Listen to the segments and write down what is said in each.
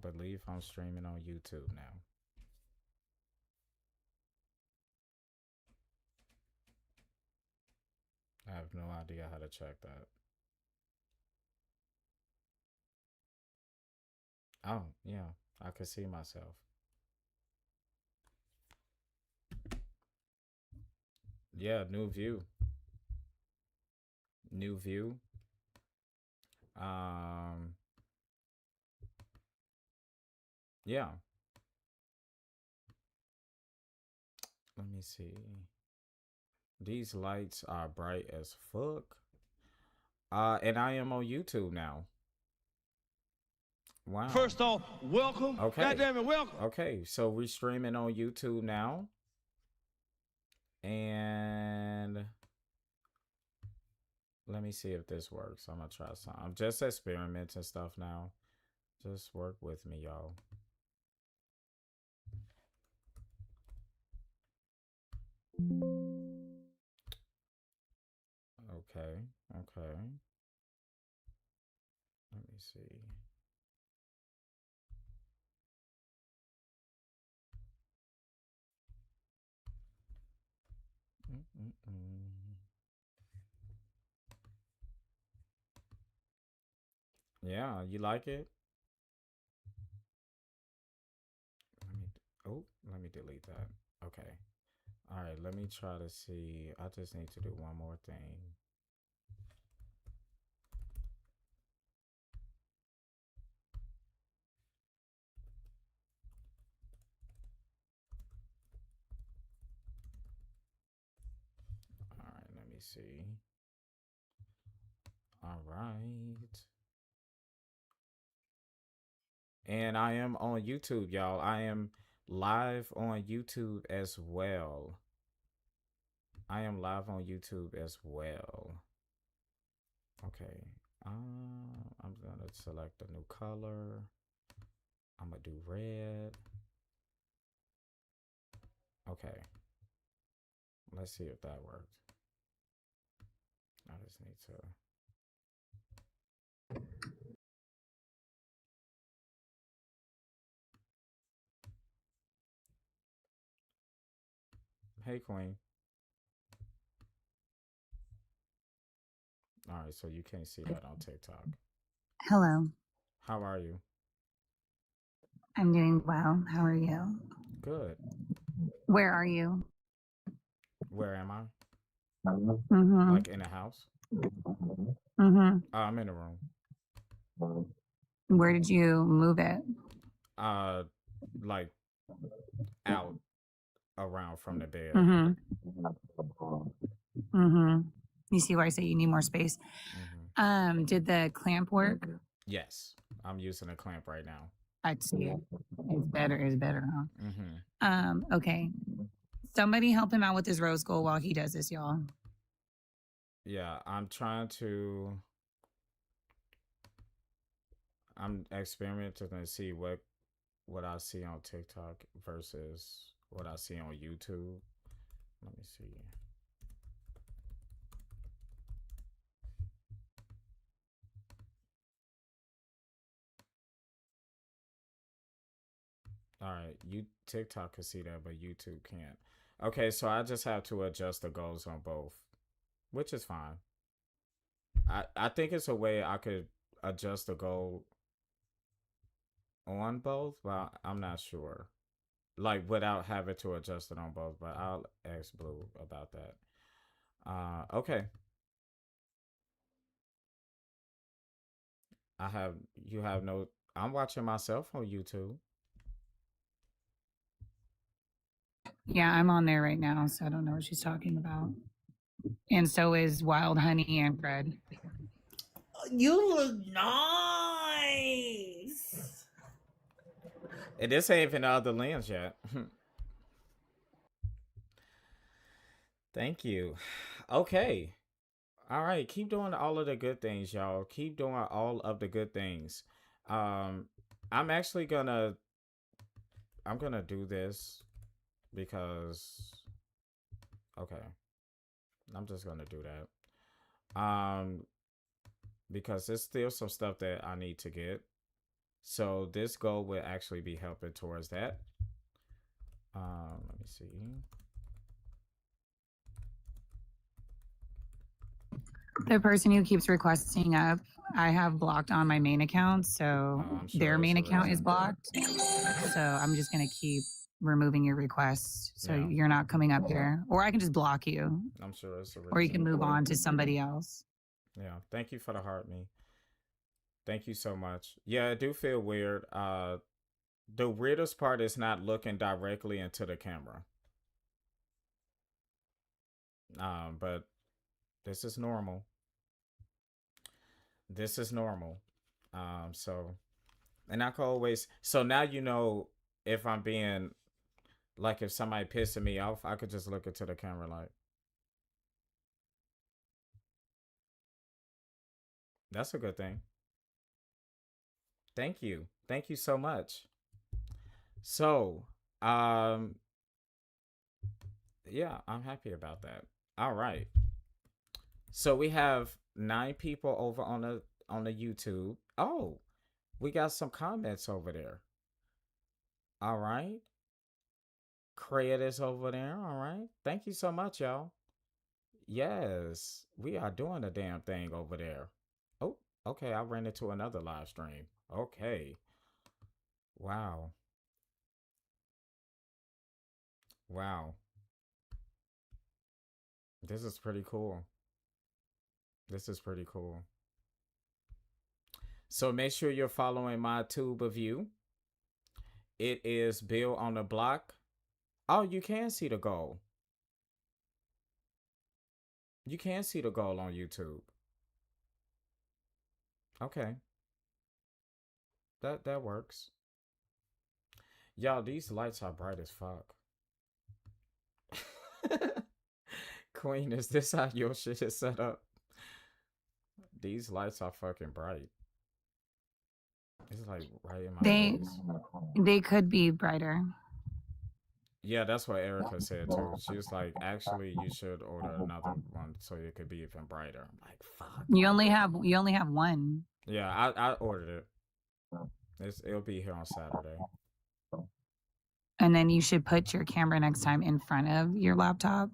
believe I'm streaming on YouTube now. I have no idea how to check that. Oh, yeah. I can see myself. Yeah, new view. New view. Um, yeah. Let me see. These lights are bright as fuck. And I am on YouTube now. Wow. First off, welcome. Okay. Goddamn it, welcome. Okay, so we're streaming on YouTube now. And let me see if this works. I'm gonna try some. I'm just experimenting stuff now. Just work with me, y'all. Okay, okay. Let me see. Yeah, you like it? Let me delete that. Okay. All right, let me try to see. I just need to do one more thing. All right, let me see. All right. And I am on YouTube, y'all. I am live on YouTube as well. I am live on YouTube as well. Okay. I'm gonna select a new color. I'm gonna do red. Okay. Let's see if that worked. I just need to. Hey, Queen. All right, so you can't see that on TikTok. Hello. How are you? I'm doing well. How are you? Good. Where are you? Where am I? Mm-hmm. Like in a house? Mm-hmm. I'm in a room. Where did you move it? Like out around from the bed. Mm-hmm. Mm-hmm. You see why I say you need more space. Mm-hmm. Did the clamp work? Yes, I'm using a clamp right now. I see it. It's better, huh? Mm-hmm. Okay. Somebody help him out with his rose gold while he does this, y'all. Yeah, I'm experimenting to see what I see on TikTok versus what I see on YouTube. Let me see. All right, TikTok can see that, but YouTube can't. Okay, so I just have to adjust the goals on both, which is fine. I think it's a way I could adjust the goal on both, but I'm not sure. Like without having to adjust it on both, but I'll ask Blue about that. Okay. You have no. I'm watching myself on YouTube. Yeah, I'm on there right now, so I don't know what she's talking about. And so is Wild Honey and Fred. You look nice. And this ain't even the other lens yet. Thank you. Okay. All right. Keep doing all of the good things, y'all. Keep doing all of the good things. I'm actually gonna do this because okay. I'm just gonna do that. Because there's still some stuff that I need to get. So this goal will actually be helping towards that. Let me see. The person who keeps requesting up, I have blocked on my main account, so I'm sure their that's main the account is reason. blocked. So I'm just gonna keep removing your requests, so Yeah. you're not coming up here, or I can just block you, I'm sure that's the reason. or you can move on to somebody else. Yeah. Thank you for the heart, me. Thank you so much. Yeah, I do feel weird. The weirdest part is not looking directly into the camera. But this is normal. This is normal. So, and I can always, so now you know if I'm being, like if somebody pissing me off, I could just look into the camera like, that's a good thing. Thank you. Thank you so much. So, yeah, I'm happy about that. All right. So we have 9 people over on the YouTube. Oh, we got some comments over there. All right. Cred is over there. All right. Thank you so much, y'all. Yes, we are doing a damn thing over there. Oh, okay. I ran into another live stream. Okay. Wow. Wow. This is pretty cool. This is pretty cool. So make sure you're following my tube of you. It is Bill on the Block. Oh, you can see the goal. You can see the goal on YouTube. Okay. That works. Y'all, these lights are bright as fuck. Queen, is this how your shit is set up? These lights are fucking bright. It's like right in my face. They could be brighter. Yeah, that's what Erica said too. She was like, actually, you should order another one so it could be even brighter. I'm like, fuck. You only have one. Yeah, I ordered it. It'll be here on Saturday. And then you should put your camera next time in front of your laptop.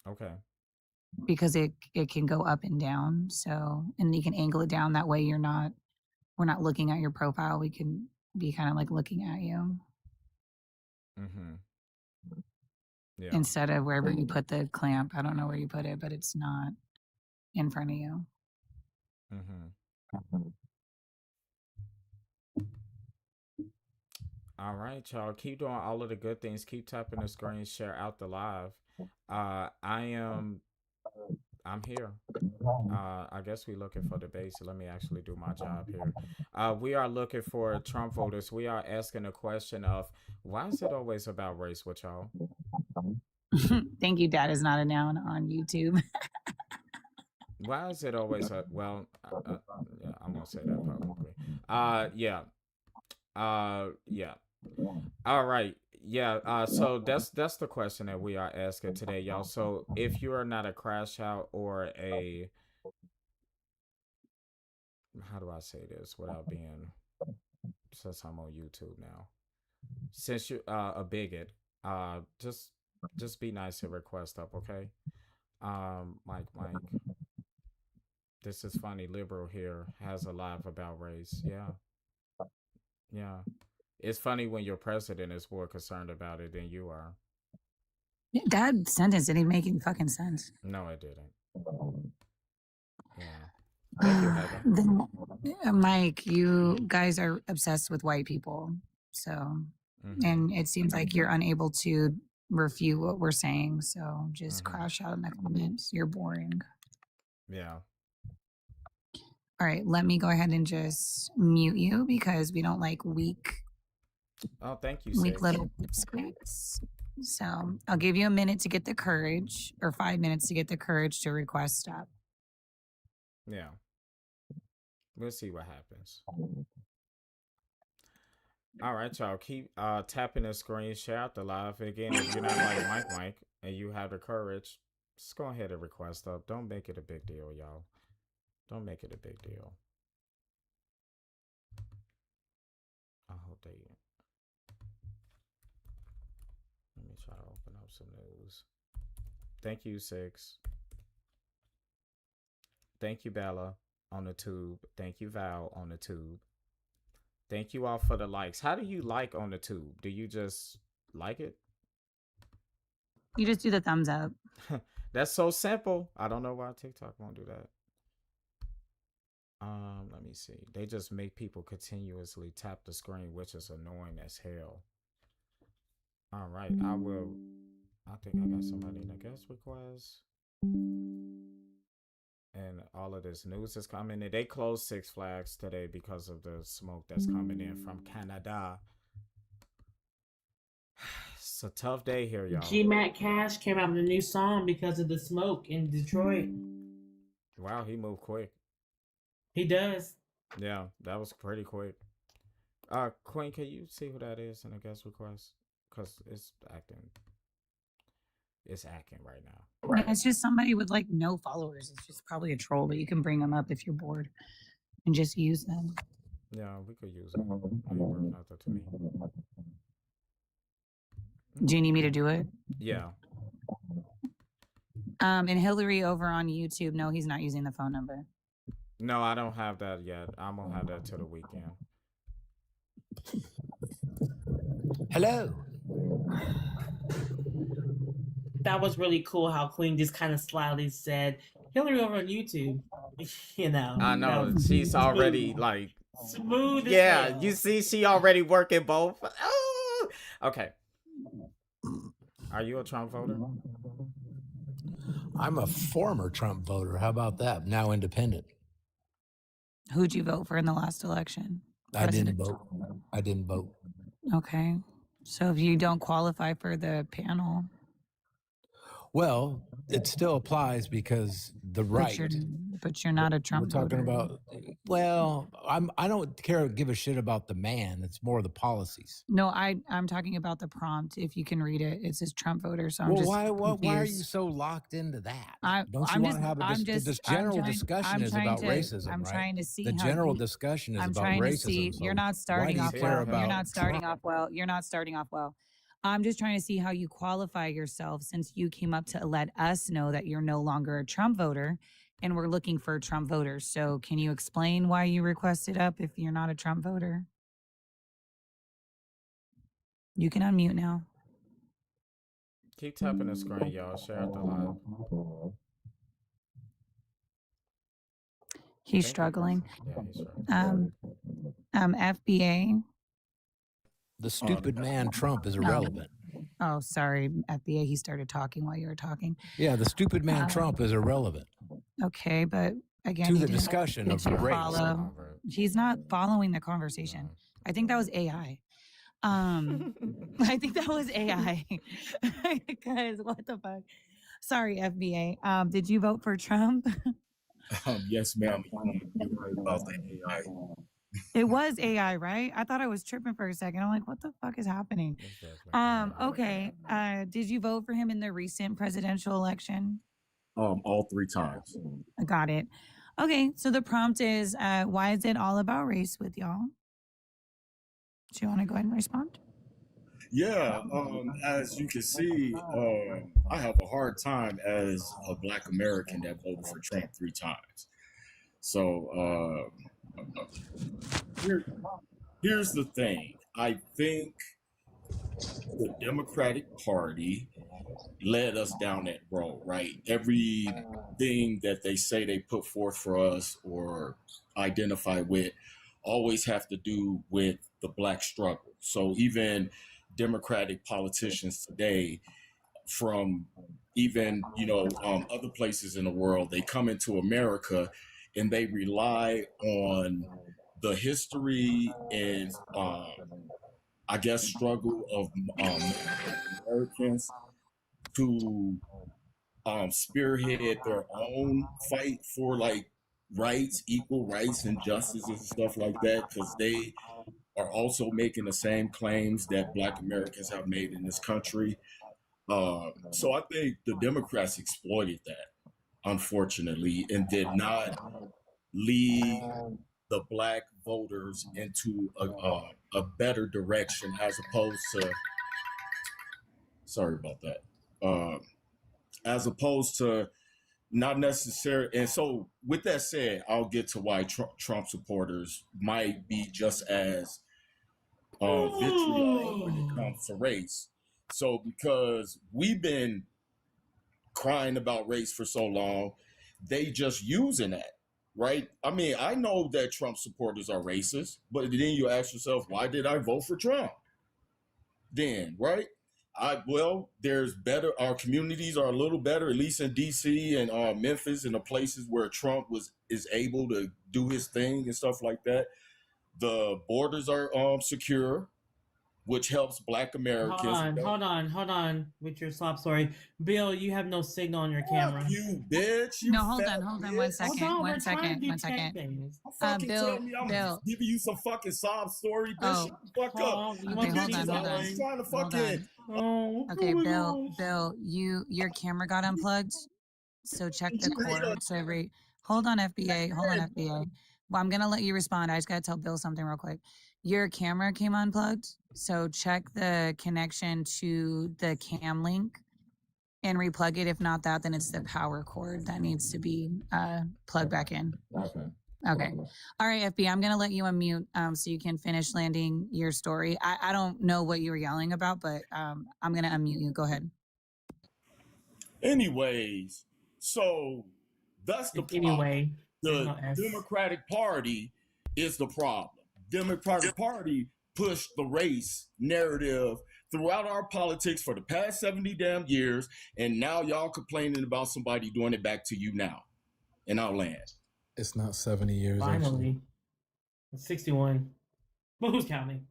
Okay. Because it can go up and down. So, and you can angle it down that way we're not looking at your profile. We can be kind of like looking at you. Mm-hmm. Yeah. Instead of wherever you put the clamp. I don't know where you put it, but it's not in front of you. Mm-hmm. All right, y'all. Keep doing all of the good things. Keep tapping the screen, share out the live. I'm here. I guess we're looking for debates. Let me actually do my job here. We are looking for Trump voters. We are asking a question of why is it always about race with y'all? Thank you, Dad is not a noun on YouTube. Why is it always well? Yeah, I'm gonna say that publicly. Yeah. Yeah. All right. Yeah. So that's the question that we are asking today, y'all. So if you are not a crash out or a, how do I say this without being, since I'm on YouTube now, since you're a bigot, just be nice and request up, okay? Mike, this is funny. Liberal here has a live about race. Yeah. Yeah. It's funny when your president is more concerned about it than you are. That sentence didn't even make any fucking sense. No, it didn't. Yeah. Thank you, Heather. Mike, you guys are obsessed with white people. So, and it seems like you're unable to refute what we're saying. So just crash out in the comments. You're boring. Yeah. All right, let me go ahead and just mute you because we don't like weak. Oh, thank you. Weak little squeaks. So I'll give you a minute to get the courage, or 5 minutes to get the courage to request stop. Yeah. We'll see what happens. All right, y'all. Keep tapping the screen, share out the live. Again, if you're not like Mike, and you have the courage, just go ahead and request up. Don't make it a big deal, y'all. Don't make it a big deal. I hope they. Let me try to open up some news. Thank you, Six. Thank you, Bella, on the tube. Thank you, Val, on the tube. Thank you all for the likes. How do you like on the tube? Do you just like it? You just do the thumbs up. That's so simple. I don't know why TikTok won't do that. Let me see. They just make people continuously tap the screen, which is annoying as hell. All right, I will. I think I got somebody in the guest request. And all of this news is coming in. They closed Six Flags today because of the smoke that's coming in from Canada. It's a tough day here, y'all. G-Mac Cash came out with a new song because of the smoke in Detroit. Wow, he moved quick. He does. Yeah, that was pretty quick. Queen, can you see who that is in the guest request? Because it's acting right now. Yeah, it's just somebody with like no followers. It's just probably a troll, but you can bring them up if you're bored and just use them. Yeah, we could use it. Ain't worth nothing to me. Do you need me to do it? Yeah. And Hillary over on YouTube, no, he's not using the phone number. No, I don't have that yet. I'm gonna have that till the weekend. Hello. That was really cool how Queen just kind of slyly said, Hillary over on YouTube. You know. I know she's already like smooth. Yeah, you see, she already working both. Oh! Okay. Are you a Trump voter? I'm a former Trump voter. How about that? Now independent. Who'd you vote for in the last election? I didn't vote. I didn't vote. Okay. So if you don't qualify for the panel, Well, it still applies because the right. but you're not a Trump We're talking voter. about. Well, I don't give a shit about the man. It's more the policies. No, I'm talking about the prompt. If you can read it, it says Trump voter. So I'm Well, just why are you confused. so locked into that? I'm Don't you I'm want just to have I'm just this I'm general trying discussion I'm is trying about to racism, I'm right? trying to see The how general you discussion is I'm about trying to racism. see So you're not why starting do you off care well. You're about not starting Trump? off well. You're not starting off well. I'm just trying to see how you qualify yourself since you came up to let us know that you're no longer a Trump voter and we're looking for Trump voters. So can you explain why you requested up if you're not a Trump voter? You can unmute now. Keep tapping the screen, y'all. Share out the live. He's struggling. Yeah, he's struggling. FBA. The stupid man Trump is irrelevant. Oh, sorry, FBA. He started talking while you were talking. Yeah, the stupid man Trump is irrelevant. Okay, but again, To the discussion of race. He's not following the conversation. I think that was AI. I think that was AI. Because what the fuck? Sorry, FBA. Did you vote for Trump? Yes, ma'am. You're right about the AI. It was AI, right? I thought I was tripping for a second. I'm like, what the fuck is happening? Okay. Did you vote for him in the recent presidential election? All 3 times. I got it. Okay, so the prompt is, why is it all about race with y'all? Do you want to go ahead and respond? Yeah, as you can see, I have a hard time as a Black American that voted for Trump 3 times. So here's the thing. I think the Democratic Party led us down that road, right? Everything that they say they put forth for us or identify with always have to do with the Black struggle. So even Democratic politicians today, from even other places in the world, they come into America and they rely on the history and I guess struggle of Americans to spearhead their own fight for like rights, equal rights and justice and stuff like that, because they are also making the same claims that Black Americans have made in this country. So I think the Democrats exploited that, unfortunately, and did not lead the black voters into a better direction as opposed to, sorry about that, as opposed to not necessary. And so with that said, I'll get to why Trump supporters might be just as vitriolic when it comes to race. So because we've been crying about race for so long, they just using that, right? I mean, I know that Trump supporters are racist, but then you ask yourself, why did I vote for Trump? Then, right? There's better. Our communities are a little better, at least in DC and Memphis and the places where Trump is able to do his thing and stuff like that. The borders are secure, which helps Black Americans. Hold on. With your sob story, Bill, you have no signal on your camera. Fuck you, bitch. You No, hold fat on. bitch. One second. Hold on, One we're trying to second. do One tech second. things. Fucking Bill, tell me I'm Bill. giving you some fucking sob story, bitch. Oh, Shut the fuck hold up. on. You Okay, want hold to on, do hold I on. was trying to Hold fucking. Oh, Okay, my Bill, gosh. your camera got unplugged. So check the You hate cord. So hold on, FBA. Hold on, FBA. Well, I'm gonna let you respond. I just gotta tell Bill something real quick. Your camera came unplugged. So check the connection to the cam link and replug it. If not that, then it's the power cord that needs to be plugged back in. Okay. All right, FB, I'm going to let you unmute so you can finish landing your story. I don't know what you were yelling about, but I'm going to unmute you. Go ahead. Anyways, so that's the problem. Anyway, there's The no S. Democratic Party is the problem. Democratic Party pushed the race narrative throughout our politics for the past 70 damn years, and now y'all complaining about somebody doing it back to you now in our land. It's not 70 years. Actually. Finally. It's 61. But who's counting?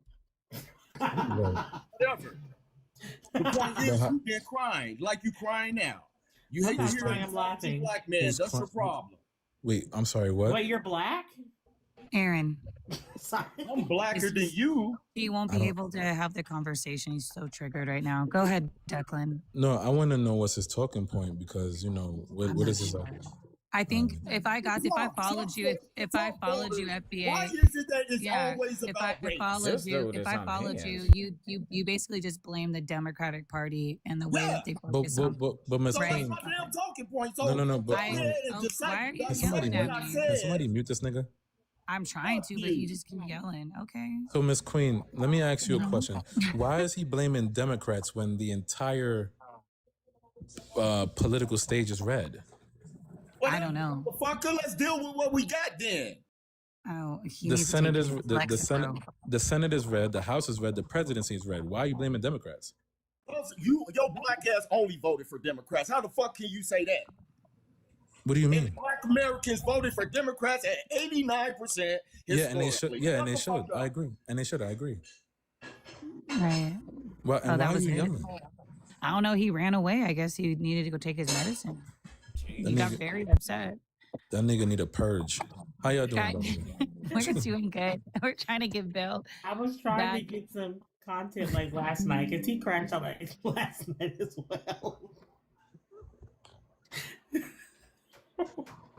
Whatever. The point is, you've been crying like you crying now. You hate to I'm hear crying, it. I'm laughing. Black man, Who's that's your crying? problem. Wait, I'm sorry. What? Wait, you're black? Aaron, Sorry. I'm blacker than you. he won't I be don't- able to have the conversation. He's so triggered right now. Go ahead, Declan. No, I want to know what's his talking point because what I'm what not is his? sure. I think if I followed you, if I followed you, Why FBA, is it that it's yeah, always if about race? followed This you, dude if is I followed unhinged. you basically just blame the Democratic Party and the way Yeah. that they But focus on. Miss So Right. that's Queen. my damn talking point. So No. go But ahead and why decide. are you can somebody yelling mute? at me? Can somebody mute this nigga? I'm trying to, but you. you just keep yelling. Okay. So Miss Queen, let me ask you a No. question. Why is he blaming Democrats when the entire political stage is red? I don't know. Motherfucker, let's deal with what we got then. Oh, he The needs Senate to is take his the Senate. Lexapro. The Senate is red. The House is red. The presidency is red. Why are you blaming Democrats? Your black ass only voted for Democrats. How the fuck can you say that? What do you mean? And black Americans voted for Democrats at 89%. Yeah, and they should. historically. Yeah, and they Shut the should. fuck I up. agree. And they should. I agree. Right. Well, and Oh, that why are was you it. yelling? I don't know. He ran away. I guess he needed to go take his medicine. He That got nigga, very upset. that nigga need a purge. How y'all doing, Guy- by the way? We're doing good. We're trying to give Bill. I was trying to Back- get some content like last night because he cranched out like last night as well.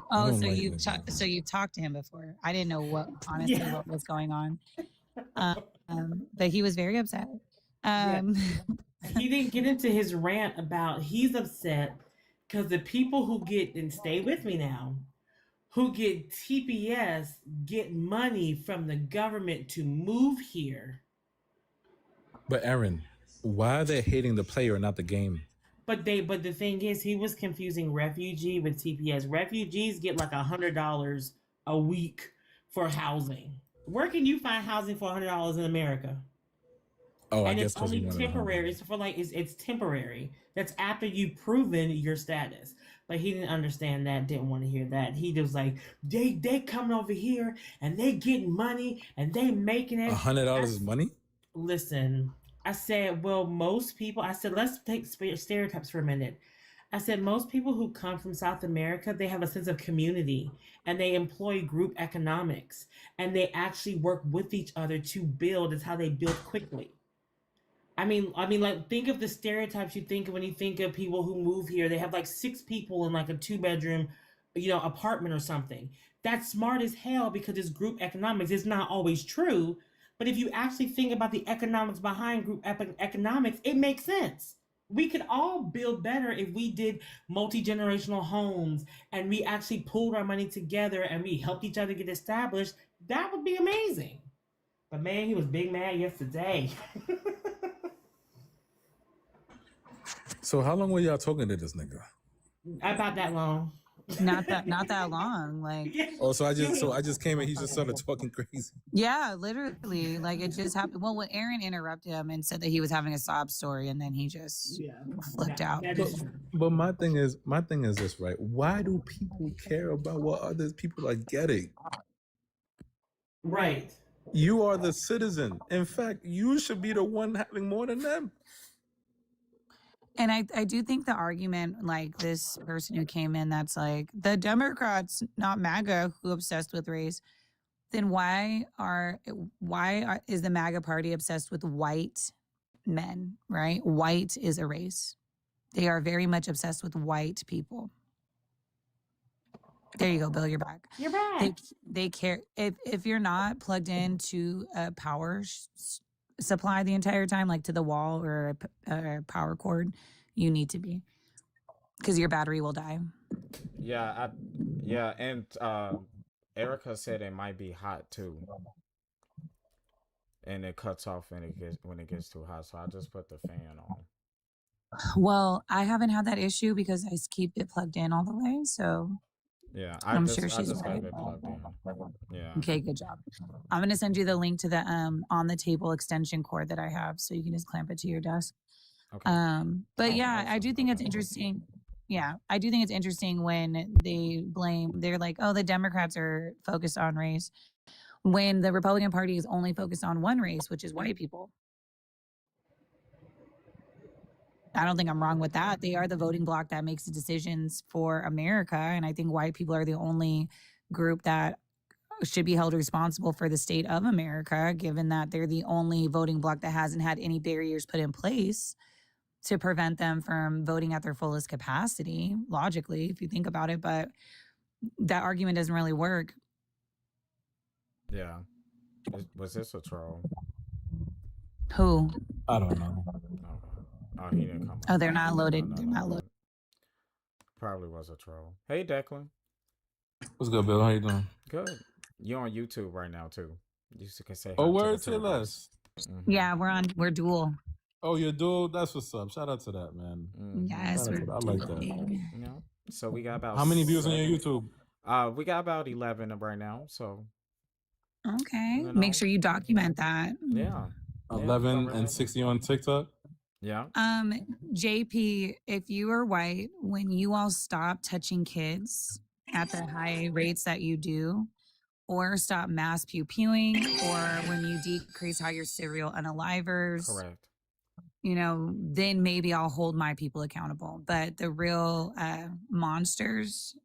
Oh, don't so like you that. so you talked to him before. I didn't know honestly Yeah. what was going on. But he was very upset. He didn't get into his rant about he's upset because the people who get, and stay with me now, who get TPS get money from the government to move here. But Aaron, why are they hating the player, not the game? But the thing is, he was confusing refugee with TPS. Refugees get like $100 a week for housing. Where can you find housing for $100 in America? Oh, I And guess it's because only you wanted to temporary. So for like it's temporary. That's after you've proven your status. But he didn't understand that, didn't want to hear that. He was like, they coming over here and they getting money and they making it. $100 is money. Listen, I said, well, most people, I said, let's take stereotypes for a minute. I said, most people who come from South America, they have a sense of community and they employ group economics and they actually work with each other to build. It's how they build quickly. I mean, like, think of the stereotypes you think of when you think of people who move here. They have like 6 people in like a 2-bedroom apartment or something. That's smart as hell because it's group economics. It's not always true, but if you actually think about the economics behind group economics, it makes sense. We could all build better if we did multi-generational homes and we actually pulled our money together and we helped each other get established. That would be amazing. But man, he was big mad yesterday. So how long were y'all talking to this nigga? About that long. Not that long. Like, Oh, so I just came and he just started talking crazy. yeah, literally. Like, it just happened. Well, when Aaron interrupted him and said that he was having a sob story, and then he just flipped out. That is true. But my thing is this, right? Why do people care about what other people are getting? Right. You are the citizen. In fact, you should be the one having more than them. And I do think the argument, like this person who came in, that's like the Democrats, not MAGA, who obsessed with race. Then why is the MAGA party obsessed with white men? Right? White is a race. They are very much obsessed with white people. There you go, Bill. You're back. You're back. They care if you're not plugged into a power supply the entire time, like to the wall or a power cord, you need to be, because your battery will die. Yeah, and Erica said it might be hot too, and it cuts off when it gets too hot. So I just put the fan on. Well, I haven't had that issue because I keep it plugged in all the way. So Yeah, I'm sure she's just got right. it plugged in. Yeah. Okay, good job. I'm gonna send you the link to the on the table extension cord that I have, so you can just clamp it to your desk. Okay. But Oh, yeah, I awesome. do think it's interesting. Yeah, I do think it's interesting when they're like, oh, the Democrats are focused on race, when the Republican Party is only focused on one race, which is white people. I don't think I'm wrong with that. They are the voting bloc that makes the decisions for America. And I think white people are the only group that should be held responsible for the state of America, given that they're the only voting bloc that hasn't had any barriers put in place to prevent them from voting at their fullest capacity, logically, if you think about it. But that argument doesn't really work. Yeah. Was this a troll? Who? I don't know. Oh, he didn't come up. Oh, they're not loaded. No, They're no, not no. loaded. Probably was a troll. Hey, Declan. What's good, Bill? How you doing? Good. You're on YouTube right now too. You can say. Oh, hi to word the to tubers. less. Mhm. Yeah, we're dual. Oh, you're dual. That's what's up. Shout out to that, man. Mhm. Yes, Shout out we're to that. I like that. dual. Yeah. So we got about How many views on your 7. YouTube? We got about 11 right now. So Okay. you know, Make sure you document that. yeah. 11 and 60 on TikTok. Yeah. JP, if you are white, when you all stop touching kids at the high rates that you do, or stop mass pew-pewing, or when you decrease how your serial unalivers, Correct. then maybe I'll hold my people accountable. But the real monsters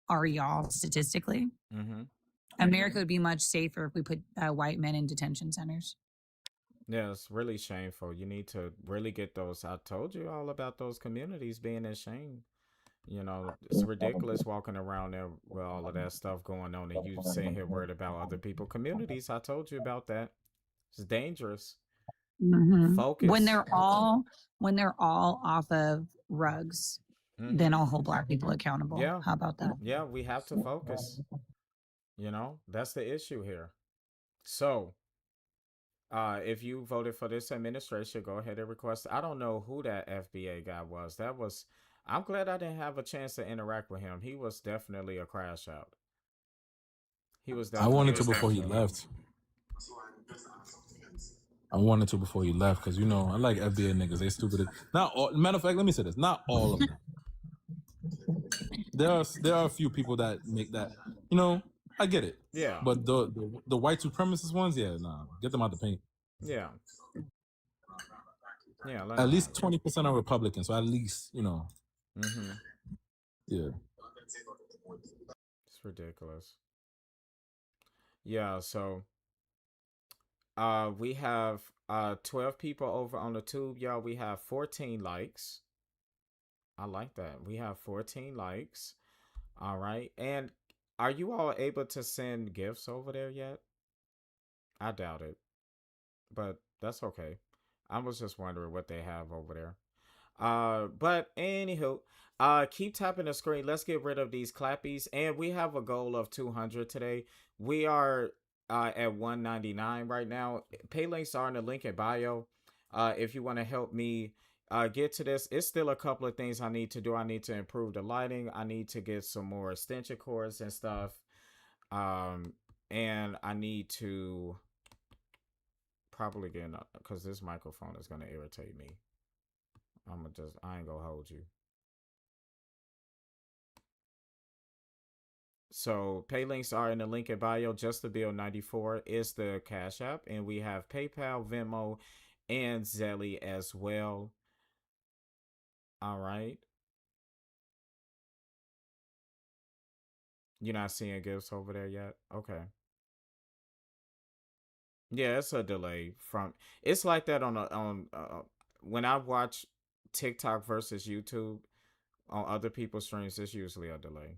are y'all, statistically. Mm-hmm. America would be much safer if we put white men in detention centers. Yeah, it's really shameful. You need to really get those. I told you all about those communities being ashamed. It's ridiculous walking around there with all of that stuff going on, and you sitting here worried about other people's communities. I told you about that. It's dangerous. Mhm. Focus. When they're all off of rugs, Mhm. then I'll hold Black people accountable. Yeah. How about that? Yeah, we have to focus. That's the issue here. So, if you voted for this administration, go ahead and request. I don't know who that FBA guy was. I'm glad I didn't have a chance to interact with him. He was definitely a crash out. He was. I wanted to definitely a before he crash out. left. I wanted to before he left because I like FBA niggas. They stupid. Not all. Matter of fact, let me say this. Not all of them. There are a few people that make that. I get it. Yeah. But the white supremacist ones, yeah, nah, get them out the paint. Yeah. Yeah. At least 20% are Republicans, so at least Mm-hmm. yeah. It's ridiculous. Yeah. So, we have 12 people over on the tube, y'all. We have 14 likes. I like that. We have 14 likes. All right. And are you all able to send gifts over there yet? I doubt it, but that's okay. I was just wondering what they have over there. But anywho, keep tapping the screen. Let's get rid of these clappies, and we have a goal of 200 today. We are at 199 right now. Pay links are in the link in bio. If you want to help me get to this, it's still a couple of things I need to do. I need to improve the lighting. I need to get some more extension cords and stuff. And I need to probably get because this microphone is gonna irritate me. I ain't gonna hold you. So pay links are in the link in bio. Just the Bill 94 is the Cash App, and we have PayPal, Venmo, and Zelle as well. All right. You're not seeing gifts over there yet? Okay. Yeah, it's a delay from. It's like that on when I watch TikTok versus YouTube on other people's streams. It's usually a delay.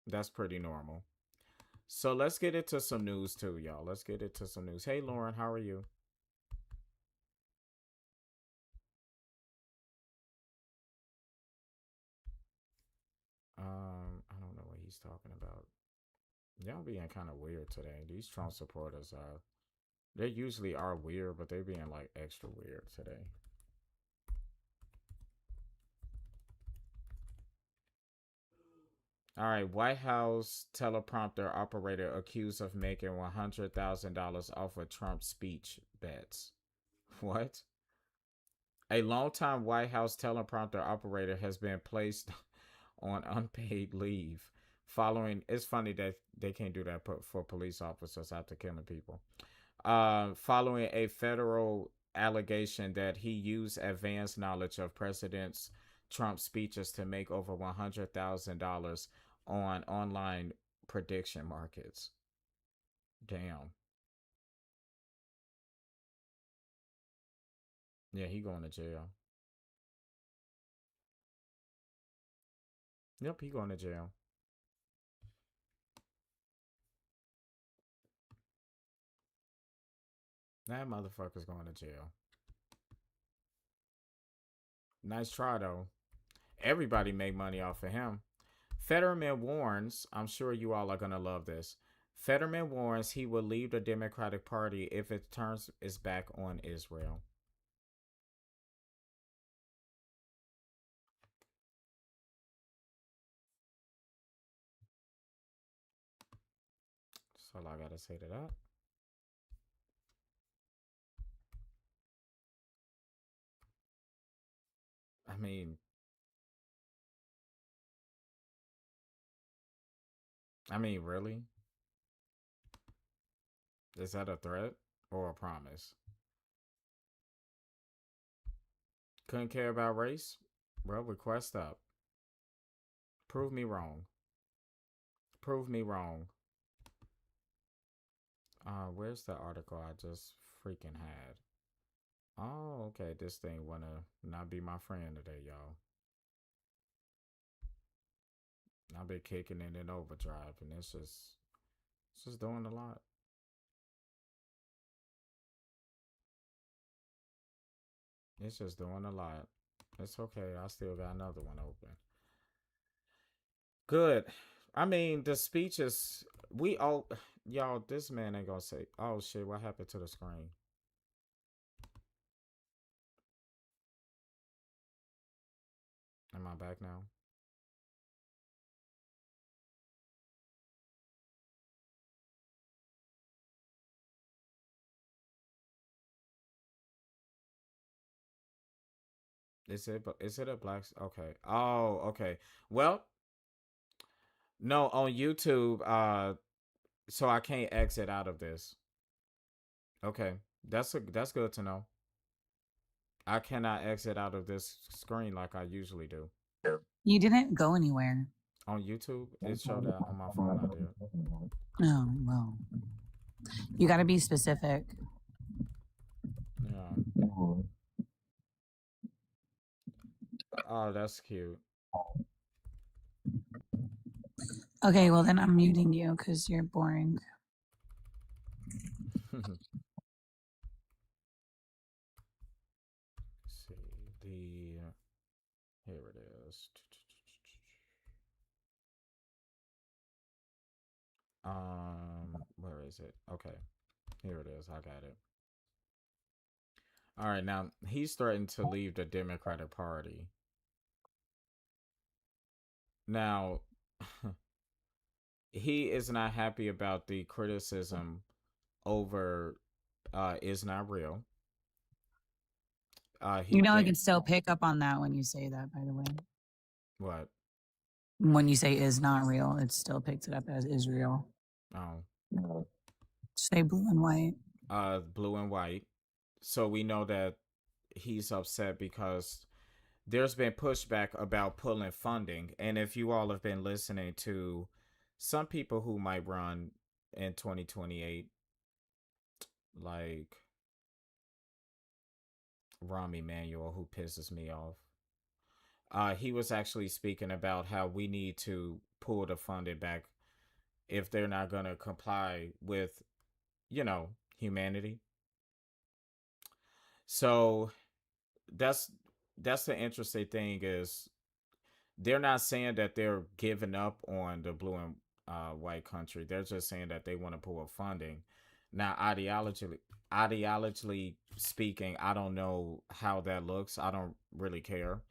That's pretty normal. So let's get into some news too, y'all. Let's get into some news. Hey, Lauren, how are you? I don't know what he's talking about. Y'all being kind of weird today. These Trump supporters are. They usually are weird, but they're being like extra weird today. All right, White House teleprompter operator accused of making $100,000 off of Trump speech bets. What? A longtime White House teleprompter operator has been placed on unpaid leave following. It's funny that they can't do that for police officers after killing people. Following a federal allegation that he used advanced knowledge of President Trump's speeches to make over $100,000 on online prediction markets. Damn. Yeah, he going to jail. Yep, he going to jail. That motherfucker's going to jail. Nice try, though. Everybody make money off of him. Fetterman warns, I'm sure you all are going to love this. Fetterman warns he will leave the Democratic Party if it turns its back on Israel. That's all I got to say to that. I mean, really? Is that a threat or a promise? Couldn't care about race? Well, request up. Prove me wrong. Prove me wrong. Where's the article I just freaking had? Oh, okay. This thing wanna not be my friend today, y'all. I've been kicking it in overdrive, and it's just doing a lot. It's just doing a lot. It's okay. I still got another one open. Good. I mean, the speeches we all y'all. This man ain't gonna say. Oh shit! What happened to the screen? Am I back now? Is it a black? Okay. Oh, okay. Well, no, on YouTube. So I can't exit out of this. Okay, that's good to know. I cannot exit out of this screen like I usually do. You didn't go anywhere. On YouTube, it showed that on my phone. I did. Oh, well. You got to be specific. Yeah. Oh, that's cute. Okay, well then I'm muting you because you're boring. See the here it is. Where is it? Okay, here it is. I got it. All right, now he's threatened to leave the Democratic Party. Now, he is not happy about the criticism over is not real. He You know, I think- can still pick up on that when you say that, by the way. what? When you say is not real, it still picks it up as Israel. Oh, Say blue and white. blue and white. So we know that he's upset because there's been pushback about pulling funding. And if you all have been listening to some people who might run in 2028, like Rahm Emanuel, who pisses me off, he was actually speaking about how we need to pull the funding back if they're not going to comply with, humanity. So that's the interesting thing is they're not saying that they're giving up on the blue and white country. They're just saying that they want to pull funding. Now, ideologically speaking, I don't know how that looks. I don't really care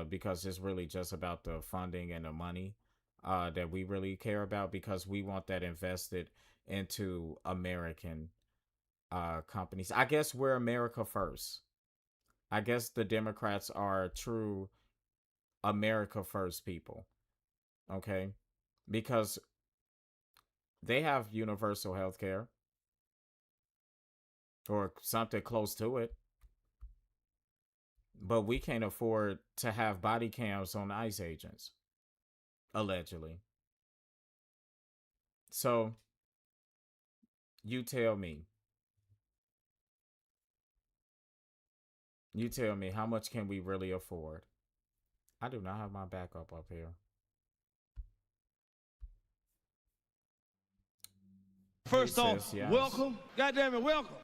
because it's really just about the funding and the money that we really care about, because we want that invested into American companies. I guess we're America first. I guess the Democrats are true America first people. Okay? Because they have universal health care or something close to it. But we can't afford to have body cams on ICE agents, allegedly. So, you tell me. You tell me, how much can we really afford? I do not have my backup up here. First He off, says yes. welcome. Goddamn it, welcome.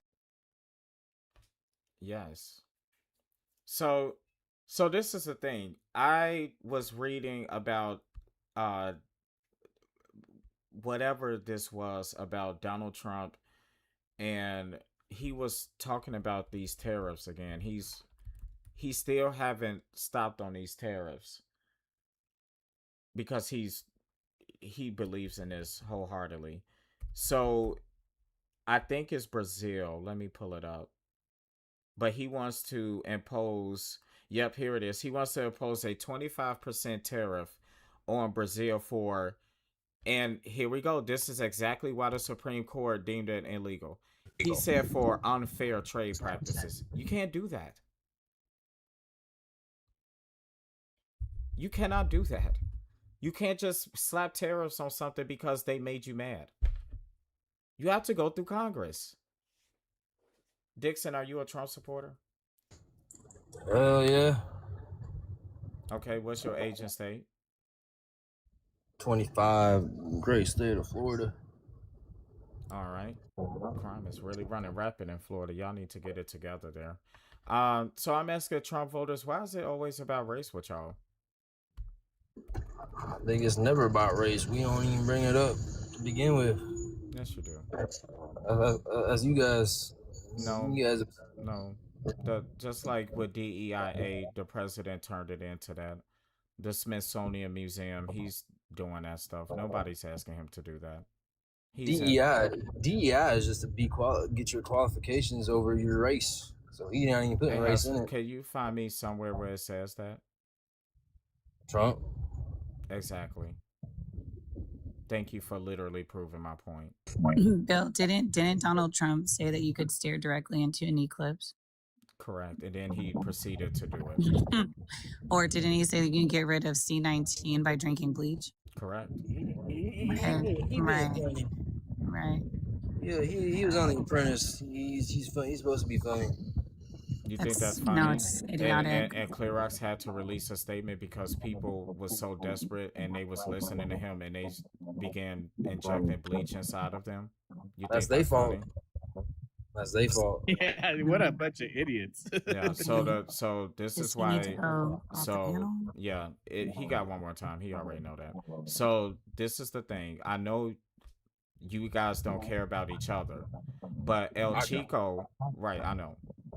Yes. So this is the thing. I was reading about whatever this was about Donald Trump, and he was talking about these tariffs again. He still haven't stopped on these tariffs because he believes in this wholeheartedly. So I think it's Brazil. Let me pull it up. But he wants to impose, yep, here it is. He wants to impose a 25% tariff on Brazil for, and here we go. This is exactly why the Supreme Court deemed it illegal. He said for unfair trade practices. You can't do that. You cannot do that. You can't just slap tariffs on something because they made you mad. You have to go through Congress. Dixon, are you a Trump supporter? Hell yeah. Okay, what's your age and state? 25, great state of Florida. All right. Crime is really running rapid in Florida. Y'all need to get it together there. So I'm asking Trump voters, why is it always about race with y'all? I think it's never about race. We don't even bring it up to begin with. Yes, you do. As you guys, No. you guys, No. Just like with DEIA, the president turned it into that. The Smithsonian Museum, he's doing that stuff. Nobody's asking him to do that. DEI is just to get your qualifications over your race. So he not even putting race in it. Can you find me somewhere where it says that? Trump. Exactly. Thank you for literally proving my point. Bill, didn't Donald Trump say that you could stare directly into an eclipse? Correct. And then he proceeded to do it. Or didn't he say that you can get rid of C19 by drinking bleach? Correct. Right. Yeah, he was on The Apprentice. He's funny. He's supposed to be funny. You think that's No, funny? it's idiotic. And Clearox had to release a statement because people was so desperate and they was listening to him and they began injecting bleach inside of them. You That's think their that's fault. funny? That's their fault. Yeah, what a bunch of idiots. Yeah. So this Does is he need to why. go off the So panel? yeah, he got one more time. He already know that. So this is the thing. I know you guys don't care about each other, but El I don't. Chico, right?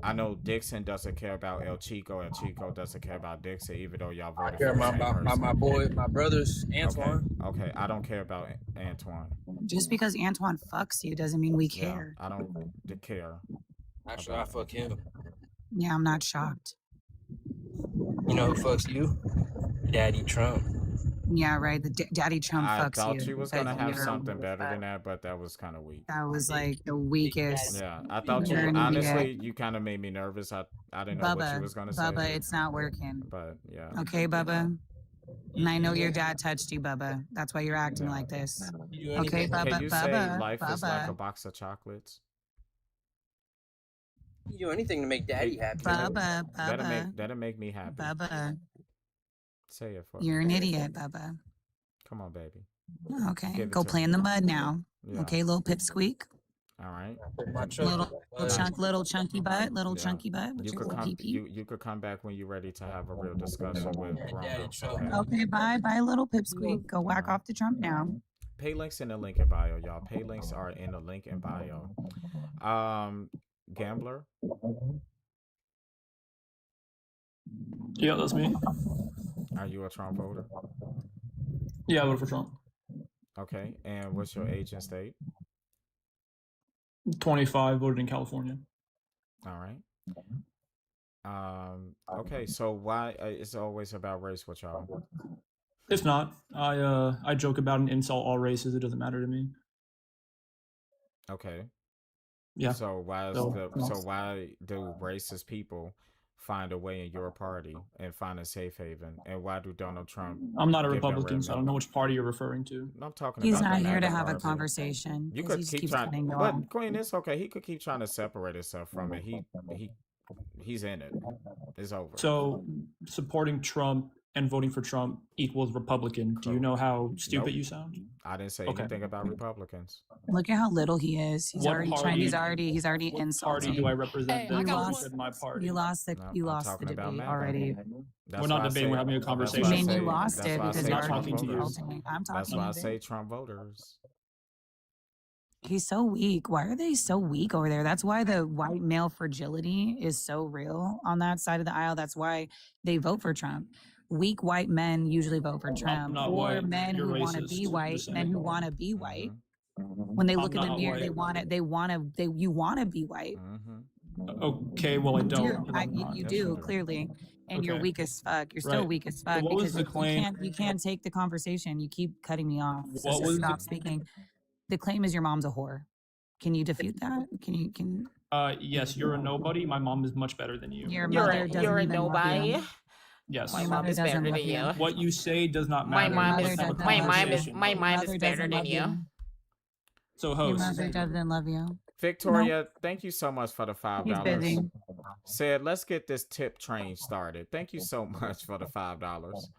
I know Dixon doesn't care about El Chico. El Chico doesn't care about Dixon, even though y'all I voted care for the about same my person. boy, my brothers, Antoine. Okay. I don't care about Antoine. Just because Antoine fucks you doesn't mean we Yeah, care. I don't care. Actually, I about fuck him. Yeah, I'm not shocked. You know who fucks you? Daddy Trump. Yeah, right. The Daddy Trump I fucks thought you. you was because gonna have you're- something better than that, but that was kind of weak. That was like the weakest. Yeah, I thought you You're an honestly idiot. you kind of made me nervous. I didn't know what you Bubba, was gonna say, Bubba, it's not working. but yeah. Okay, Bubba. And I know your dad touched you, Bubba. That's why you're acting like this. You do Okay, anything, Bubba, Can you say Bubba, life is like a Bubba, box of chocolates? you do anything to make Daddy happy. Bubba, That'll make me happy. Bubba. Say it for You're me. an idiot, Bubba. Come on, baby. Okay, Give it go to play me. in the mud now. Yeah. Okay, little pipsqueak. All right. My truck. Little chunky butt, little Yeah. chunky butt with You your could little come. pee-pee. You could come back when you're ready to have a real discussion with Daddy Bronco. Trump. Okay. Okay, bye, little pipsqueak. Go whack off the Trump now. Pay links in the link in bio, y'all. Pay links are in the link in bio. Gambler. Yeah, that's me. Are you a Trump voter? Yeah, I voted for Trump. Okay. And what's your age and state? 25, voted in California. All right. Okay. So why it's always about race with y'all? It's not. I joke about and insult all races. It doesn't matter to me. Okay. Yeah. So why is So, why do racist people find a way in your party and find a safe haven? And why do Donald Trump? I'm not a give them Republican, red so I don't know metal? which party you're referring to. I'm talking He's about not the here to MAGA have a party. conversation. You 'cause could he just keep keeps trying, cutting you but off. Queen, it's okay. He could keep trying to separate himself from it. He's in it. It's over. So supporting Trump and voting for Trump equals Republican. Do you know how stupid Nope. you sound? I didn't say Okay. anything about Republicans. Look at how little he is. He's What already trying. party- He's already What party insulting. do I represent? Hey, that I got you one. said my party. You lost the No, you I'm lost the talking about debate MAGA. already. That's We're not why I debating, we're say- having a that's why I conversation. I mean, say- you lost that's it why I because say you're I'm Trump talking to you. insulting. I'm That's talking why I to say you. Trump voters. He's so weak. Why are they so weak over there? That's why the white male fragility is so real on that side of the aisle. That's why they vote for Trump. Weak white men usually vote for Trump, not or white. men You're who want to racist. be You're white, saying. men who want to be white. Mhm. When they I'm look in the not mirror, white. you want to be white. Mhm. Okay, well I You don't. do. and I'm not. You Yes, do you do. clearly, and you're Okay. weak as fuck. You're still Right. weak as So fuck what was because the you claim? can't take the conversation. You keep cutting me off. So What was stop the- speaking. The claim is your mom's a whore. Can you defute that? Can Yes, you're a nobody. My mom is much better than you. your mother doesn't even love you? Yes. My Your mom mother is better doesn't than love you. you. What you say does not My matter. mom Let's is have a doesn't my love mom you. is conversation. my Your mom mother is better doesn't than love you. So Your host. mother doesn't love you. Victoria, thank you so much for the He's $5. busy. Said, let's get this tip train started. Thank you so much for the $5.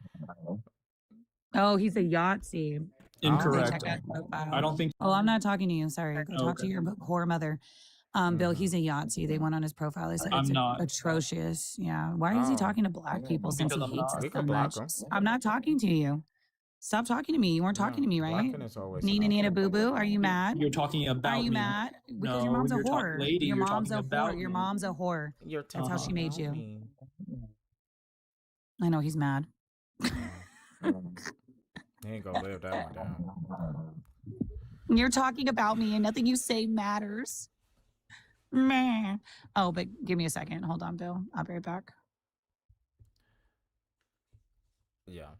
Oh, he's a Yahtzee. Incorrect. Check out profile. I don't think. Oh, I'm not talking to you. Sorry. Go talk to Okay. your whore mother. Bill, he's a Yahtzee. They went on his profile. They said I'm it's not. atrocious. Yeah. Why is he Oh. talking to black people since he Because I'm hates not. us We so could block much? him. I'm not talking to you. Stop talking to me. You weren't talking to me, right? Blocking is always an Nina Nina option. Boo Boo, are you mad? You're talking about Are you me. mad? Because your No, mom's a you're talking- whore. lady, Your you're mom's a talking whore. about Your me. mom's a whore. You're That's how Uh-huh. she made talking you. about me. I know he's mad. He ain't gonna live that one down. You're talking about me and nothing you say matters. Meh. Oh, but give me a second. Hold on, Bill. I'll be right back. Yeah.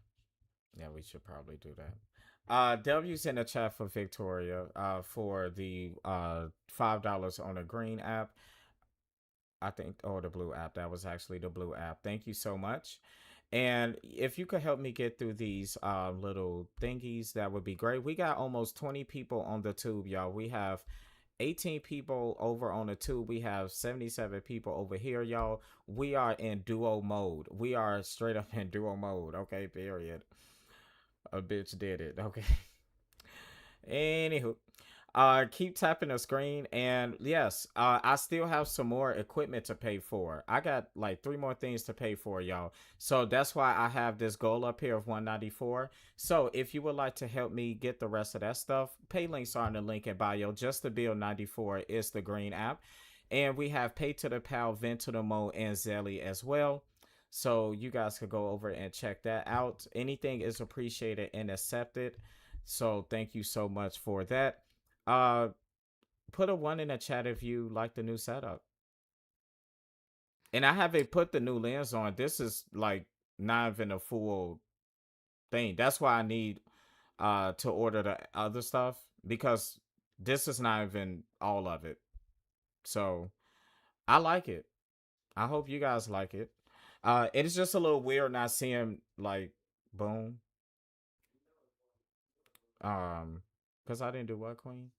Yeah, we should probably do that. W's in the chat for Victoria for the $5 on the green app. I think, or the blue app. That was actually the blue app. Thank you so much. And if you could help me get through these little thingies, that would be great. We got almost 20 people on the tube, y'all. We have 18 people over on the tube. We have 77 people over here, y'all. We are in duo mode. We are straight up in duo mode. Okay, period. A bitch did it. Okay. Anywho, keep tapping the screen, and yes, I still have some more equipment to pay for. I got like 3 more things to pay for, y'all. So that's why I have this goal up here of 194. So if you would like to help me get the rest of that stuff, pay links are in the link in bio. Just to build 94 is the green app, and we have Pay to the Pal, Vent to the Mo, and Zelly as well. So you guys could go over and check that out. Anything is appreciated and accepted. So thank you so much for that. Put a 1 in the chat if you like the new setup. And I haven't put the new lens on. This is like not even a full thing. That's why I need to order the other stuff, because this is not even all of it. So I like it. I hope you guys like it. It's just a little weird not seeing like boom. Because I didn't do what, Queen?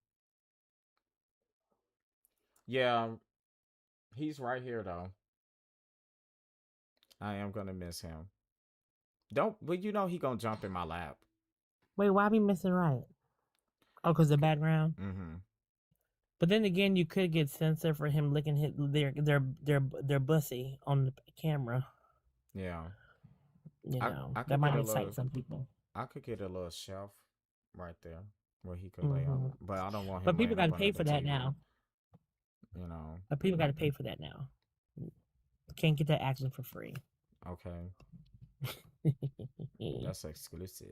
Yeah, he's right here though. I am gonna miss him. But you know he gonna jump in my lap. Wait, why be missing right? Oh, because the background. Mm-hmm. But then again, you could get censored for him licking their bussy on the camera. Yeah. You know, I could that might get a excite little, some people. I could get a little shelf right there where he could lay on, but I don't want him. But people laying got up to pay under for the that TV, now. You know. But people got to pay for that now. Can't get that action for free. Okay. That's exclusive.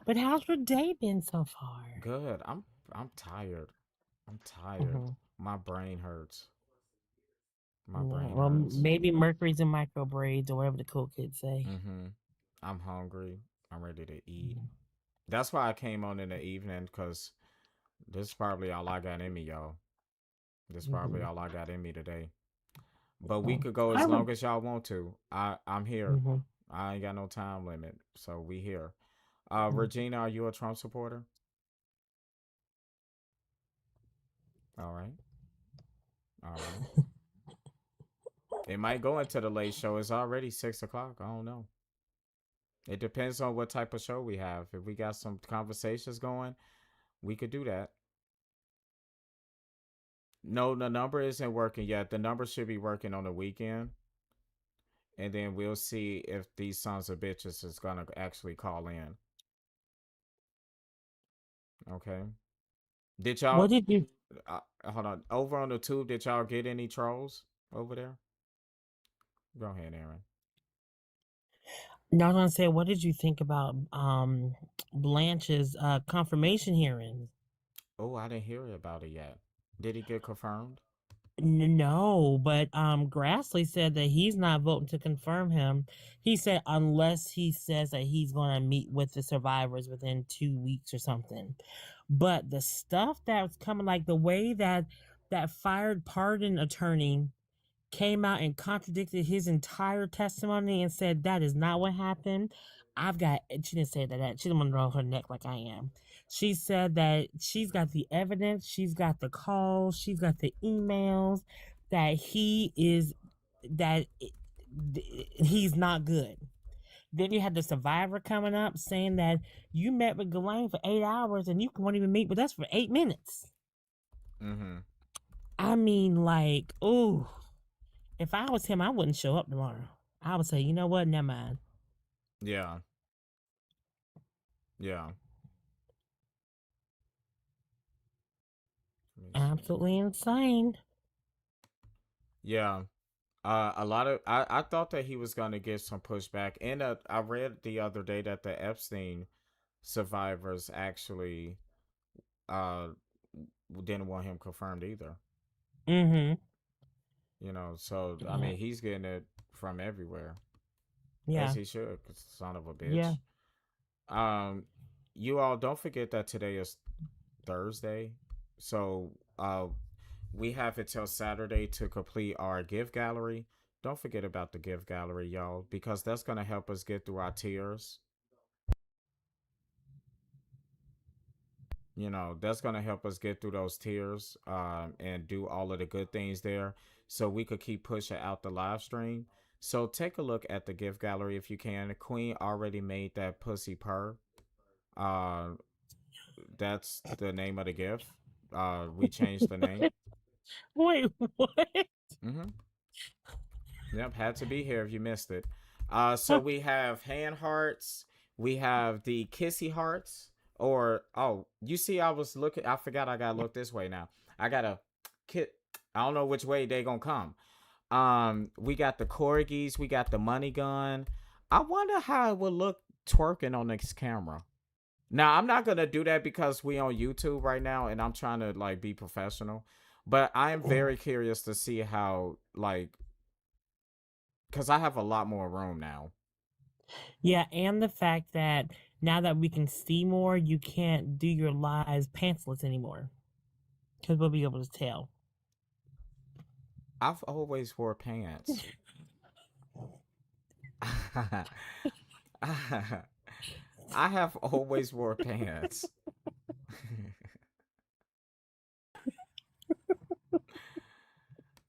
But how's your day been so far? Good. I'm tired. I'm tired. My brain hurts. My brain Well, hurts. maybe Mercury's in micro braids or whatever the cool kids say. I'm hungry. I'm ready to eat. That's why I came on in the evening, because this is probably all I got in me, y'all. This is probably all I got in me today. But we could go as long as y'all want to. I'm here. I ain't got no time limit. So we here. Regina, are you a Trump supporter? All right. All right. It might go into the late show. It's already 6 o'clock. I don't know. It depends on what type of show we have. If we got some conversations going, we could do that. No, the number isn't working yet. The number should be working on the weekend. And then we'll see if these sons of bitches is going to actually call in. Okay. Did y'all... What did you... hold on. Over on the tube, did y'all get any trolls over there? Go ahead, Aaron. No, I was gonna say, what did you think about Blanche's confirmation hearing? Oh, I didn't hear about it yet. Did he get confirmed? No, but Grassley said that he's not voting to confirm him. He said unless he says that he's going to meet with the survivors within 2 weeks or something. But the stuff that was coming, like the way that fired pardon attorney came out and contradicted his entire testimony and said that is not what happened. She didn't say that. She didn't want to roll her neck like I am. She said that she's got the evidence, she's got the calls, she's got the emails that he's not good. Then you had the survivor coming up saying that you met with Ghislaine for 8 hours and you won't even meet with us for 8 minutes. I mean, like, ooh. If I was him, I wouldn't show up tomorrow. I would say, you know what? Never mind. Yeah. Yeah. Absolutely insane. Yeah. A lot of I thought that he was gonna get some pushback. And I read the other day that the Epstein survivors actually didn't want him confirmed either. You know, so I mean, he's getting it from everywhere. Yeah. As he should, 'cause son of a bitch. Yeah. You all don't forget that today is Thursday. So we have until Saturday to complete our gift gallery. Don't forget about the gift gallery, y'all, because that's gonna help us get through our tiers. that's going to help us get through those tiers and do all of the good things there so we could keep pushing out the live stream. So take a look at the gift gallery if you can. The Queen already made that pussy purr. That's the name of the gift. We changed the name. Wait, what? Yep, had to be here if you missed it. So we have hand hearts. We have the kissy hearts. Or, you see, I was looking. I forgot I gotta look this way now. I gotta I don't know which way they gonna come. We got the corgis. We got the money gun. I wonder how it would look twerking on this camera. Now, I'm not gonna do that because we on YouTube right now, and I'm trying to like be professional. But I am very curious to see how because I have a lot more room now. Yeah, and the fact that now that we can see more, you can't do your lives pantsless anymore. Because we'll be able to tell. I've always wore pants. I have always wore pants.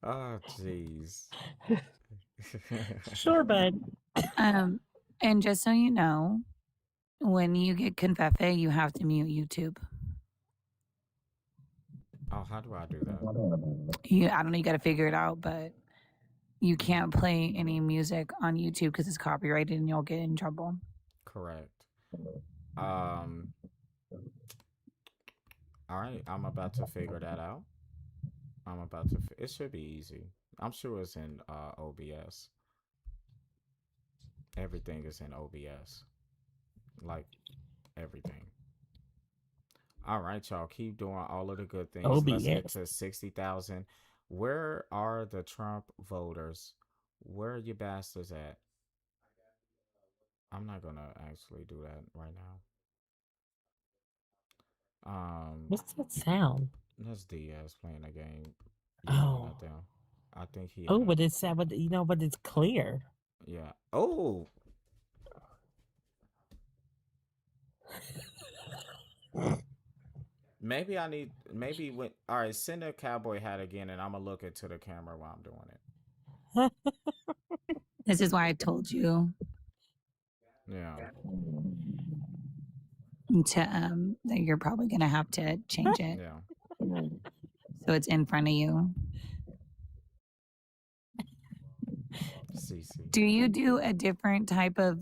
Oh, jeez. Sure, bud. And just so you know, when you get Confefe, you have to mute YouTube. Oh, how do I do that? I don't know, you got to figure it out, but you can't play any music on YouTube because it's copyrighted and you'll get in trouble. Correct. All right, I'm about to figure that out. It should be easy. I'm sure it's in OBS. Everything is in OBS. Like, everything. All right, y'all. Keep doing all of the good things. Let's get to 60,000. Where are the Trump voters? Where are you bastards at? I'm not going to actually do that right now. What's that sound? That's Diaz playing a game. Oh. I think he. Oh, but it's sad, but it's clear. Yeah. Oh. Maybe all right, send a cowboy hat again and I'm gonna look into the camera while I'm doing it. This is why I told you. Yeah. That you're probably gonna have to change it. Yeah. So it's in front of you. CC. Do you do a different type of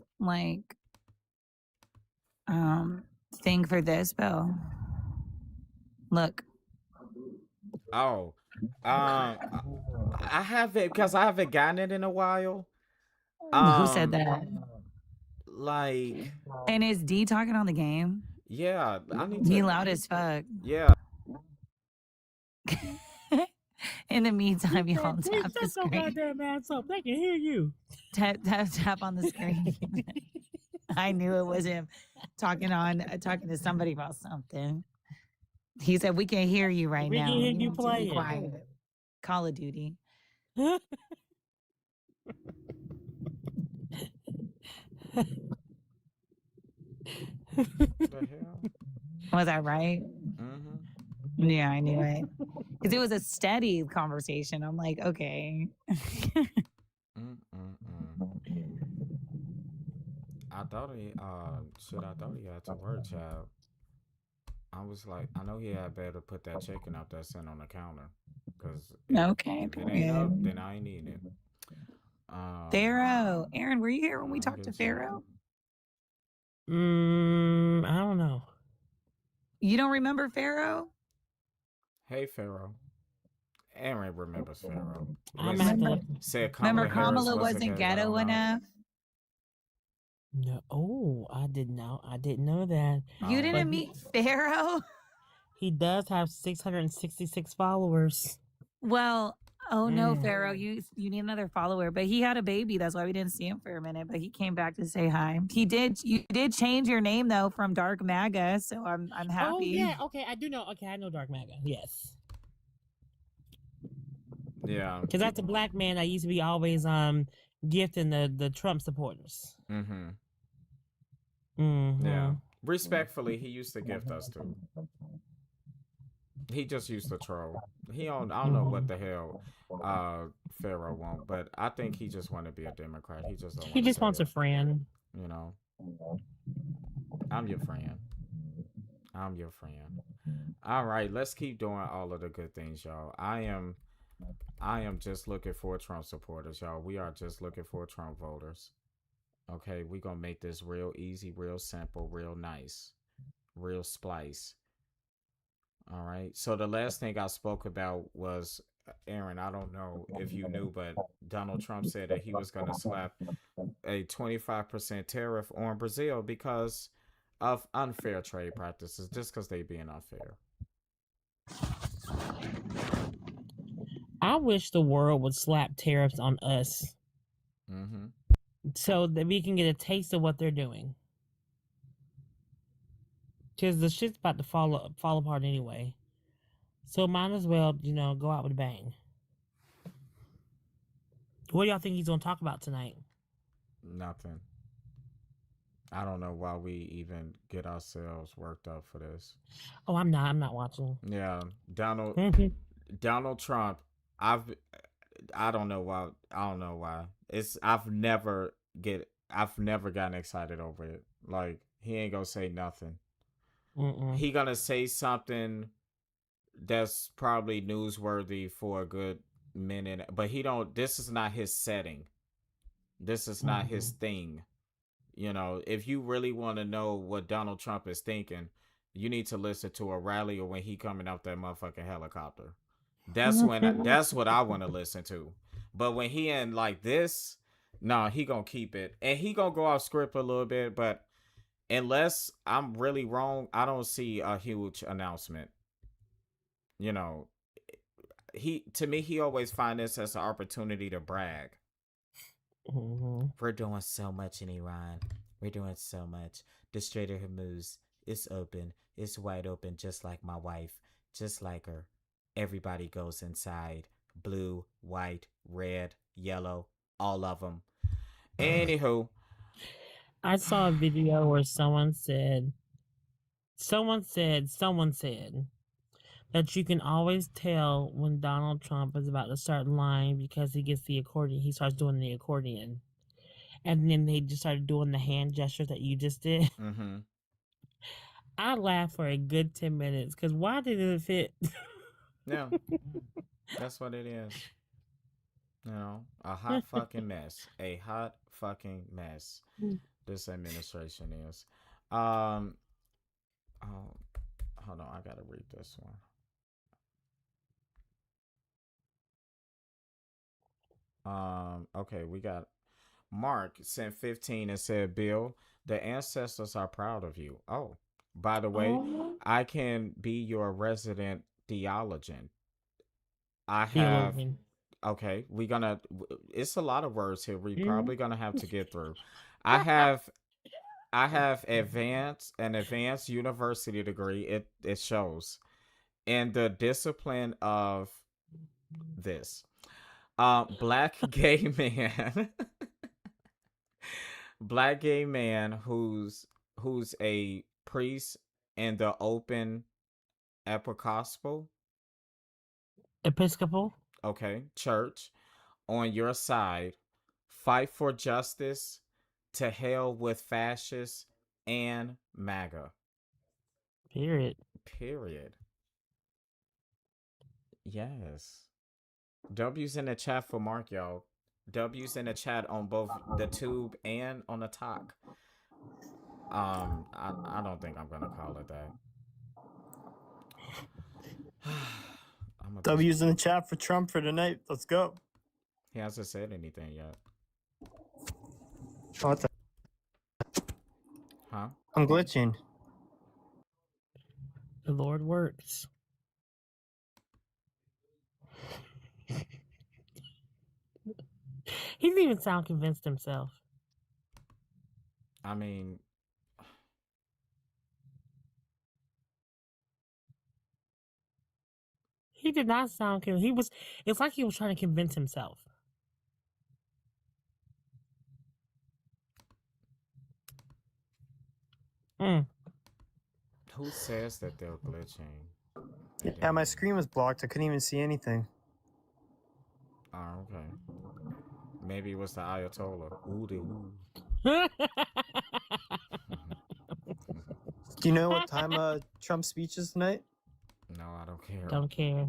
thing for this, Bill? Look. Oh. I haven't because I haven't gotten it in a while. Who said that? Like. And is D talking on the game? Yeah, I need to. Be loud as fuck. Yeah. In the meantime, y'all tap the screen. Goddamn ass up. They can hear you. Tap on the screen. I knew it was him talking to somebody about something. He said, "We can hear you right now. We can hear you playing. Call of Duty." The hell? Was I right? Mm-hmm. Yeah, I knew it. Because it was a steady conversation. I'm like, okay. I thought he had to work, child. I was like, I know he had better put that chicken up there sitting on the counter. Because okay, if it ain't up, then I ain't eating it. Pharaoh. Aaron, were you here when we talked to Pharaoh? I don't know. You don't remember Pharaoh? Hey, Pharaoh. Aaron remembers Pharaoh. Said Kamala wasn't ghetto enough? No. Oh, I didn't know that. You didn't meet Pharaoh? He does have 666 followers. Well, no, Pharaoh, you need another follower. But he had a baby. That's why we didn't see him for a minute. But he came back to say hi. You did change your name though from Dark MAGA, so I'm happy. Oh yeah, okay, I do know. Okay, I know Dark MAGA. Yes. Yeah. Because that's a black man that used to be always gifting the Trump supporters. Mm-hmm. Mm-hmm. Yeah. Respectfully, he used to gift us too. He just used to troll. I don't know what the hell Pharaoh want, but I think he just want to be a Democrat. He just don't He want to just say wants a it. friend. You know, I'm your friend. I'm your friend. All right, let's keep doing all of the good things, y'all. I am just looking for Trump supporters, y'all. We are just looking for Trump voters. Okay, we're gonna make this real easy, real simple, real nice, real splice. All right. So the last thing I spoke about was Aaron. I don't know if you knew, but Donald Trump said that he was going to slap a 25% tariff on Brazil because of unfair trade practices, just because they being unfair. I wish the world would slap tariffs on us Mm-hmm. so that we can get a taste of what they're doing. Because the shit's about to fall apart anyway. So might as well, go out with a bang. What do y'all think he's going to talk about tonight? Nothing. I don't know why we even get ourselves worked up for this. Oh, I'm not watching. Yeah, Donald Trump. I don't know why. I've never gotten excited over it. Like, he ain't gonna say nothing. He gonna say something that's probably newsworthy for a good minute, but this is not his setting. This is not his thing. If you really want to know what Donald Trump is thinking, you need to listen to a rally or when he coming out that motherfucking helicopter. That's what I want to listen to. But when he in like this, no, he gonna keep it. And he gonna go off script a little bit, but unless I'm really wrong, I don't see a huge announcement. He always find this as an opportunity to brag. We're doing so much in Iran. We're doing so much. The Strait of Hormuz is open. It's wide open, just like my wife, just like her. Everybody goes inside. Blue, white, red, yellow, all of them. Anywho, I saw a video where someone said that you can always tell when Donald Trump is about to start lying because he gets the accordion. He starts doing the accordion. And then they just started doing the hand gestures that you just did. Mm-hmm. I laughed for a good 10 minutes because why did it fit? Yeah, that's what it is. A hot fucking mess. A hot fucking mess. This administration is. Hold on, I gotta read this one. Okay, we got Mark sent 15 and said, Bill, the ancestors are proud of you. Oh, by the way, I can be your resident theologian. I have. Okay, it's a lot of words here. We're probably gonna have to get through. I have an advanced university degree. It shows in the discipline of this. Black gay man who's a priest in the open Episcopal okay church on your side. Fight for justice. To hell with fascists and MAGA. Period. Yes. W's in the chat for Mark, y'all. W's in the chat on both the tube and on the talk. I don't think I'm gonna call it that. W's in the chat for Trump for tonight. Let's go. He hasn't said anything yet. What the? Huh? I'm glitching. The Lord works. He didn't even sound convinced himself. I mean, he did not sound convinced. It's like he was trying to convince himself. Who says that they're glitching? Yeah, my screen was blocked. I couldn't even see anything. Oh, okay. Maybe it was the Ayatollah. Ooh, ooh. Do you know what time Trump's speech is tonight? No, I don't care. Don't care.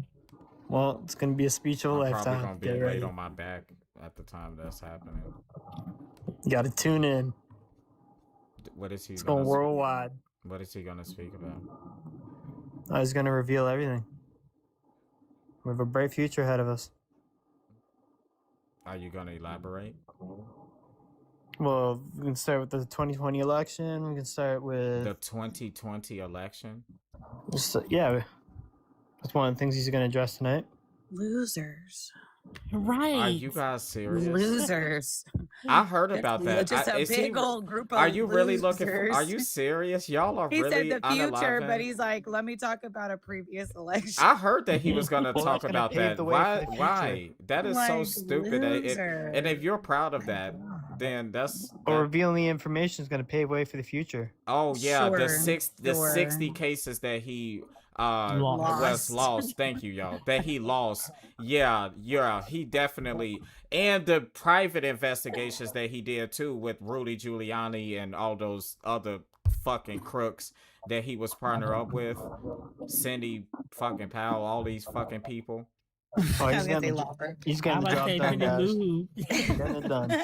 Well, it's gonna be a speech of a I'm lifetime. probably gonna be Get laid ready. on my back at the time that's happening. You gotta tune in. What is he? It's going worldwide. What is he gonna speak about? He's gonna reveal everything. We have a bright future ahead of us. Are you gonna elaborate? Well, we can start with the 2020 election. We can start with The 2020 election. yeah. That's one of the things he's gonna address tonight. Losers. Right. Are you guys serious? Losers. I heard about that. Just a Is he- big old group of Are you really looking for? Are losers. you serious? Y'all are He really said the future, unaliving? but he's like, let me talk about a previous election. I heard that he was gonna Well, talk that's gonna about pave that. the way Why? for the future. Why? That is so Like, stupid. And if you're proud of that, then that's. Or that- revealing the information is gonna pave way for the future. Oh yeah, the Sure, 60 sure. cases that he Lost. was lost. Thank you, y'all. That he lost. Yeah, he definitely, and the private investigations that he did too with Rudy Giuliani and all those other fucking crooks that he was partner up with, Cindy fucking Powell, all these fucking people. Oh, I he's was gonna say getting, law firm. he's I getting the was job say done, Cindy guys. Boo Getting it done.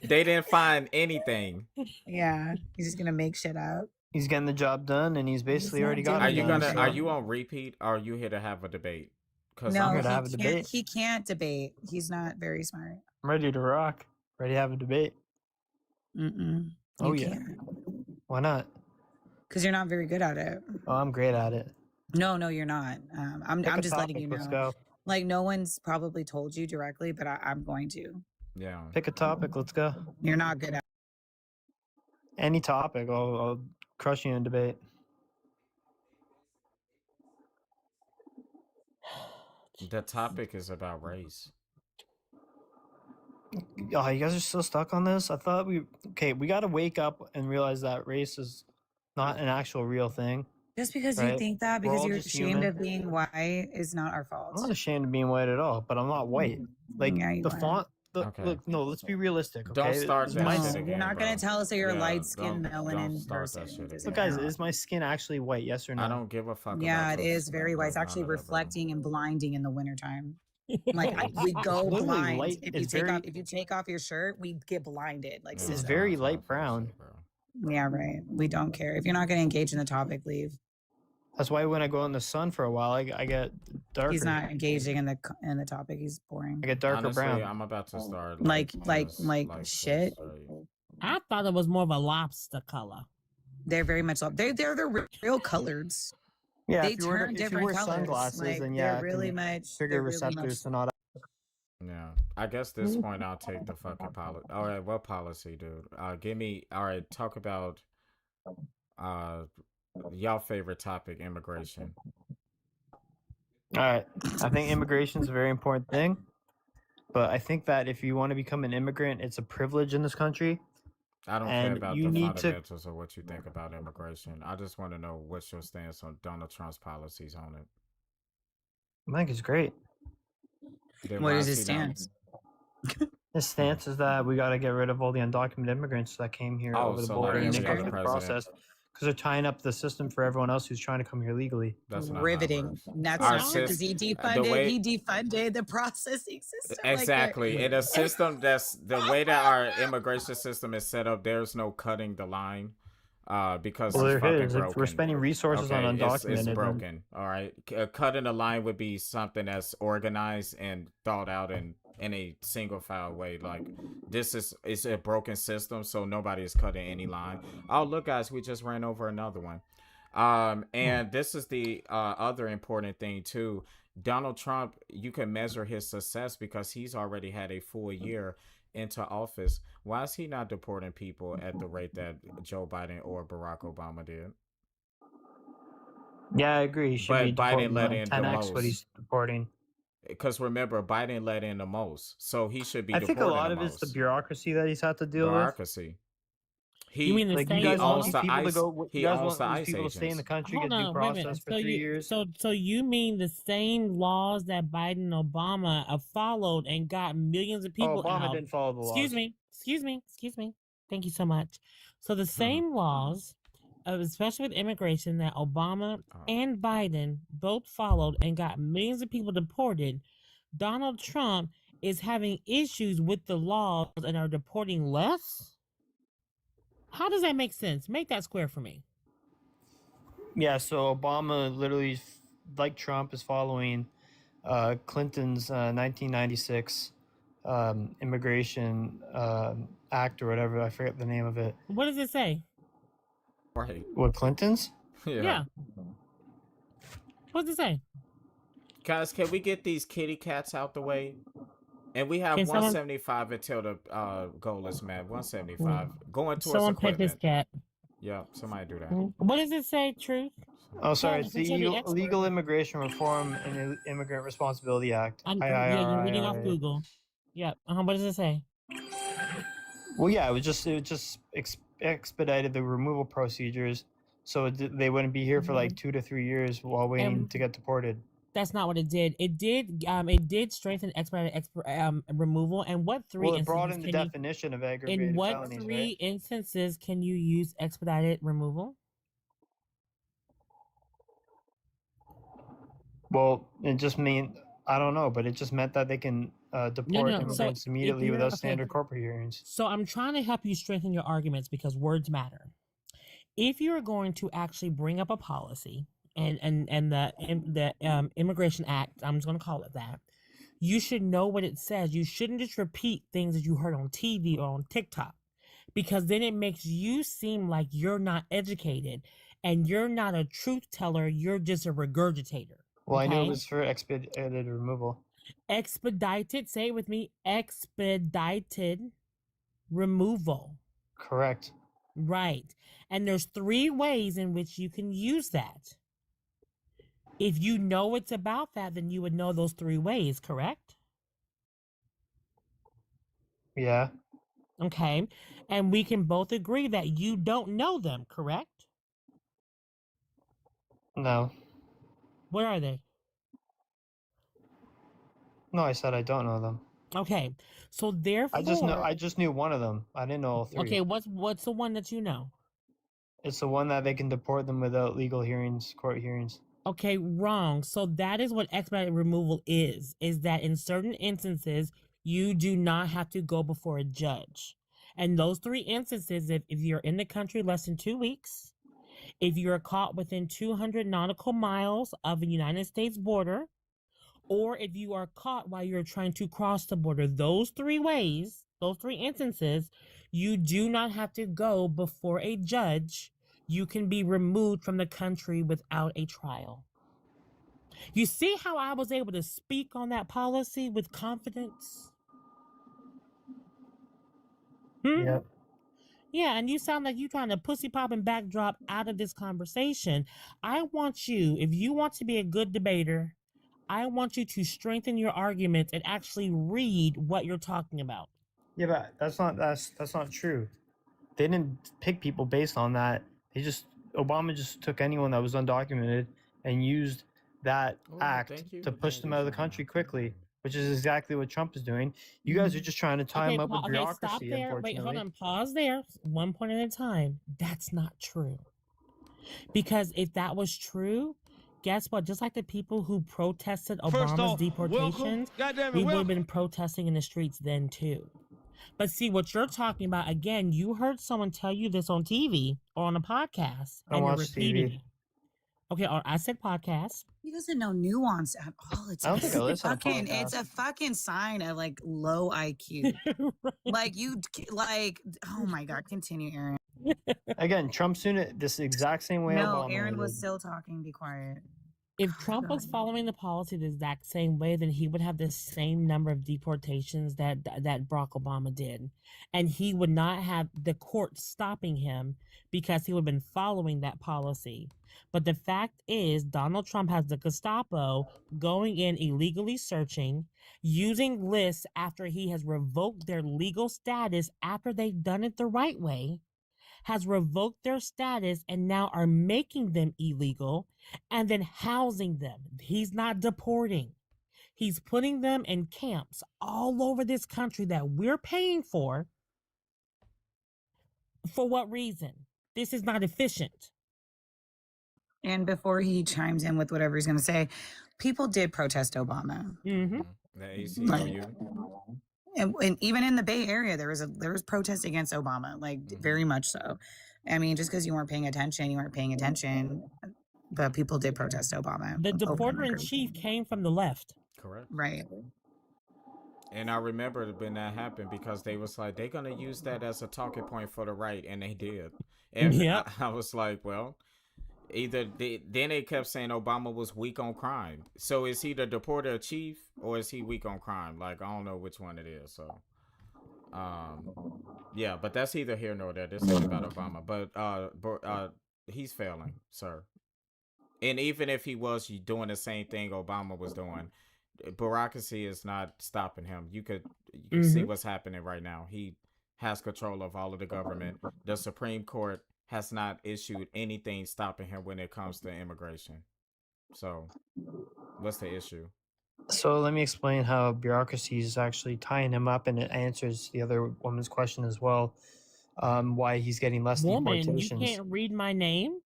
They didn't find anything. Yeah, he's just gonna make shit up. He's getting the job done, and he's basically not already got Are it you done. gonna? so- Are you on repeat? Or are you here to have a debate? Because No, I'm he gonna have a can't. debate. He can't debate. He's not very smart. I'm ready to rock. Ready to have a debate. Mm-mm. Oh, You yeah. can't. Why not? Because you're not very good at it. Oh, I'm great at it. No, you're not. I'm Pick a just letting topic, you Let's know. go. Like no one's probably told you directly, but I'm going to. yeah. Pick a topic. Let's go. You're not good at. Any topic. I'll crush you in debate. The topic is about race. Oh, you guys are still stuck on this? I thought we got to wake up and realize that race is not an actual real thing. Just because you Right? think that, We're because all you're just ashamed human. of being white, is not our fault. I'm not ashamed of being white at all, but I'm not white. Like Yeah, you the are. font. Okay. Look, no, let's be realistic. Okay? Don't start Is that my shit s- again. You're not gonna bro. tell us that you're a Yeah, light-skinned don't melanin start person. that shit because Look, again. you're guys, not. is my skin actually white? Yes or no? I don't give a fuck. Yeah, about it your is very skin, white. bro. It's actually None of that, bro. reflecting and blinding in the wintertime. Like we go Literally blind light- if you it's take very- off your shirt, we get blinded. Like Yeah, It's system. very don't light talk that brown. shit, bro. Yeah, right. We don't care. If you're not gonna engage in the topic, leave. That's why when I go in the sun for a while, I get darker. He's not engaging in the topic. He's boring. I get darker Honestly, brown. I'm about to start Like just, shit. straight. I thought it was more of a lobster color. They're very much. They're the real colors. Yeah, They if you, were turn if you different wear colors. sunglasses, Like, then they're yeah, it really can much. trigger They're really much. receptors to not. Yeah, I guess this point I'll take the fucking policy. All right, what policy, dude? Give me. All right, talk about y'all favorite topic, immigration. All right, I think immigration is a very important thing, but I think that if you want to become an immigrant, it's a privilege in this country. I don't care And about you the need to- fundamentals of what you think about immigration. I just want to know what's your stance on Donald Trump's policies on it. I think it's great. Then What why is is his he not- stance? His stance is that we got to get rid of all the undocumented immigrants that came here Oh, over the so border like and any the other the president. process because they're tying up the system for everyone else who's trying to come here legally. That's not how it Riveting. works. That's Our not because sys- he the defunded. way- He defunded the processing system. Like, Exactly. In a system that's the way that our immigration system is set up, there's no cutting the line. Because Well, it's there fucking is. broken. If we're spending resources on it's undocumented, then- broken. All right, cutting the line would be something that's organized and thought out in a single file way. Like it's a broken system, so nobody is cutting any line. Oh, look, guys, we just ran over another one. And this is the other important thing too. Donald Trump, you can measure his success because he's already had a full year into office. Why is he not deporting people at the rate that Joe Biden or Barack Obama did? Yeah, I agree. He should But be Biden deporting let like in the 10x what most. he's deporting. Because remember, Biden let in the most, so he should be. I think a deporting lot the of it's the most. bureaucracy that he's had to deal with. Bureaucracy. You mean the Like, you same guys want laws? these the people to ice. go. He You guys owns want the these ice people to stay in the agents. country, Hold get due on, wait a process minute. for 3 years. So you mean the same laws that Biden and Obama have followed and got millions of Oh, people Obama out? didn't follow the Excuse laws. me. Excuse me. Excuse me. Thank you so much. So the same laws, especially with immigration, that Obama and Biden both followed and got millions of people deported, Donald Trump is having issues with the laws and are deporting less? How does that make sense? Make that square for me. Yeah, so Obama literally, like Trump, is following Clinton's 1996 immigration act or whatever. I forget the name of it. What does it say? Right. What, Clinton's? Yeah. What does it say? Guys, can we get these kitty cats out the way? And we have Can someone- 175 until the goal is met. 175. Going towards Someone pet this equipment. cat. Yeah, somebody do that. What does it say, Truth? Oh, sorry. Tell It's me, the since you're the expert. Illegal Immigration Reform and Immigrant Responsibility Act. Yeah, you're reading off IIRIRA. Google. Yeah. What does it say? Well, yeah, it just expedited the removal procedures, so they wouldn't be here for like 2 to 3 years while waiting to get deported. That's not what it did. It did strengthen expedited removal. And what three Well, it instances broadened the can you- definition of aggravated in what felonies, three right? instances can you use expedited removal? Well, it just I don't know, but it just meant that they can deport no. So immigrants if immediately you're- without okay. standard corporate hearings. So I'm trying to help you strengthen your arguments because words matter. If you're going to actually bring up a policy and the Immigration Act, I'm just going to call it that, you should know what it says. You shouldn't just repeat things that you heard on TV or on TikTok, because then it makes you seem like you're not educated and you're not a truth teller. You're just a regurgitator. Well, I knew it okay? was for expedited removal. Expedited, say it with me, expedited removal. Correct. Right. And there's 3 ways in which you can use that. If you know it's about that, then you would know those 3 ways, correct? Yeah. Okay. And we can both agree that you don't know them, correct? No. Where are they? No, I said I don't know them. Okay. So therefore I just knew one of them. I didn't know all 3. Okay, what's the one that you know? It's the one that they can deport them without legal hearings, court hearings. Okay, wrong. So that is what expedited removal is that in certain instances, you do not have to go before a judge. And those 3 instances, if you're in the country less than 2 weeks, if you're caught within 200 nautical miles of the United States border, or if you are caught while you're trying to cross the border, those 3 ways, those 3 instances, you do not have to go before a judge. You can be removed from the country without a trial. You see how I was able to speak on that policy with confidence? Yep. Yeah, and you sound like you trying to pussy pop and backdrop out of this conversation. I want you, if you want to be a good debater, I want you to strengthen your arguments and actually read what you're talking about. Yeah, but that's not true. They didn't pick people based on that. Obama just took anyone that was undocumented and used that act to push them out of the country quickly, which is exactly what Trump is doing. You guys are just trying to tie him up with Stop bureaucracy, there. unfortunately. Wait, hold on. Pause there. One point at a time. That's not true. Because if that was true, guess what? Just like the people who protested Obama's deportations, we would have been protesting in the streets then too. But see, what you're talking about, again, you heard someone tell you this on TV or on a podcast, I and you're watch repeating TV. it. Okay, or I said podcast. He doesn't know nuance at all. It's I don't think I listen to fucking. It's a podcasts. fucking sign of like low IQ. Oh my god, continue, Aaron. Again, Trump's doing it this exact same way. No, Obama Aaron was did. still talking. Be quiet. If Trump was following the policy the exact same way, then he would have the same number of deportations that Barack Obama did. And he would not have the court stopping him because he would have been following that policy. But the fact is, Donald Trump has the Gestapo going in illegally searching, using lists after he has revoked their legal status after they've done it the right way. has revoked their status and now are making them illegal and then housing them. He's not deporting. He's putting them in camps all over this country that we're paying for. For what reason? This is not efficient. And before he chimes in with whatever he's going to say, people did protest Obama. Mm-hmm. The ACLU. And even in the Bay Area, there was protest against Obama, like very much so. I mean, just because you weren't paying attention, you weren't paying attention. But people did protest Obama. The deporter in chief came from the left. Correct. Right. And I remember when that happened because they was like, they're going to use that as a talking point for the right. And they did. And Yep. I was like, well, then they kept saying Obama was weak on crime. So is he the deporter chief or is he weak on crime? Like, I don't know which one it is. So, yeah, but that's either here nor there. This is about Obama. But he's failing, sir. And even if he was doing the same thing Obama was doing, bureaucracy is not stopping him. You could see what's happening right now. He has control of all of the government. The Supreme Court has not issued anything stopping him when it comes to immigration. So what's the issue? So let me explain how bureaucracy is actually tying him up, and it answers the other woman's question as well. Why he's getting less Woman, you deportations. can't read my name?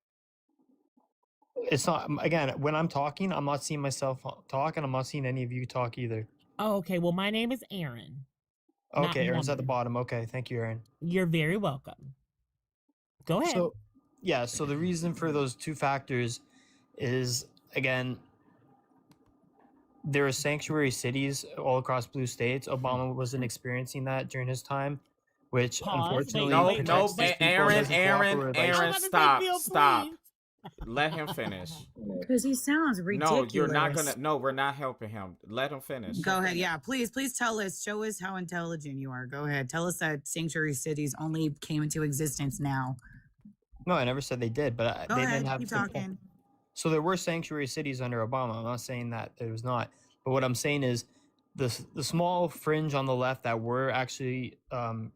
It's not, again, when I'm talking, I'm not seeing myself talk, and I'm not seeing any of you talk either. Oh, okay. Well, my name is Aaron. not Okay, Aaron's at the woman. bottom. Okay, thank you, Aaron. You're very welcome. Go ahead. So, yeah, so the reason for those two factors is, again, there are sanctuary cities all across blue states. Obama wasn't experiencing that during his time, which Pause. unfortunately No, protects no, these people and Aaron, doesn't cooperate with ICE. Aaron, Let me stop, feel stop. please. Let him finish. Because he sounds ridiculous. No, you're not gonna. No, we're not helping him. Let him finish. Go ahead. Yeah, please tell us. Show us how intelligent you are. Go ahead. Tell us that sanctuary cities only came into existence now. No, I never said they did, but Go they ahead. didn't have Keep the- talking. So there were sanctuary cities under Obama. I'm not saying that there was not, but what I'm saying is the small fringe on the left that were actually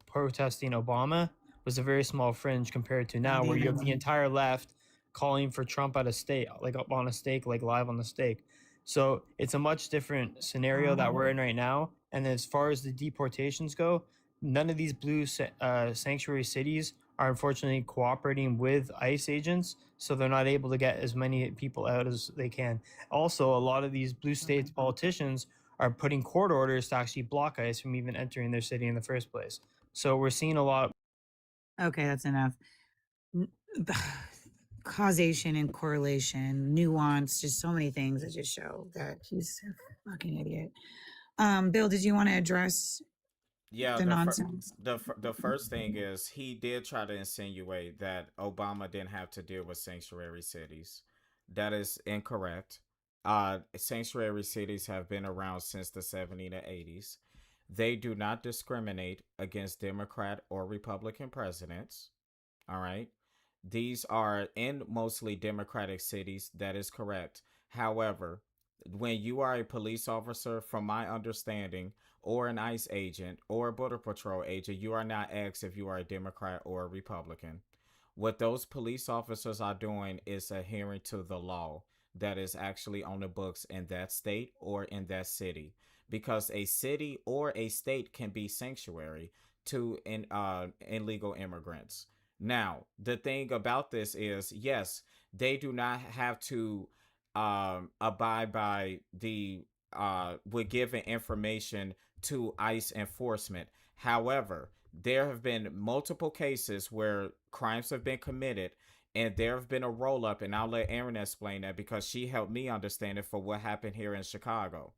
protesting Obama was a very small fringe compared to now, where you have the entire left calling for Trump at a stake, like up on a stake, like live on the stake. So it's a much different scenario that we're in right now. And as far as the deportations go, none of these blue sanctuary cities are unfortunately cooperating with ICE agents, so they're not able to get as many people out as they can. Also, a lot of these blue states politicians are putting court orders to actually block ICE from even entering their city in the first place. So we're seeing a lot. Okay, that's enough. Causation and correlation, nuance, just so many things that just show that he's a fucking idiot. Bill, did you want to address Yeah, the nonsense? the first thing is he did try to insinuate that Obama didn't have to deal with sanctuary cities. That is incorrect. Sanctuary cities have been around since the 70s to 80s. They do not discriminate against Democrat or Republican presidents. All right. These are in mostly Democratic cities. That is correct. However, when you are a police officer, from my understanding, or an ICE agent or a Border Patrol agent, you are not asked if you are a Democrat or a Republican. What those police officers are doing is adhering to the law that is actually on the books in that state or in that city. Because a city or a state can be sanctuary to illegal immigrants. Now, the thing about this is, yes, they do not have to abide by the with giving information to ICE enforcement. However, there have been multiple cases where crimes have been committed and there have been a roll up, and I'll let Erin explain that because she helped me understand it for what happened here in Chicago.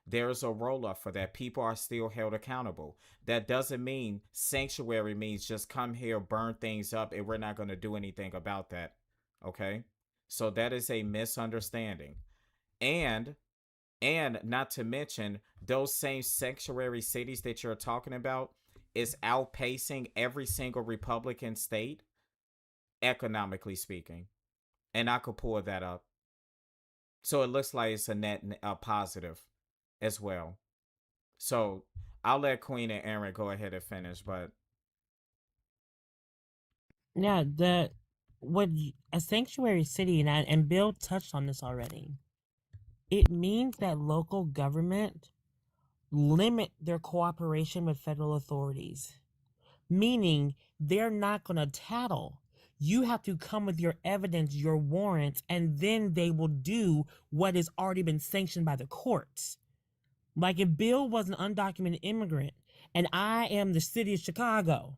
There is a roll up for that. People are still held accountable. That doesn't mean sanctuary means just come here, burn things up, and we're not going to do anything about that. Okay? So that is a misunderstanding. And not to mention, those same sanctuary cities that you're talking about is outpacing every single Republican state, economically speaking. And I could pull that up. So it looks like it's a net positive as well. So I'll let Queen and Aaron go ahead and finish, but Yeah, a sanctuary city, and Bill touched on this already. It means that local government limit their cooperation with federal authorities, meaning they're not going to tattle. You have to come with your evidence, your warrants, and then they will do what has already been sanctioned by the courts. Like if Bill was an undocumented immigrant and I am the city of Chicago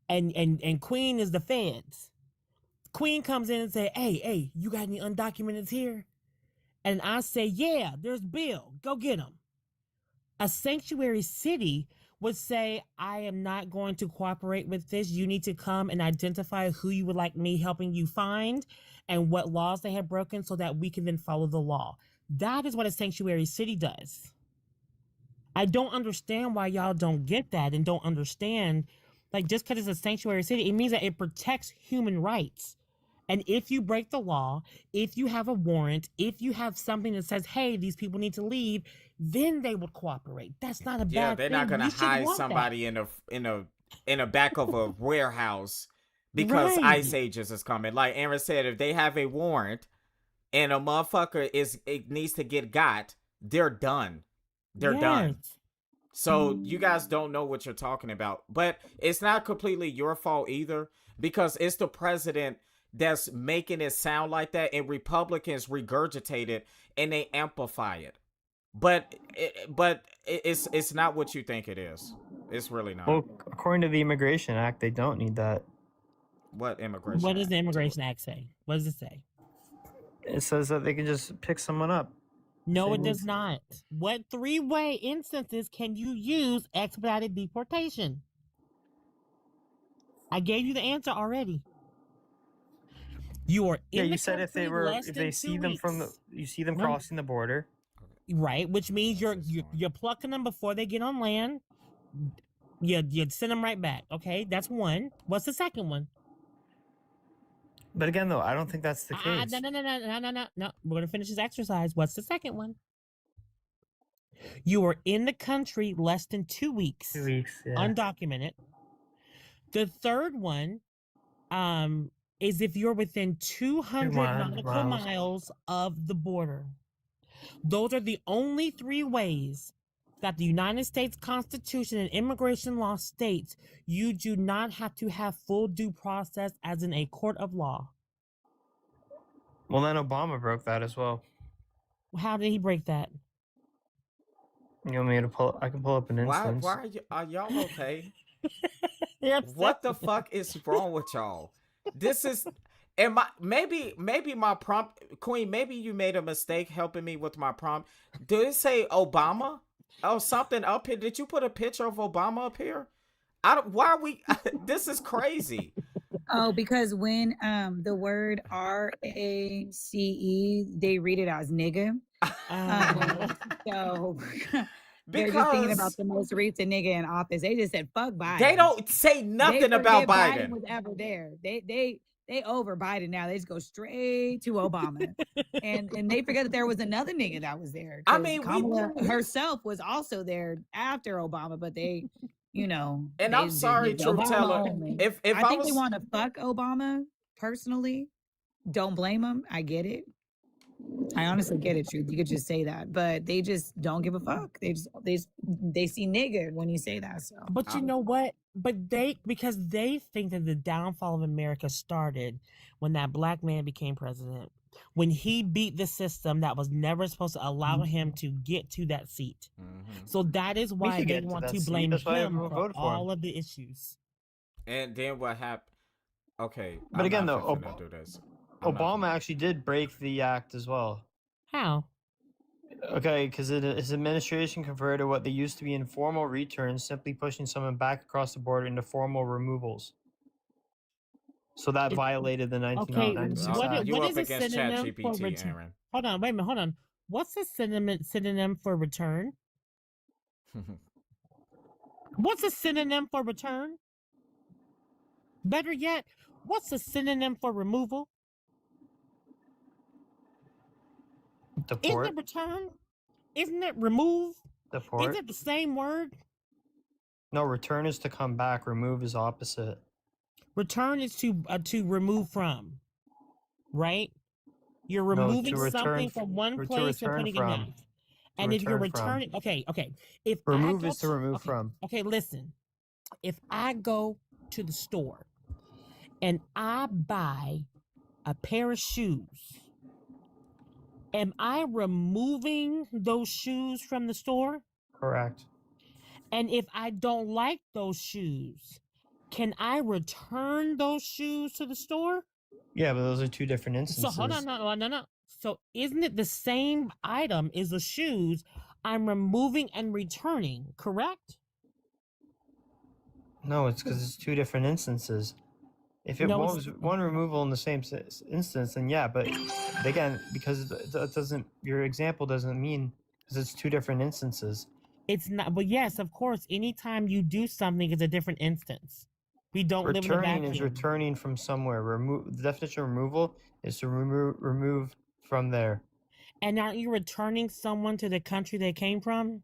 and Queen is the feds, Queen comes in and say, hey, you got any undocumenteds here? And I say, yeah, there's Bill. Go get him. A sanctuary city would say, I am not going to cooperate with this. You need to come and identify who you would like me helping you find and what laws they have broken so that we can then follow the law. That is what a sanctuary city does. I don't understand why y'all don't get that and don't understand, like, just because it's a sanctuary city, it means that it protects human rights. And if you break the law, if you have a warrant, if you have something that says, hey, these people need to leave, then they would cooperate. That's not a bad thing. Yeah, they're not gonna You should hide want somebody that. in a back of a warehouse because Right. ICE agents is coming. Like Aaron said, if they have a warrant and a motherfucker it needs to get got, they're done. They're done. Yes. So you guys don't know what you're talking about. But it's not completely your fault either, because it's the president that's making it sound like that, and Republicans regurgitate it and they amplify it. But it's not what you think it is. It's really not. Well, according to the Immigration Act, they don't need that. What immigration? What does the Immigration Act say? What does it say? It says that they can just pick someone up. No, Same it does as- not. What three-way instances can you use expedited deportation? I gave you the answer already. You are in Yeah, the you said if they country were, less if than they 2 see them from the, weeks. you see them No. crossing the border. Right, which means you're plucking them before they get on land. You send them right back. Okay, that's one. What's the second one? But again, though, I don't think that's the case. No. We're gonna finish this exercise. What's the second one? You are in the country less than 2 weeks. 2 weeks, yeah. Undocumented. The third one, is if you're within 200 nautical miles of the border. Those are the only 3 ways that the United States Constitution and immigration law states you do not have to have full due process as in a court of law. Well, then Obama broke that as well. How did he break that? You want me to pull? I can pull up an instance. Why are y'all okay? You're What the fuck is wrong with y'all? This is, and maybe my prompt, Queen, maybe you made a mistake helping me with my prompt. Did it say Obama? Oh, something up here. Did you put a picture of Obama up here? Why are we, this is crazy. Oh, because when the word RACE, they read it as nigga. So they're just thinking about Because the most recent nigga in office. They just said fuck Biden. they don't say nothing They about forget Biden. was ever there. They over Biden now. They just go straight to Obama, and they forget that there was another nigga that was there. I 'cause mean, Kamala herself was also there after Obama, but they, you know. And I'm sorry, it's Truth Obama Teller. only. If I I think was they want to fuck Obama personally. Don't blame them. I get it. I honestly get it, Truth. You could just say that, but they just don't give a fuck. They see nigga when you say that. So, But you know what? But because they think that the downfall of America started when that black man became president, when he beat the system that was never supposed to allow him to get to that seat. So that is why could they get to want that to seat. blame That's why him everyone for voted for him. all of the issues. And then what happened? Okay, But I'm again, not though, finna do this. I'm not Obama actually did break the act as well. How? Okay, because his administration converted what they used to be informal returns, simply pushing someone back across the border, into formal removals. So that violated the Okay, 1996 what Act. You is up a against synonym for ChatGPT, return? Aaron. Hold on, wait a minute, hold on. What's a synonym for return? What's a synonym for return? Better yet, what's a synonym for removal? Isn't Deport. it return? Isn't it remove? Deport. Is it the same word? No, return is to come back. Remove is opposite. Return is to remove from, right? You're No, removing to return something f- from one to place and return putting it from. another. To And if you're return from. returning, okay. If I Remove go is to remove from. okay, listen. If I go to the store and I buy a pair of shoes, am I removing those shoes from the store? Correct. And if I don't like those shoes, can I return those shoes to the store? Yeah, but those are two different So instances. hold on, no. So isn't it the same item is the shoes I'm removing and returning, correct? No, it's because it's two different instances. If it No, was one removal in the same instance, then yeah. But again, because that doesn't, your example doesn't mean because it's two different instances. It's not, but yes, of course, anytime you do something, it's a different instance. We don't live in a Returning vacuum. is returning from somewhere. The definition of removal is to remove from there. And aren't you returning someone to the country they came from?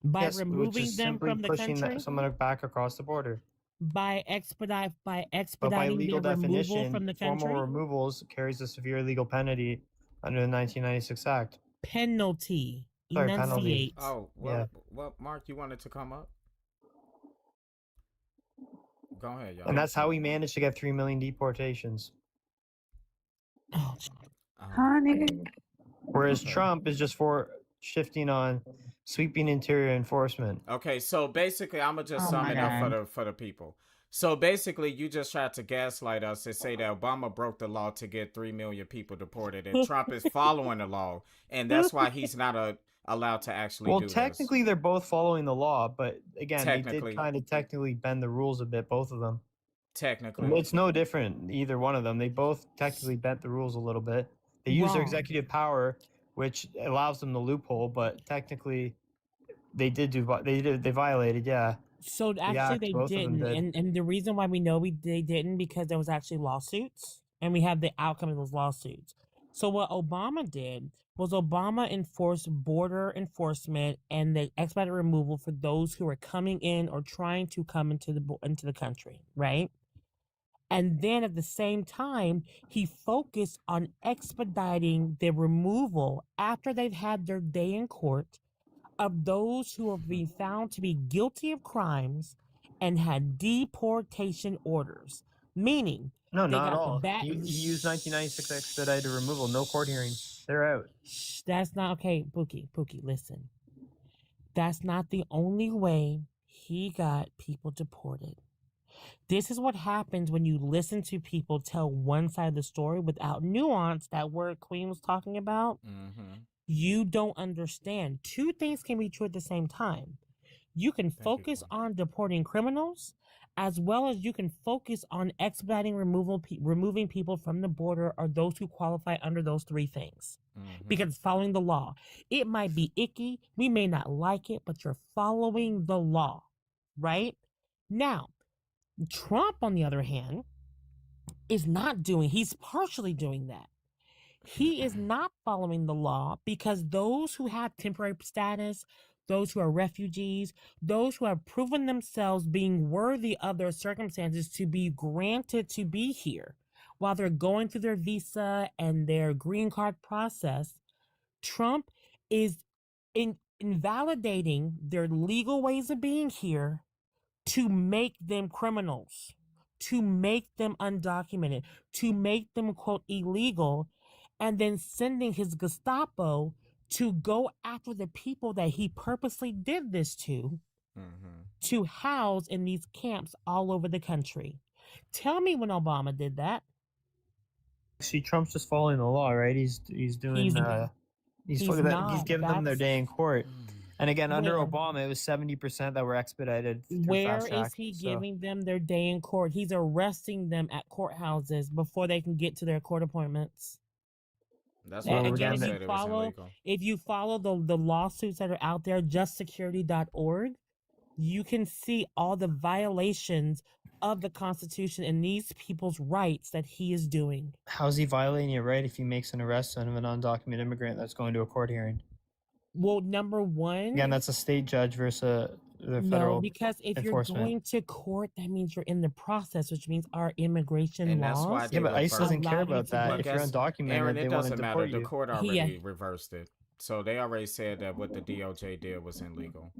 By Yes, which removing is them simply from the pushing country? someone back across the border. By But by expediting legal their removal definition, from the formal country? removals carries a severe legal penalty under the 1996 Act. Penalty. Sorry, penalty. Enunciate. Oh, Yeah. well, Mark, you wanted to come up? Go ahead, y'all. And that's how we managed to get 3 million deportations. Oh, Whereas Trump is just for shifting on sweeping interior enforcement. Okay, so basically, I'm gonna just Oh sum my it up God. for the people. So basically, you just tried to gaslight us and say that Obama broke the law to get 3 million people deported, and Trump is following the law, and that's why he's not allowed to actually Well, do this. technically, they're both following the law, but again, they Technically. did kind of technically bend the rules a bit, both of them. Technically, It's no different, either one of them. They both technically bent the rules a little bit. They use their Wrong. executive power, which allows them the loophole, but technically, they violated, yeah. So actually, act, they both of them didn't, did. and the reason why we know they didn't because there was actually lawsuits, and we have the outcome of those lawsuits. So what Obama did was Obama enforced border enforcement and the expedited removal for those who are coming in or trying to come into the country, right? And then at the same time, he focused on expediting the removal after they've had their day in court of those who have been found to be guilty of crimes and had deportation orders. Meaning, No, they not got all. the back. He used 1996 expedited removal, no court hearing. They're out. That's not okay, Pookie, listen. That's not the only way he got people deported. This is what happens when you listen to people tell one side of the story without nuance, that word Queen was talking about. Mm-hmm. You don't understand. Two things can be true at the same time. You can focus on deporting criminals, as well as you can focus on expediting removing people from the border or those who qualify under those three things. Mm-hmm. Because following the law. It might be icky, we may not like it, but you're following the law, right? Now, Trump, on the other hand, is not doing, he's partially doing that. He is not following the law because those who have temporary status, those who are refugees, those who have proven themselves being worthy of their circumstances to be granted to be here while they're going through their visa and their green card process, Trump is invalidating their legal ways of being here to make them criminals, to make them undocumented, to make them, quote, illegal, and then sending his Gestapo to go after the people that he purposely did this to house in these camps all over the country. Tell me when Obama did that. See, Trump's just following the law, right? He's doing He's giving them their day in court. And again, under Where? Obama, it was 70% that were expedited through Where fast is track. he So giving them their day in court? He's arresting them at courthouses before they can get to their court appointments. That's Well, why Again, Trump again, said it was illegal. if you follow the lawsuits that are out there, justsecurity.org, you can see all the violations of the Constitution and these people's rights that he is doing. how's he violating your right if he makes an arrest of an undocumented immigrant that's going to a court hearing? Well, number one, Again, that's a state judge versus the No, federal because if you're enforcement. going to court, that means you're in the process, which means our immigration And that's why laws Yeah, they but ICE reversed. doesn't care allow you about to that. Well, If you're guess, undocumented, Aaron, they it want to doesn't matter. deport The you. court Yeah. already reversed it. So they already said that what the DOJ did was illegal.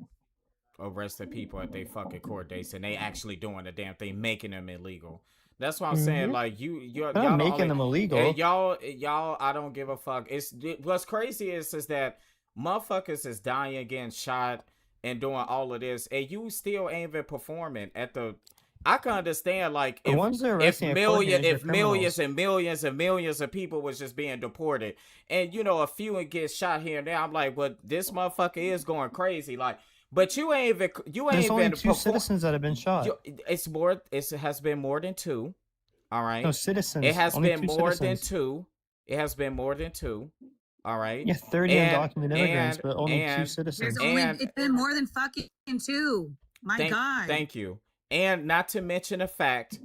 Arrested people at their fucking court dates, and they actually doing the damn thing, making them illegal. That's what I'm saying. Like They're not y'all making only, them illegal. y'all. I don't give a fuck. What's crazy is that motherfuckers is dying, getting shot, and doing all of this, and you still ain't even performing at the. I can understand, like, The ones they're arresting at court hearings are millions criminals. and millions and millions of people was just being deported, and a few would get shot here and there. I'm like, but this motherfucker is going crazy, like. But you ain't even There's only two citizens that have been shot. It's more. It has been more than two. All right. No, citizens. It has Only been two more than citizens. two. It has been more than two. All right. Yeah, 30 undocumented immigrants, but only two There's citizens. only it's been more than fucking two. My God. Thank you. And not to mention the fact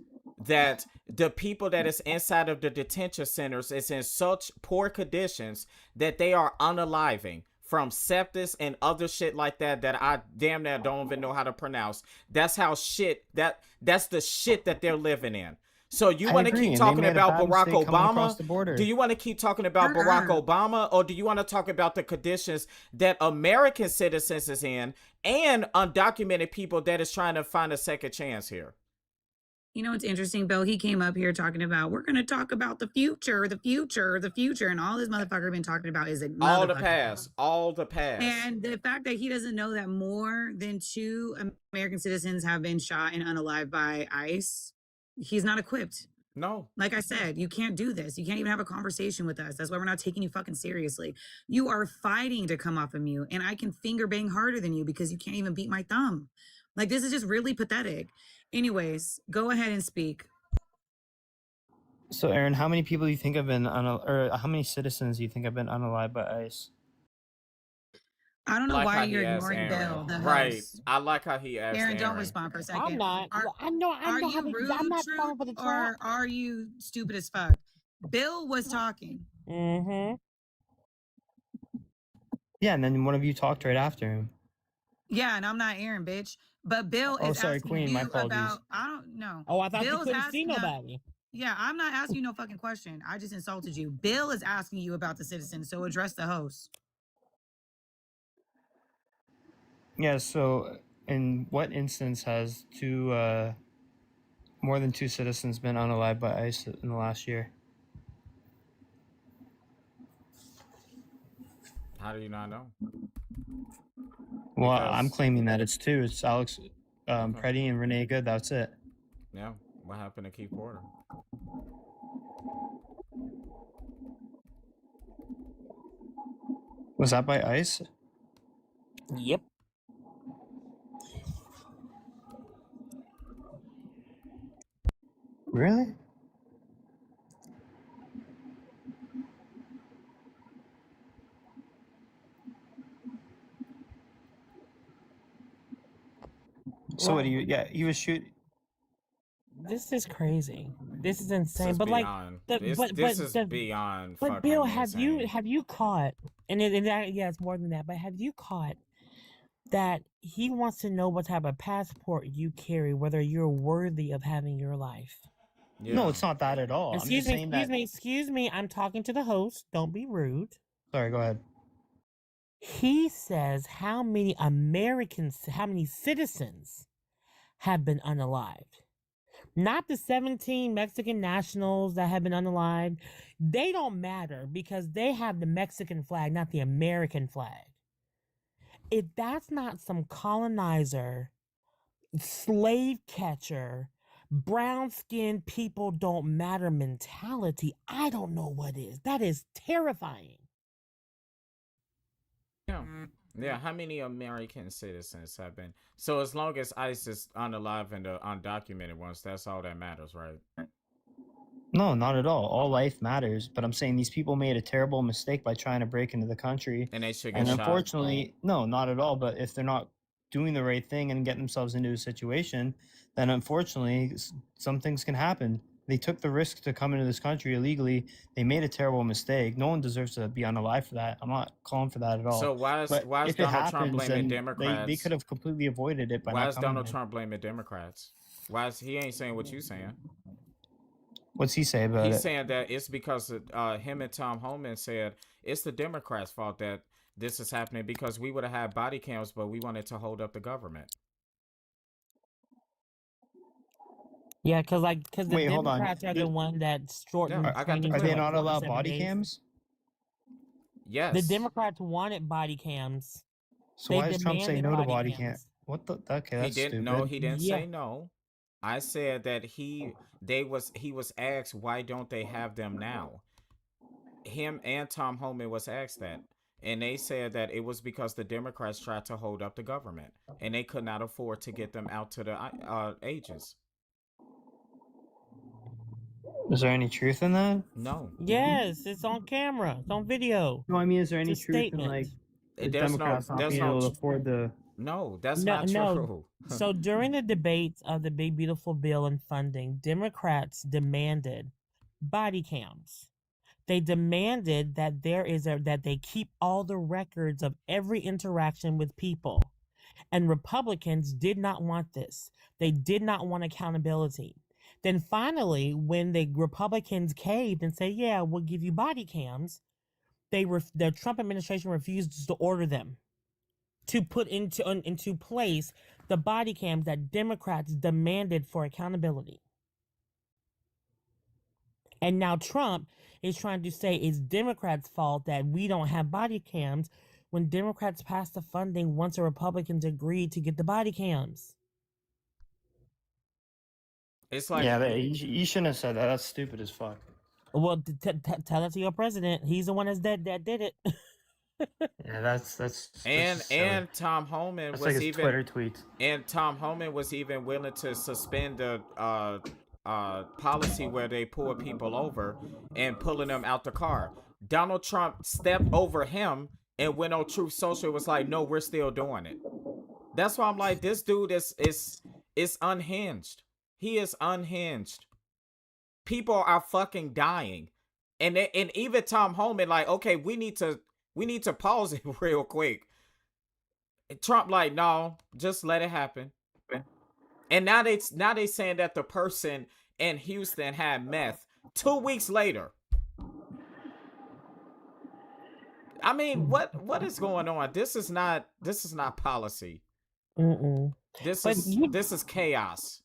that the people that is inside of the detention centers is in such poor conditions that they are unaliving from sepsis and other shit like that I damn near don't even know how to pronounce. That's how that's the shit that they're living in. So you want to keep talking about Barack Obama? Do you want to keep talking about Barack Obama, or do you want to talk about the conditions that American citizens is in and undocumented people that is trying to find a second chance here? You know what's interesting, Bill? He came up here talking about, we're going to talk about the future, and all this motherfucker been talking about is all the past. And the fact that he doesn't know that more than 2 American citizens have been shot and unalived by ICE, he's not equipped. No. Like I said, you can't do this. You can't even have a conversation with us. That's why we're not taking you fucking seriously. You are fighting to come off of mute, and I can finger bang harder than you because you can't even beat my thumb. Like, this is just really pathetic. Anyways, go ahead and speak. So, Aaron, how many people do you think have been or how many citizens do you think have been unalived by ICE? I don't know like why you're ignoring Bill. Right. I like how he asked Aaron, don't respond for a second. I'm not. Are you rude, I'm not True, falling for the or trap. are you stupid as fuck? Bill was talking. Mm-hmm. Yeah, and then one of you talked right after him. Yeah, and I'm not Aaron, bitch. But Bill is sorry, asking Queen, you my apologies. about. I don't know. Oh, I thought Bill's you couldn't see asking- nobody. Yeah, I'm not asking you no fucking question. I just insulted you. Bill is asking you about the citizens, so address the host. Yeah, so in what instance has more than 2 citizens been unalived by ICE in the last year? How do you not know? Well, Because- I'm claiming that it's 2. It's Alex Preddy and Renee Good. That's it. Yeah. What happened to Keith Porter? Was that by ICE? Yep. Really? So what do you? Yeah, he was shooting. This is crazy. This is insane. This is but beyond. like, This is beyond. But fucking Bill, insane. have you caught? And yeah, it's more than that. But have you caught that he wants to know what type of passport you carry, whether you're worthy of having your life? Yeah. No, it's not that at all. Excuse me. I'm talking to the host. Don't be rude. Sorry, go ahead. He says how many citizens have been unalived. Not the 17 Mexican nationals that have been unalived. They don't matter because they have the Mexican flag, not the American flag. If that's not some colonizer, slave catcher, brown-skinned people don't matter mentality, I don't know what is. That is terrifying. Yeah, how many American citizens have been? So as long as ICE is unalive and the undocumented ones, that's all that matters, right? No, not at all. All life matters. But I'm saying these people made a terrible mistake by trying to break into the country. And they should get And shot. unfortunately, no, not at all. But if they're not doing the right thing and getting themselves into a situation, then unfortunately, some things can happen. They took the risk to come into this country illegally. They made a terrible mistake. No one deserves to be unalive for that. I'm not calling for that at all. So why is But why is if it Donald Trump happens, blaming then they Democrats? could have completely avoided it by Why not is coming Donald here. Trump blaming Democrats? Why is he ain't saying what you saying? What's he say about He's it? saying that it's because him and Tom Homan said it's the Democrats' fault that this is happening because we would have had body cams, but we wanted to hold up the government. Yeah, because the Wait, hold on. Democrats are the one that shortened Yeah, I got the training Are to they clip. like not allowed 47 body days. cams? Yes. The Democrats wanted body cams. So They why does Trump say demanded no to body body cam? cams. What the? Okay, He that's didn't. stupid. No, he didn't Yeah. say no. I said that he was asked why don't they have them now. Him and Tom Homan was asked that, and they said that it was because the Democrats tried to hold up the government, and they could not afford to get them out to the agents. Is there any truth in that? No, Yes, it's on camera. It's on video. No, I mean, is there It's any a truth in statement. like the there's Democrats not there's being able to afford the? no, that's No, not no. true. So during the debates of the Big Beautiful Bill and funding, Democrats demanded body cams. They demanded that that they keep all the records of every interaction with people. And Republicans did not want this. They did not want accountability. Then finally, when the Republicans caved and said, "Yeah, we'll give you body cams," the Trump administration refused to order them to put into place the body cams that Democrats demanded for accountability. And now Trump is trying to say it's Democrats' fault that we don't have body cams when Democrats passed the funding once the Republicans agreed to get the body cams. It's like Yeah, you shouldn't have said that. That's stupid as fuck. Well, tell that to your president. He's the one that did it. Yeah, that's just and silly. Tom Homan That's was like his even Twitter tweet. and Tom Homan was even willing to suspend the policy where they pull people over and pulling them out the car. Donald Trump stepped over him and went on Truth Social, was like, no, we're still doing it. That's why I'm like, this dude is unhinged. He is unhinged. People are fucking dying. And even Tom Homan, like, okay, we need to pause it real quick. And Trump like, no, just let it happen. And now they saying that the person in Houston had meth 2 weeks later. I mean, what is going on? This is not policy. Mm-mm. This But is chaos.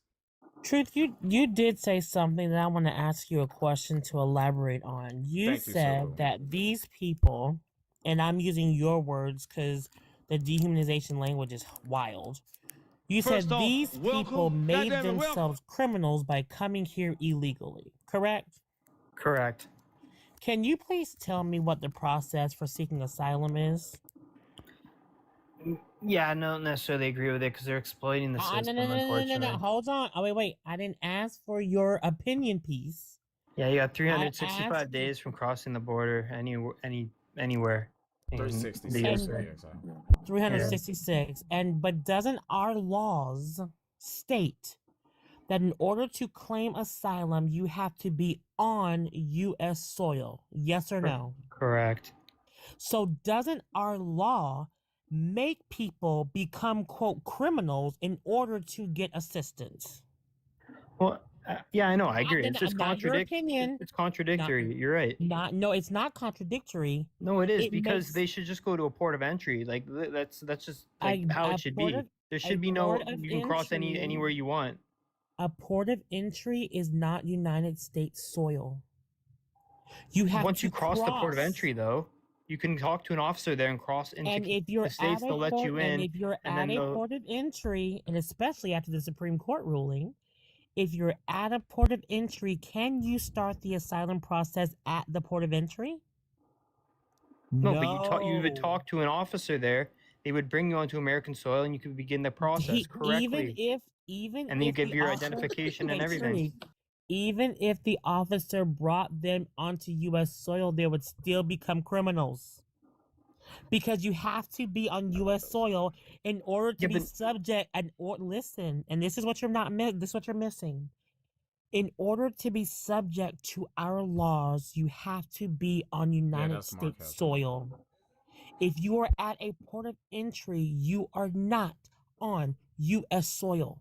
Truth, you did say something that I want to ask you a question to elaborate on. You Thank you, said Sulu. that these people, and I'm using your words because the dehumanization language is wild. You said First off, these people welcome. made Goddamn it, welcome. themselves criminals by coming here illegally, correct? Correct. Can you please tell me what the process for seeking asylum is? Yeah, I don't necessarily agree with it because they're exploiting the system. No. Unfortunately. Hold on. Oh, wait. I didn't ask for your opinion piece. Yeah, you got I 365 asked- days from crossing the border anywhere in the 366. USA. Yeah. 366. But doesn't our laws state that in order to claim asylum, you have to be on U.S. soil? Yes or no? Correct. So doesn't our law make people become, quote, criminals in order to get assistance? Well, yeah, I know. I agree. It's just Not your contradictory. opinion. It's contradictory. You're right. No, it's not contradictory. No, it is It because makes- they should just go to a port of entry. Like that's just like A- how a it should port be. of- There a should be no. port of You can cross entry- anywhere you want. A port of entry is not United States soil. You have Once to you cross the port of entry, though, you can talk to an officer there and cross into And if you're the states. at a They'll let port, you and in. if you're and at then a they'll- port of entry, and especially after the Supreme Court ruling, if you're at a port of entry, can you start the asylum process at the port of entry? No, but you would talk to an officer there. They would bring you onto American soil, and you could begin the process correctly. Even and then you if give the your officer- identification and Wait, everything. Sharif, even if the officer brought them onto U.S. soil, they would still become criminals. Because you have to be on U.S. soil in order to Yeah, be but- subject. Listen, and this is what you're not. This is what you're missing. In order to be subject to our laws, you have to be on United that's Mark States Heston. soil. If you are at a port of entry, you are not on U.S. soil.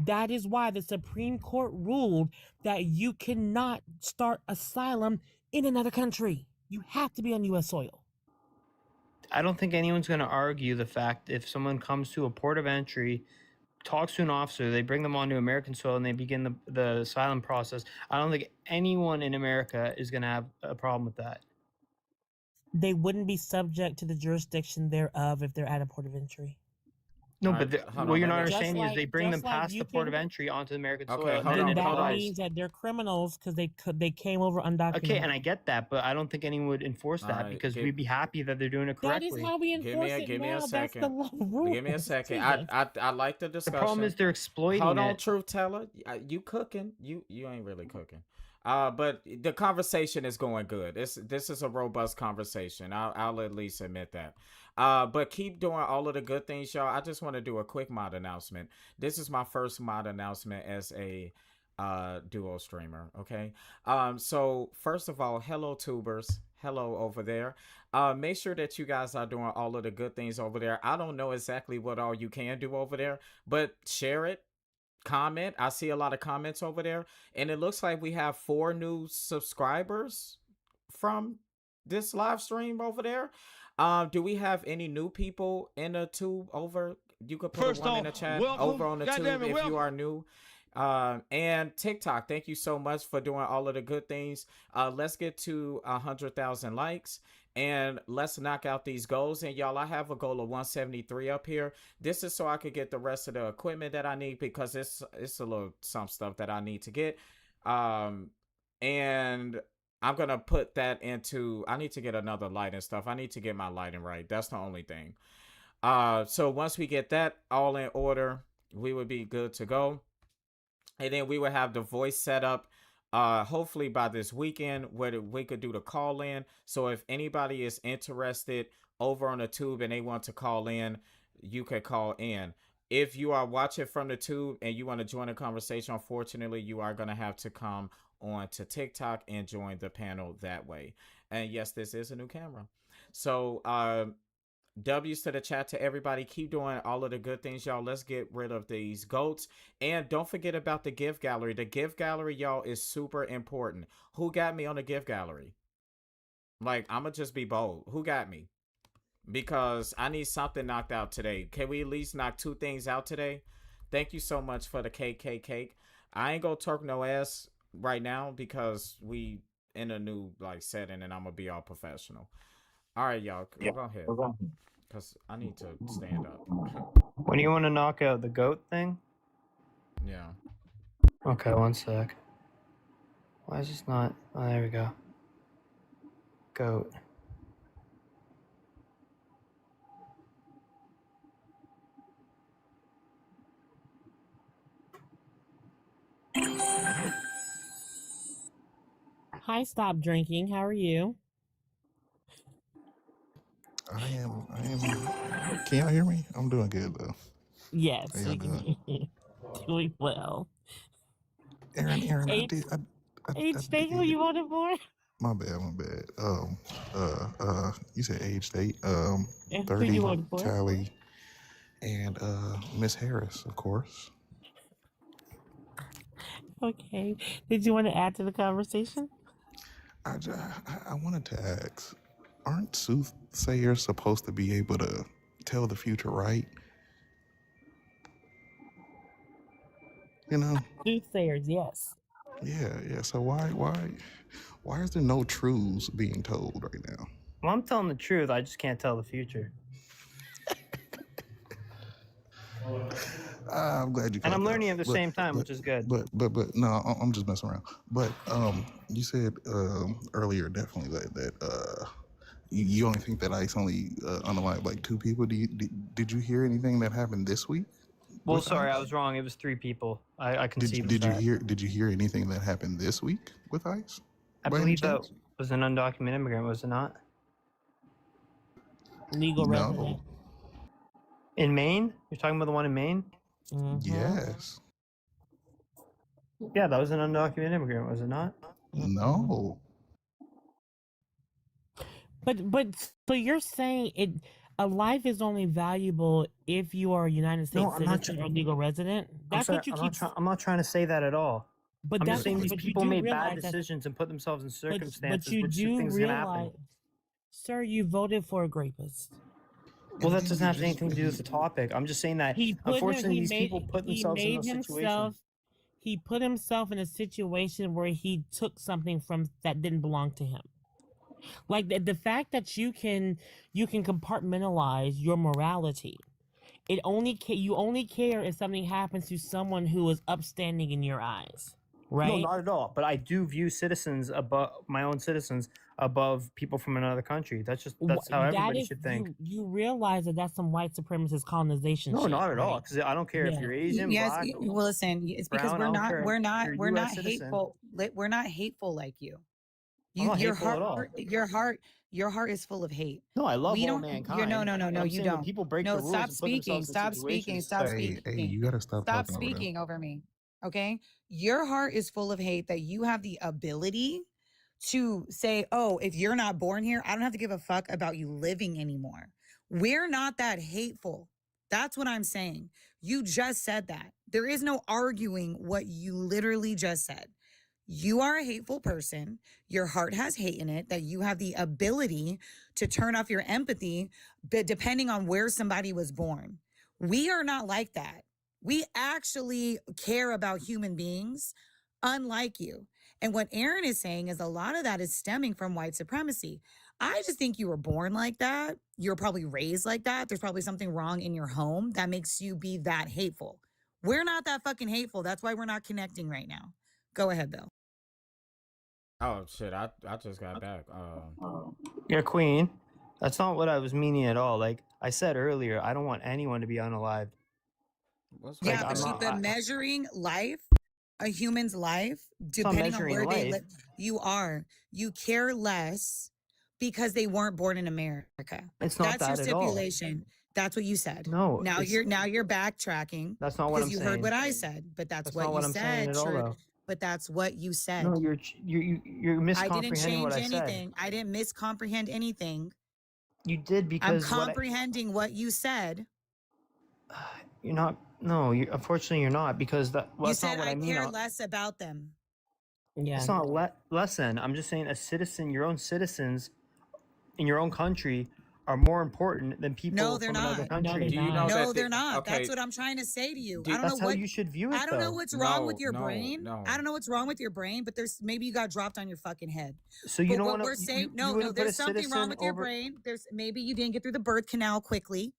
That is why the Supreme Court ruled that you cannot start asylum in another country. You have to be on U.S. soil. I don't think anyone's going to argue the fact if someone comes to a port of entry, talks to an officer, they bring them onto American soil, and they begin the asylum process. I don't think anyone in America is going to have a problem with that. They wouldn't be subject to the jurisdiction thereof if they're at a port of entry. No, All but right, hold what on, you're let not me- understanding is they bring them just like past you the port of can- entry onto American Okay, soil, hold and then on, it Then hold that on. applies. means that they're criminals because they came over undocumented. Okay, and I get that, but I don't think anyone would enforce that Alright, because give- we'd be happy that they're doing it That is correctly. how we Give enforce me a it give me now. a That's second. the law rules. Give me a second. Jesus. I like the The discussion. problem is they're exploiting Hold on, it. truth teller. You cooking? You ain't really cooking. But the conversation is going good. This is a robust conversation. I'll at least admit that. But keep doing all of the good things, y'all. I just want to do a quick mod announcement. This is my first mod announcement as a duo streamer. Okay. So first of all, hello tubers. Hello over there. Make sure that you guys are doing all of the good things over there. I don't know exactly what all you can do over there, but share it. Comment. I see a lot of comments over there, and it looks like we have 4 new subscribers from this live stream over there. Do we have any new people in the tube over? You could put First one in the off, chat welcome. over on the Goddamn tube it, if you welcome. are new. And TikTok, thank you so much for doing all of the good things. Let's get to 100,000 likes. And let's knock out these goals. And y'all, I have a goal of 173 up here. This is so I could get the rest of the equipment that I need, because it's a little some stuff that I need to get. And I'm gonna put that into, I need to get another light and stuff. I need to get my lighting right. That's the only thing. So once we get that all in order, we would be good to go. And then we would have the voice set up. Hopefully by this weekend, where we could do the call in. So if anybody is interested over on the tube and they want to call in, you can call in. If you are watching from the tube and you want to join the conversation, unfortunately, you are going to have to come on to TikTok and join the panel that way. And yes, this is a new camera. So W's to the chat to everybody. Keep doing all of the good things, y'all. Let's get rid of these goats. And don't forget about the gift gallery. The gift gallery, y'all, is super important. Who got me on the gift gallery? Like, I'm going to just be bold. Who got me? Because I need something knocked out today. Can we at least knock 2 things out today? Thank you so much for the cake. I ain't going to twerk no ass right now because we in a new like setting and I'm going to be all professional. All right, y'all. Go ahead. Because I need to stand up. When do you want to knock out the goat thing? Yeah. Okay, one sec. Why is this not? Oh, there we go. Goat. Hi, Stop Drinking. How are you? I am. Can y'all hear me? I'm doing good though. Yes, How y'all we can doing? hear you. Doing well. Aaron, I H, did. H, state who you voted for? My bad. You said age, state. And who 30, you voted for? Tally, and Miss Harris, of course. Okay. Did you want to add to the conversation? I wanted to ask, aren't soothsayers supposed to be able to tell the future, right? You know? Soothsayers, yes. Yeah. So why is there no truths being told right now? Well, I'm telling the truth. I just can't tell the future. I'm glad you. And I'm caught that. learning at the same time, which is good. But no, I'm just messing around. But you said earlier definitely that you only think that ICE only unalived like 2 people. Did you hear anything that happened this week? Well, with sorry, ICE? I was wrong. It was 3 people. I conceived Did you that. hear anything that happened this week with ICE? I by any believe that chance? was an undocumented immigrant, was it not? Legal resident. No. In Maine? You're talking about the one in Maine? Yes. Yeah, that was an undocumented immigrant, was it not? No. But so you're saying a life is only valuable if you are a United States No, I'm not. citizen or legal resident. That's what you keep. I'm not trying to say that at all. But I'm that's just saying these but you people do made bad realize that. decisions and put themselves in But circumstances you where do things can happen. realize, sir, you voted for a rapist. Well, that doesn't have anything to do with the topic. I'm just saying that unfortunately these people put themselves in those situations. He put himself in a situation where he took something from that didn't belong to him. Like the fact that you can compartmentalize your morality. You only care if something happens to someone who is upstanding in your eyes, right? No, not at all. But I do view citizens above my own citizens above people from another country. That's how everybody should think. You realize that that's some white supremacist colonization. No, shit, not at all. right? Because I don't care if you're Asian, Yes, black. well, listen, it's because brown, I don't care. You're a we're not US citizen. hateful. We're not hateful like you. I'm not Your hateful at all. your heart is full of hate. No, I love We all don't. mankind. No, but I'm you saying when don't. people break No, the rules stop and put speaking. themselves in Stop speaking. situations. Stop Hey, speaking. you gotta stop Stop talking over them. speaking over me. Okay? Your heart is full of hate that you have the ability to say, oh, if you're not born here, I don't have to give a fuck about you living anymore. We're not that hateful. That's what I'm saying. You just said that. There is no arguing what you literally just said. You are a hateful person. Your heart has hate in it, that you have the ability to turn off your empathy, but depending on where somebody was born. We are not like that. We actually care about human beings, unlike you. And what Aaron is saying is a lot of that is stemming from white supremacy. I just think you were born like that. You're probably raised like that. There's probably something wrong in your home that makes you be that hateful. We're not that fucking hateful. That's why we're not connecting right now. Go ahead, Bill. Oh shit! I just got back. Yeah, Queen. That's not what I was meaning at all. Like I said earlier, I don't want anyone to be unalived. What's Yeah, Like, but I'm not- the measuring life, a human's life, not depending on measuring where they life. live, you care less because they weren't born in America. It's not That's that your at all. stipulation. That's what you said. No, Now it's- you're backtracking. That's not what because I'm you saying. heard what I said, but that's That's what not you what I'm saying said. at all, True. though. But that's what you said. No, you're I miscomprehending didn't change what I anything. I didn't miscomprehend anything. said. You did I'm because comprehending what you said. you're not. No, unfortunately you're not because You that's said not what I I mean. care less about them. Yeah. It's not less than. I'm just saying a citizen, your own citizens in your own country are more important than people No, they're from another not. country. Do you know No, that they're not. okay, That's what I'm trying to say to you. Do- I don't That's know how what you should view it. I don't know though. what's wrong with No, your no, brain. no. I don't know what's wrong with your brain, but there's maybe you got dropped on your fucking head. So you But don't what want we're to. saying, no, there's something wrong with your brain. There's maybe you didn't get through the birth canal quickly,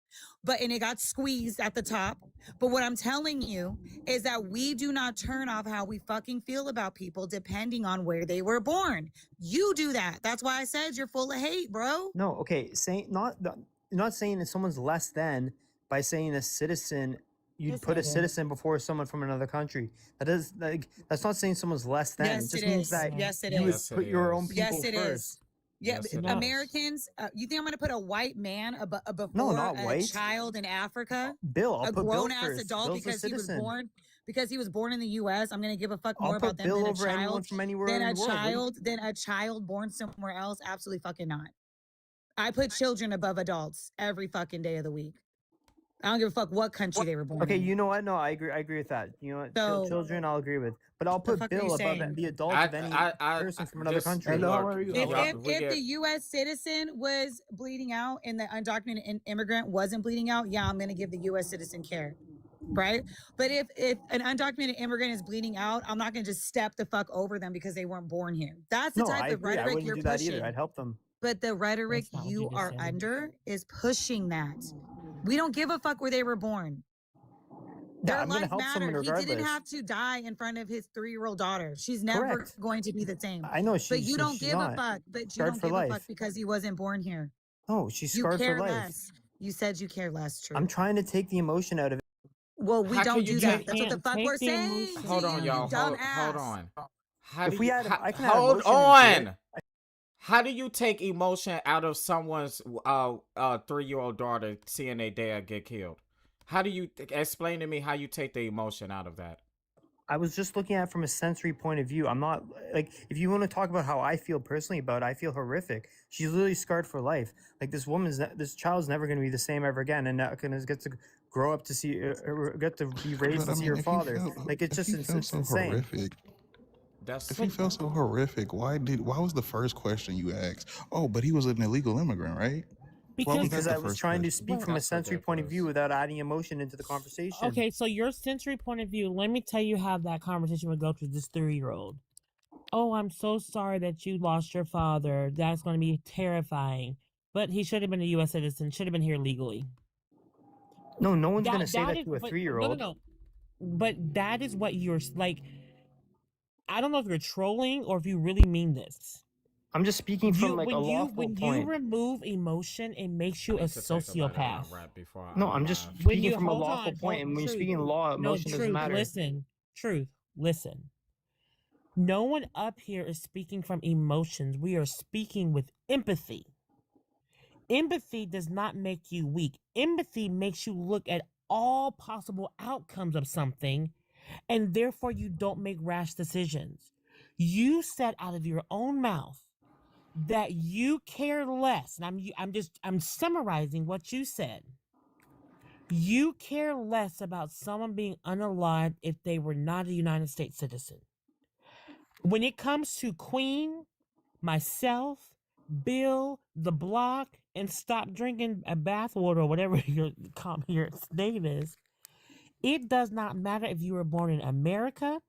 and it got squeezed at the top. But what I'm telling you is that we do not turn off how we fucking feel about people depending on where they were born. You do that. That's why I said you're full of hate, bro. No, okay, saying not saying that someone's less than by saying a citizen. You'd Yes, put I a do. citizen before someone from another country. That's not saying someone's less than. Yes, it just it means is. that Yes, it you would is. put your own people Yes, it first. is. Yeah, Yes, it is. Americans. You think I'm gonna put a white man before not a white. child in Africa? Bill, I'll A put Bill grown ass first. adult Bill's a because he was citizen. born in the U.S. I'm gonna give a fuck I'll more put about them Bill than a over anyone child. from anywhere Than in a the world. What do you- child, than a child born somewhere else. Absolutely fucking not. I put children above adults every fucking day of the week. I don't give a fuck what country they were born Okay, in. you know what? No, I agree with that. You know what? So- Children, I'll agree with. But I'll The put fuck are you Bill above saying? the adult I- of any I- person from another just- country. Hello, how are you? If, Yeah, if, we if get- the U.S. citizen was bleeding out and the undocumented immigrant wasn't bleeding out, yeah, I'm gonna give the U.S. citizen care, right? But if an undocumented immigrant is bleeding out, I'm not gonna just step the fuck over them because they weren't born here. That's the No, type I of agree. I rhetoric wouldn't you're do that pushing. either. I'd help them. But the rhetoric That's not what you you just are said. under is pushing that. We don't give a fuck where they were born. Their I'm gonna life help someone mattered. He didn't regardless. have to die in front of his 3-year-old daughter. She's never Correct. going to be the same. I know But she's. you don't she's give not. a fuck. But you Scarred don't for give a fuck life. because he wasn't born here. No, she's You scarred care for life. less. You said you care less, true. I'm trying to take the emotion out of it. Well, we How can don't you do that. take- That's what the Can't fuck take we're the saying. emotion to Hold on, you, y'all. you Hold dumbass. on. How If do we you, had- how- I can add hold emotion into on. How do you take emotion out of someone's 3-year-old daughter seeing their dad get killed? How do you explain to me how you take the emotion out of that? I was just looking at it from a sensory point of view. I'm not like, if you want to talk about how I feel personally about it, I feel horrific. She's literally scarred for life. Like this child's never going to be the same ever again, and not going to get to grow up to see, or get to be raised But I to see mean, her father. Like it's if just he felt it's so insane. horrific, That's if he felt so horrific, why was the first question you asked? Oh, but he was an illegal immigrant, right? Why was Because that the I was first trying to question? speak from a That's sensory point of view ridiculous. without adding emotion into the conversation. Okay, so your sensory point of view, let me tell you how that conversation would go to this 3-year-old. Oh, I'm so sorry that you lost your father. That's going to be terrifying. But he should have been a U.S. citizen, should have been here legally. No, no one's going to say that is, to a but 3-year-old. no. But that is what you're like. I don't know if you're trolling or if you really mean this. I'm just speaking from like a lawful When point. you remove emotion, it makes you I a need to take a bite of my sociopath. wrap before No, I I'm just live. When speaking you from a hold lawful on, point, and when you're truth. speaking law, No, emotion doesn't truth. matter. Listen. No one up here is speaking from emotions. We are speaking with empathy. Empathy does not make you weak. Empathy makes you look at all possible outcomes of something, and therefore you don't make rash decisions. You said out of your own mouth that you care less, and I'm summarizing what you said. You care less about someone being unalived if they were not a United States citizen. When it comes to Queen, myself, Bill, the block, and stop drinking a bathwater or whatever your name is, it does not matter if you were born in America,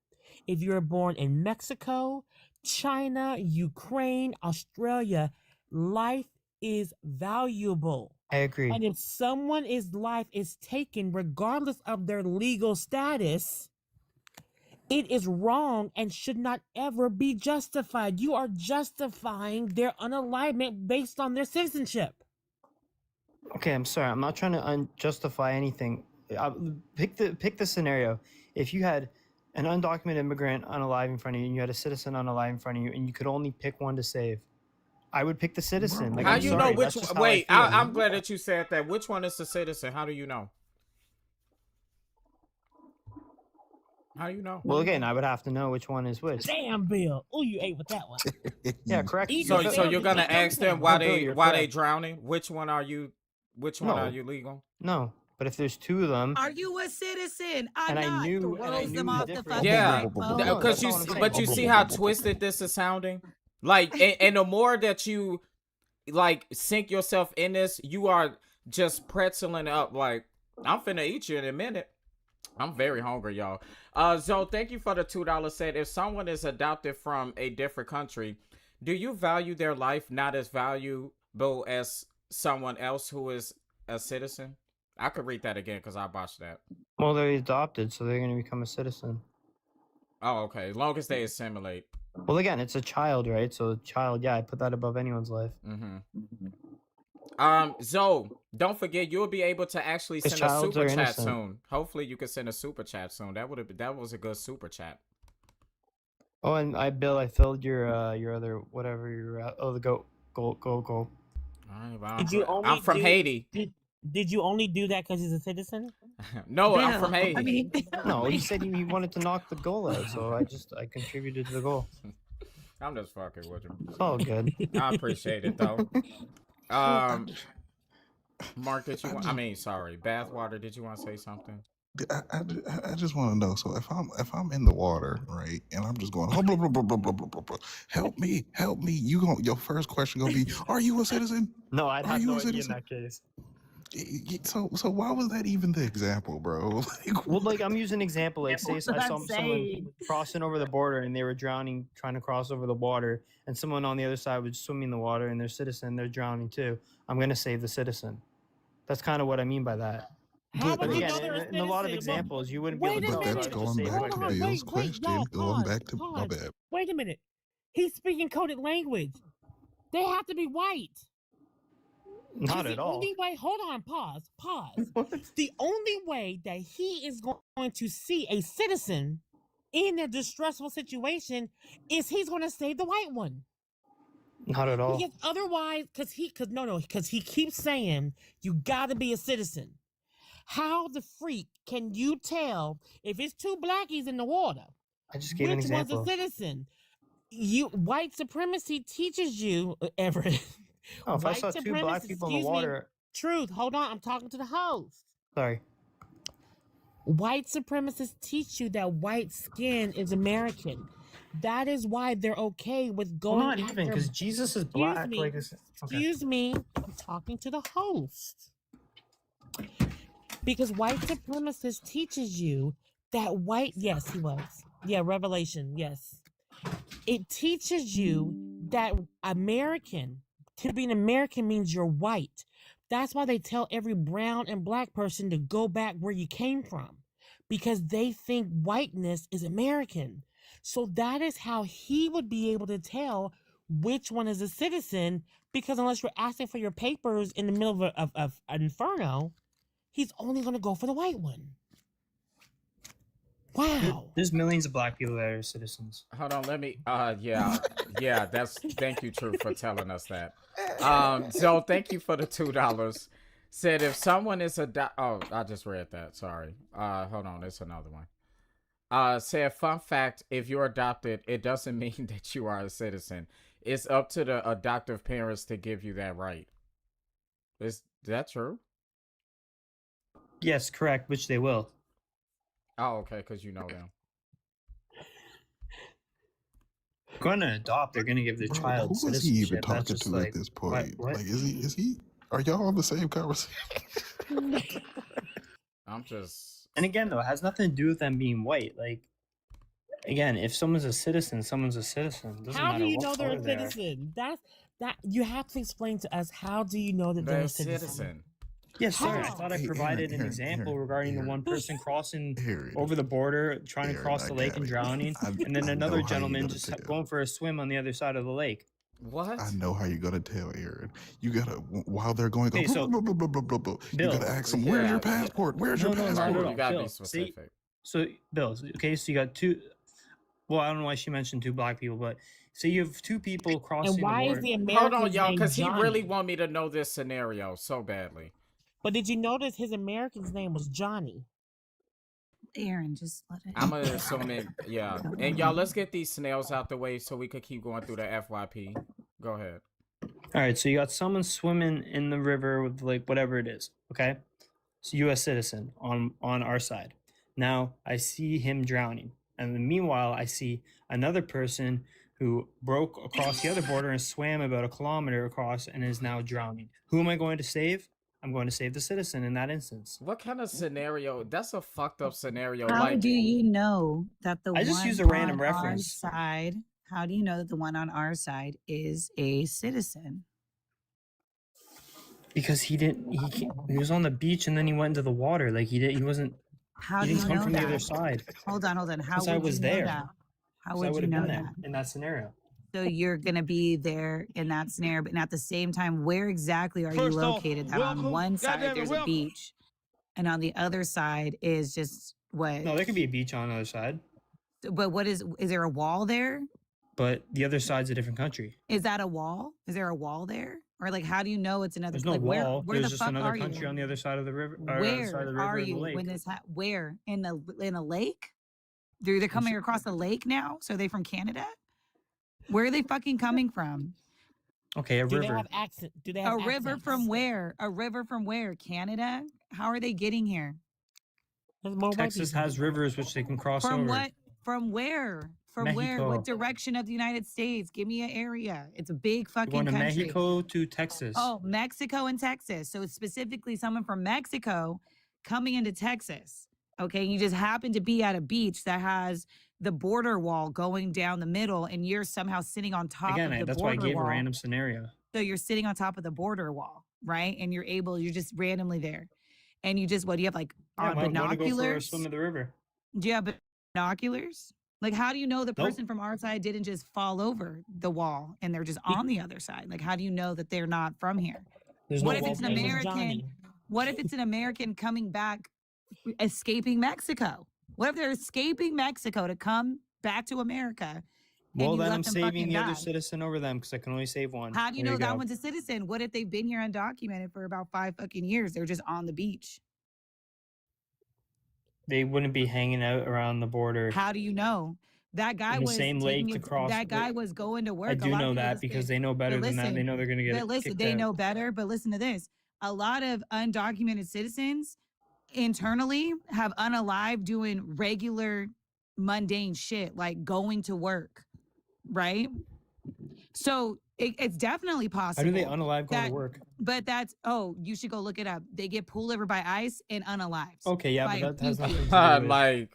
if you were born in Mexico, China, Ukraine, Australia. Life is valuable. I agree. And if someone's life is taken, regardless of their legal status, it is wrong and should not ever be justified. You are justifying their unalignment based on their citizenship. Okay, I'm sorry. I'm not trying to justify anything. Pick the scenario. If you had an undocumented immigrant unalive in front of you, and you had a citizen unalive in front of you, and you could only pick one to save, I would pick the citizen. Like, How I'm you sorry, know which that's just one? how Wait, I feel. I'm glad that you said that. Which one is the citizen? How do you know? How do you know? Well, again, I would have to know which one is which. Damn, Bill. Oh, you ate with that one. Yeah, correct. So you're gonna ask them why No, Bill, they you're why they correct. drowning? Which one are you? Which one No. are you legal? No, but if there's two of them, Are you a citizen? I'm and I not. knew Throws them the off the difference. fucking Yeah, right boat. No, because that's you not what I'm saying. but you see how twisted this is sounding. Like, and the more that you like sink yourself in this, you are just pretzeling up. Like, I'm finna eat you in a minute. I'm very hungry, y'all. Zoe, thank you for the $2 set. If someone is adopted from a different country, do you value their life not as valuable as someone else who is a citizen? I could read that again because I botched that. well, they're adopted, so they're going to become a citizen. Oh, okay. As long as they assimilate. Well, again, it's a child, right? So, child, yeah, I put that above anyone's life. Zoe, don't forget you'll be able to actually Because send a childs super are chat innocent. soon. Hopefully, you can send a super chat soon. That was a good super chat. Oh, and Bill, I filled your other whatever the goat. All right, well, Did you only I'm from do- Haiti. Did you only do that because he's a citizen? No, I'm Bill, from Haiti. I mean, No, he said he wanted to knock the goal out, so I contributed to the goal. I'm just fucking with you. It's all good. I appreciate it though. Mark, did you want? I mean, sorry, Bathwater. Did you want to say something? I just want to know. So if I'm in the water, right, and I'm just going, blah, blah, blah, blah, blah, blah, blah, blah, help me. Your first question gonna be, are you a citizen? No, I'd Are have you no a idea in citizen? that case. So why was that even the example, bro? Well, like I'm using an example. Like, say That's I what saw I'm someone saying. crossing over the border and they were drowning, trying to cross over the water, and someone on the other side was swimming in the water and they're citizen, they're drowning too. I'm gonna save the citizen. That's kind of what I mean by that. How But would you again, know they're a in a lot of citizen? examples, you wouldn't be Wait able a to tell. But So that's I just going say back what to I did. Bill's question. y'all, Going back to my pause. bad. Wait a minute. He's speaking coded language. They have to be white. Not the at all. Only way, hold on, pause. The only way that he is going to see a citizen in a distressful situation is he's going to save the white one. Not at all. Because otherwise, because he keeps saying you got to be a citizen. How the freak can you tell if it's two blackies in the water? I just gave an Which one's a example. citizen? White supremacy teaches you, Everett. Oh, if I White saw two black supremacists, people in the excuse me, water, Truth, hold on, I'm talking to the host. sorry. White supremacists teach you that white skin is American. That is why they're okay with Well, going not even after- because Jesus is Excuse black. me, Like, okay. Excuse me, I'm talking to the host. Because white supremacist teaches you that yes, he was. Yeah, Revelation, yes. It teaches you that to be an American means you're white. That's why they tell every brown and black person to go back where you came from, because they think whiteness is American. So that is how he would be able to tell which one is a citizen, because unless you're asking for your papers in the middle of an inferno, he's only going to go for the white one. Wow. There's millions of black people that are citizens. Hold on, let me yeah, thank you, True, for telling us that. So thank you for the $2. Said if someone is I just read that, sorry. Hold on, there's another one. Said fun fact, if you're adopted, it doesn't mean that you are a citizen. It's up to the adoptive parents to give you that right. Is that true? Yes, correct, which they will. Oh, okay, because you know them. Going to adopt, they're going to give their child Who is he even citizenship. talking That's just to like, at this point? what? Like, is he? Are y'all on the same conversation? I'm just. And again, though, it has nothing to do with them being white. Like, again, if someone's a citizen, someone's a citizen. Doesn't How matter do you what know they're color a they are. citizen? That you have to explain to us. How do you know that they're a citizen? Yes, sir. I How? thought I Hey, provided Aaron, an example Aaron, regarding the Aaron. one person crossing Aaron, over the border, trying to Aaron, cross I the lake got and it. drowning, I and then know another how you're gentleman gonna just tell. going for a swim on the other side of the lake. What? I know how you're gonna tell, Aaron. You gotta while they're going, Okay, so- blah, blah, blah, blah, blah, blah. You Bill. gotta ask them, "Where's Yeah, your passport? Where's your No, not passport?" at all. You gotta be Bill, see? specific. So, Bill, okay, so you got two. Well, I don't know why she mentioned two black people, but say you have two people crossing And why the is border. the Hold American on, y'all, because he really Johnny? want me to know this scenario so badly. But did you notice his American's name was Johnny? Aaron, just let it. I'm assuming, yeah. And y'all, let's get these snails out the way so we could keep going through the FYP. Go ahead. All right, so you got someone swimming in the river with like whatever it is, okay? It's a U.S. citizen on our side. Now I see him drowning, and then meanwhile I see another person who broke across the other border and swam about 1 kilometer across and is now drowning. Who am I going to save? I'm going to save the citizen in that instance. What kind of scenario? That's a fucked up scenario. How Like, do you know that the I just one use a random on reference. our side? How do you know that the one on our side is a citizen? Because he was on the beach and then he went into the water. Like he wasn't. How He do you didn't come know from that? the other side. Hold on. How Because I would was you know there. that? How So I would would you have know been that? there in that scenario. So you're gonna be there in that scenario, but at the same time, where exactly are you First off, located? That on welcome. one side Goddamn it, there's a welcome. beach, and on the other side is just what? No, there could be a beach on the other side, But what is there a wall there? but the other side's a different country. Is that a wall? Is there a wall there? Or like, how do you know it's another? There's no like, wall. Where There's the just fuck another are country you? on the other side of the river. Or on the side of the Where river are and the you lake. when this? Where in a lake? They're coming across the lake now. So are they from Canada? Where are they fucking coming from? Okay, a Do they river. have accent? Do they A have river accents? from where? A river from where? Canada? How are they getting here? There's more white Texas people. has rivers which they can cross From over. what? From where? From where? What Mexico. direction of the United States? Give me an area. It's a big You're fucking going to country. Mexico to Texas. Oh, Mexico and Texas. So it's specifically someone from Mexico coming into Texas. Okay. You just happen to be at a beach that has the border wall going down the middle, and you're somehow sitting on top Again, of the that's why I border gave wall. a random scenario. So you're sitting on top of the border wall, right? And you're just randomly there. And you just, what do you have, like Yeah, on why want to go for a binoculars? swim in the river? Do you have binoculars? Like, how do you know the Nope. person from our side didn't just fall over the wall and they're just on the other side? Like, how do you know that they're not from here? There's What no if wall it's an from there. American? Johnny. What if it's an American coming back, escaping Mexico? What if they're escaping Mexico to come back to America? and Well, you then let I'm them saving fucking the other die? citizen over them because I can only save one. How do you There know that go. one's a citizen? What if they've been here undocumented for about 5 fucking years? They're just on the beach. they wouldn't be hanging out around the border How do you know? That guy in the was same lake taking to it, cross. that guy was going to work. I A do lot know of people that just because get, they know better than that. They know they're going to get but listen, kicked they out. know better. But listen to this: a lot of undocumented citizens internally have unalived doing regular mundane shit like going to work, right? So it's definitely How possible. do they unalive going that- to work? But that's you should go look it up. They get pulled over by ICE and unalived. Okay, yeah, by but a that has pew-pew. nothing to do with like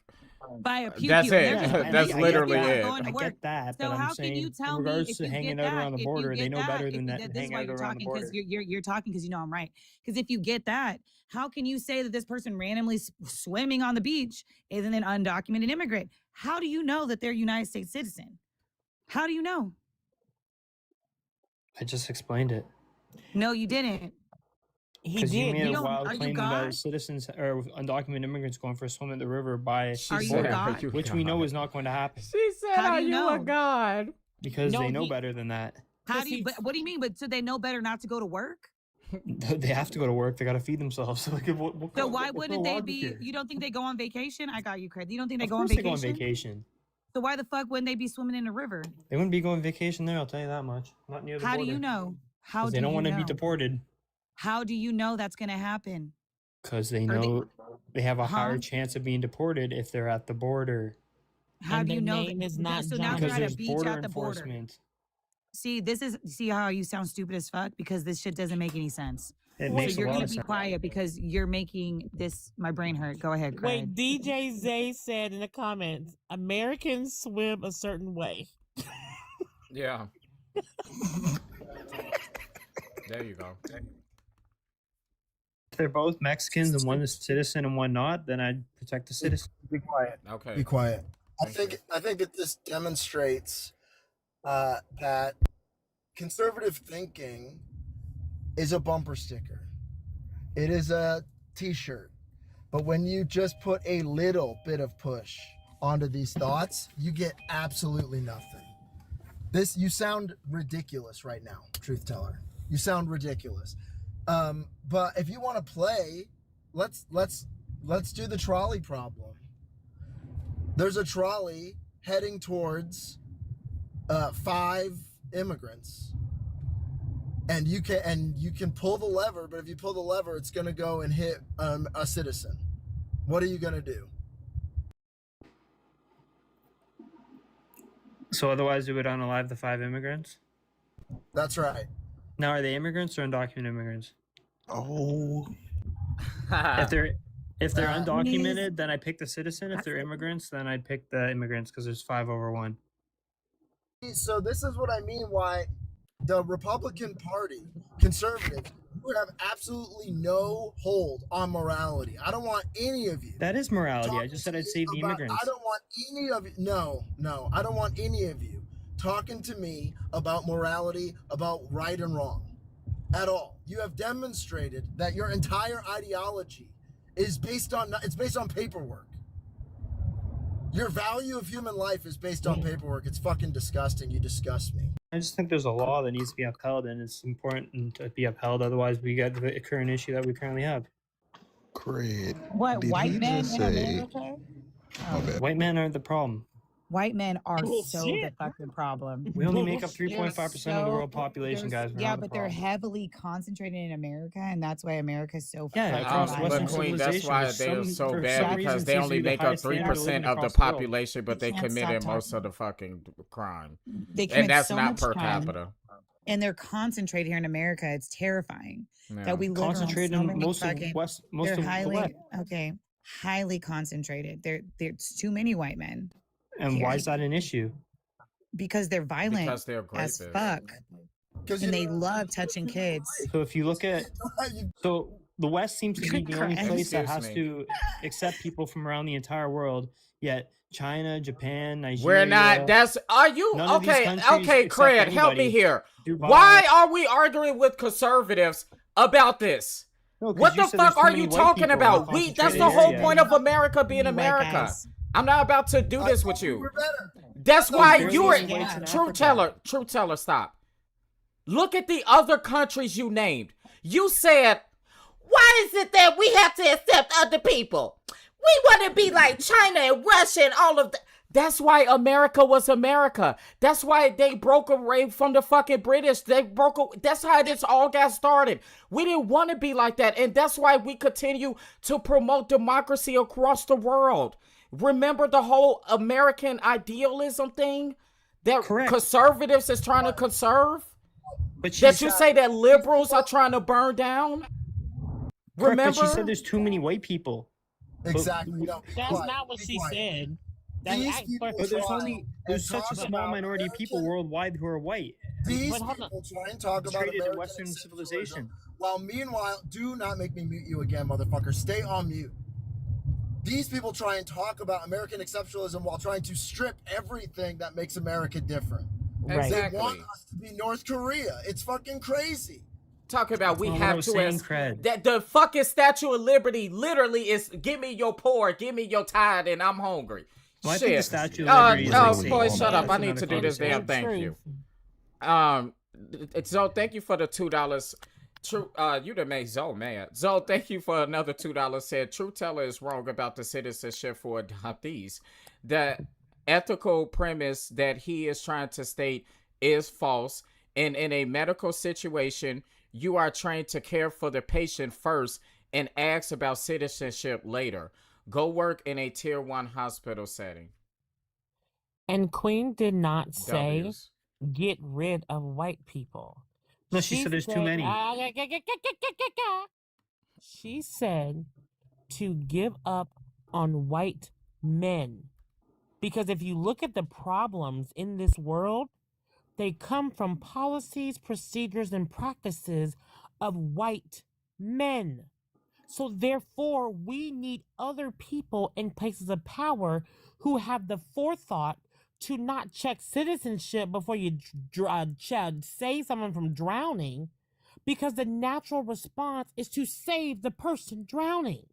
By a pew that's pew. it. That's literally not it. going to I work. get that, So but how I'm can you saying tell in me regards if to you hanging get out that, around the if you border, they get know that, better if than you- that this is hanging why out you're around the talking because border. you're talking because you know I'm right. Because if you get that, how can you say that this person randomly swimming on the beach isn't an undocumented immigrant? How do you know that they're a United States citizen? How do you know? I just explained it. No, you didn't. He Because you did. made You a don't- wild are you claim God? about citizens or undocumented immigrants going for a swim in the river by She Are you said, God? you which we know God?" is not going to happen She said, How do "Are you you a know? god?" because No, they know he- better than that. How Because do you? he- But what do you mean? But so they know better not to go to work? They have to go to work. They got to feed themselves. Like, So why wouldn't they be? Here? You don't think they go on vacation? I got you, Craig. You don't think they Of go on course they vacation? go on vacation. So why the fuck wouldn't they be swimming in the river? They wouldn't be going vacation there. I'll tell you that much. Not near the How border. do you know? How 'Cause do they don't you want to be know? deported How do you know that's gonna happen? because they Are they- know they have a higher Huh? chance of being deported if they're at the border. How And do the you know? name that- is not so now John. they're Because at a there's beach border at the border. enforcement. See how you sound stupid as fuck because this shit doesn't make any sense. It So makes a you're lot gonna of be sense. quiet because you're making my brain hurt. Go ahead, Craig. Wait, DJ Zay said in the comments, Americans swim a certain way. Yeah. There you go. If they're both Mexicans and one is citizen and one not, then I'd protect the citizen. Be quiet. Okay. Be quiet. Thank you. I think that this demonstrates that conservative thinking is a bumper sticker. It is a t-shirt. But when you just put a little bit of push onto these thoughts, you get absolutely nothing. You sound ridiculous right now, truth teller. You sound ridiculous. But if you want to play, let's do the trolley problem. There's a trolley heading towards 5 immigrants, and you can pull the lever. But if you pull the lever, it's going to go and hit a citizen. What are you going to do? So otherwise, it would unalive the 5 immigrants. That's right. Now, are they immigrants or undocumented immigrants? Oh, If they're That undocumented, then I pick the citizen. If they're immigrants, then I'd pick the immigrants because there's 5 over 1. So this is what I mean why the Republican Party, conservatives, would have absolutely no hold on morality. I don't want any of you. That is morality. I talking just to said I'd me save the about- immigrants. I don't want any of you. No, I don't want any of you talking to me about morality, about right and wrong at all. You have demonstrated that your entire ideology is based on paperwork. Your value of human life is based on paperwork. It's fucking disgusting. You disgust me. I just think there's a law that needs to be upheld, and it's important to be upheld. Otherwise, we get the current issue that we currently have. Craig. What Did white he men just in say? America? My bad. White men aren't the problem. White men are so the Bullshit. fucking problem. We only make up They're 3.5% of the world so- population, they're- guys. We're Yeah, not the but they're problem. heavily concentrated in America, and that's why America's so Yeah, fucking across violent. Western But Queen, that's civilization, why there's they are some- so for bad some because reason they seems to only be the make up highest standard of 3% living of the across the world. population, but they can't committed stop most talking. of the fucking crime. They And commit that's so not much per crime, capita. and they're concentrated here in America. It's terrifying Yeah. that we live around Concentrated so in many most of fucking. West, most They're of the highly West. highly concentrated. There's too many white men And why is that an issue? because they're violent Because they're as rapists. fuck, and they love touching kids. So if you look at, so the West seems to be the only Christ. place that Excuse has me. to accept people from around the entire world. Yet China, Japan, Nigeria. We're not. Are you none of these okay? countries Okay, accept Craig, help me anybody. here. Dubai- Why are we arguing with conservatives about this? No, 'cause What you the said there's fuck too are many you white talking people about? in a That's the concentrated whole area. point of America being You white America. guys. I'm not about to do this with you. We're better. That's No, why there's you only were whites in truth Africa. teller, stop. Look at the other countries you named. You said, why is it that we have to accept other people? We want to be like China and Russia and all of that. That's why America was America. That's why they broke away from the fucking British. That's how this all got started. We didn't want to be like that. And that's why we continue to promote democracy across the world. Remember the whole American idealism thing that conservatives is trying to conserve? But that you say that liberals are trying to burn down? Remember? But she said there's too many white people. Exactly. That's not what she said. But there's such a small minority of people worldwide who are white. These people try and talk about American Western civilization. While meanwhile, do not make me mute you again, motherfucker. Stay on mute. These people try and talk about American exceptionalism while trying to strip everything that makes America different. Right. They want us to be North Korea. It's fucking crazy. Talking about we have to that the fucking Statue of Liberty literally is give me your poor, give me your tide, and I'm hungry. Well, I think the Statue of Liberty boy, shut up. I need to do this damn thank you. So thank you for the $2. True, you done made Zoe mad. Zoe, thank you for another $2. Said True Teller is wrong about the citizenship for adoptees. The ethical premise that he is trying to state is false. And in a medical situation, you are trained to care for the patient first and ask about citizenship later. Go work in a tier 1 hospital setting. And Queen did not say get rid of white people. No, she said there's too many. She said to give up on white men. Because if you look at the problems in this world, they come from policies, procedures, and practices of white men. So therefore, we need other people in places of power who have the forethought to not check citizenship before you save someone from drowning, because the natural response is to save the person drowning.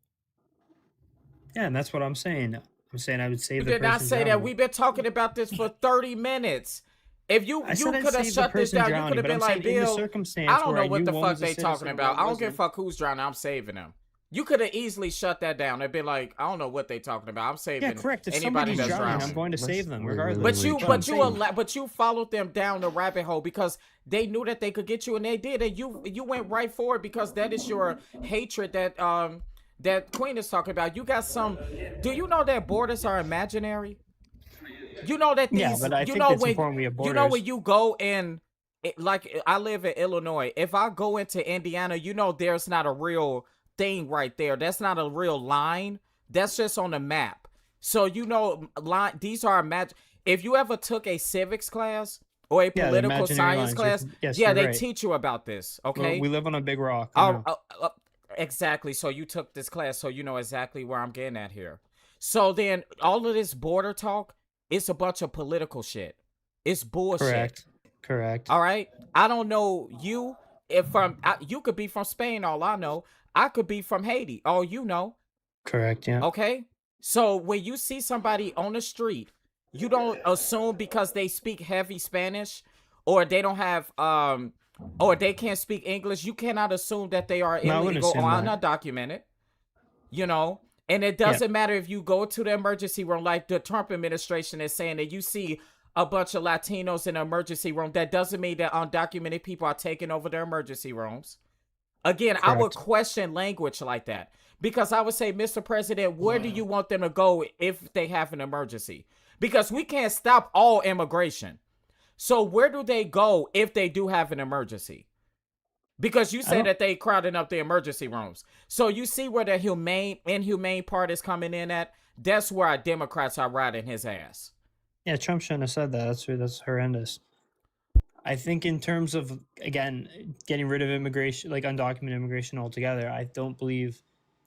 Yeah, and that's what I'm saying. I'm saying I would save the person drowning. You did not say that. We've been talking about this for 30 minutes. If you could have shut this down, you could have been like, Bill, I don't know what the fuck they talking about. I don't give a fuck who's drowning. I'm saving them. You could have easily shut that down. They'd be like, I don't know what they talking about. I'm saving If anybody that's drowning. I'm going to save them regardless. But you followed them down the rabbit hole because they knew that they could get you, and they did. And you went right for it because that is your hatred that Queen is talking about. You got some. Do you know that borders are imaginary? You know that these. But I think it's important we have borders. You know when you go in, like I live in Illinois. If I go into Indiana, you know there's not a real thing right there. That's not a real line. That's just on the map. So you know, these are if you ever took a civics class or a political science class, they teach you about this. Okay, well, we live on a big rock. Exactly. So you took this class, so you know exactly where I'm getting at here. So then all of this border talk, it's a bunch of political shit. It's bullshit. Correct. All right. I don't know you. You could be from Spain. All I know. I could be from Haiti. All you know. Correct. Yeah. Okay. So when you see somebody on the street, you don't assume because they speak heavy Spanish or they don't have or they can't speak English. You cannot assume that they are illegal or undocumented. You know. And it doesn't matter if you go to the emergency room like the Trump administration is saying that you see a bunch of Latinos in the emergency room. That doesn't mean that undocumented people are taking over their emergency rooms. Again, I would question language like that because I would say, Mr. President, where do you want them to go if they have an emergency? Because we can't stop all immigration. So where do they go if they do have an emergency? Because you say that they crowding up the emergency rooms. So you see where the inhumane part is coming in at? That's where our Democrats are riding his ass. Yeah, Trump shouldn't have said that. That's horrendous. I think in terms of, again, getting rid of immigration, like undocumented immigration altogether, I don't believe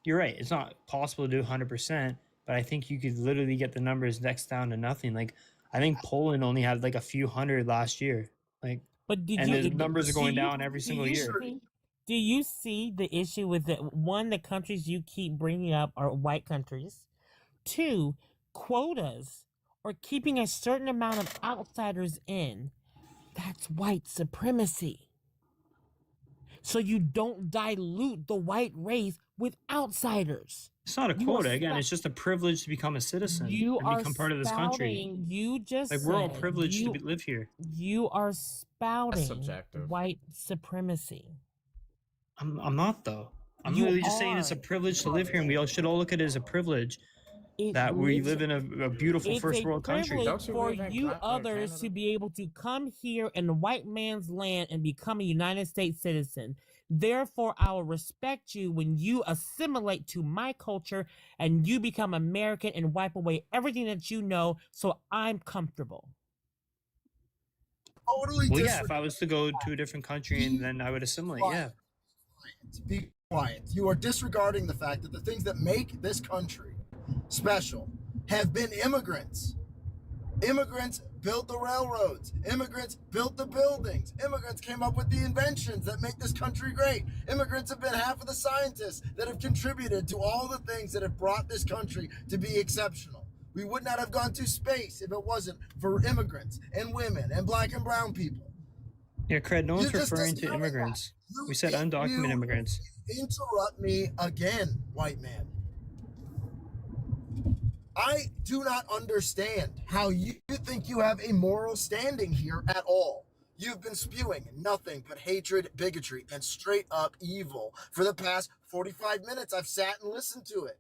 you're right. It's not possible to do 100%, but I think you could literally get the numbers next down to nothing. Like, I think Poland only had like a few hundred last year. Like, the numbers are going down every single year. Do you see the issue with the countries you keep bringing up are white countries? 2, quotas or keeping a certain amount of outsiders in. That's white supremacy. So you don't dilute the white race with outsiders. It's not a You are quota. Again, spa- it's just a privilege to become a citizen You and are become part of this country. spouting. You just Like we're all said privileged you to live here. you are spouting subjective. white supremacy. I'm not though. I'm You literally just saying it's a are. privilege to live here, and we all should all look at it as a privilege It that we lit- live in a beautiful It's first a world country. privilege Don't you for live in you Ca- others Canada? to be able to come here in the white man's land and become a United States citizen. Therefore, I will respect you when you assimilate to my culture and you become American and wipe away everything that you know so I'm comfortable. Totally Well, yeah, disregard. if I was to go to a different country and then I would assimilate, yeah. Be quiet. You are disregarding the fact that the things that make this country special have been immigrants. Immigrants built the railroads. Immigrants built the buildings. Immigrants came up with the inventions that make this country great. Immigrants have been half of the scientists that have contributed to all the things that have brought this country to be exceptional. We would not have gone to space if it wasn't for immigrants and women and black and brown people. Yeah, Cred, no You one's just referring to discounted that. immigrants. You- We said if undocumented you immigrants. Interrupt me again, white man. I do not understand how you think you have a moral standing here at all. You've been spewing nothing but hatred, bigotry, and straight up evil for the past 45 minutes. I've sat and listened to it.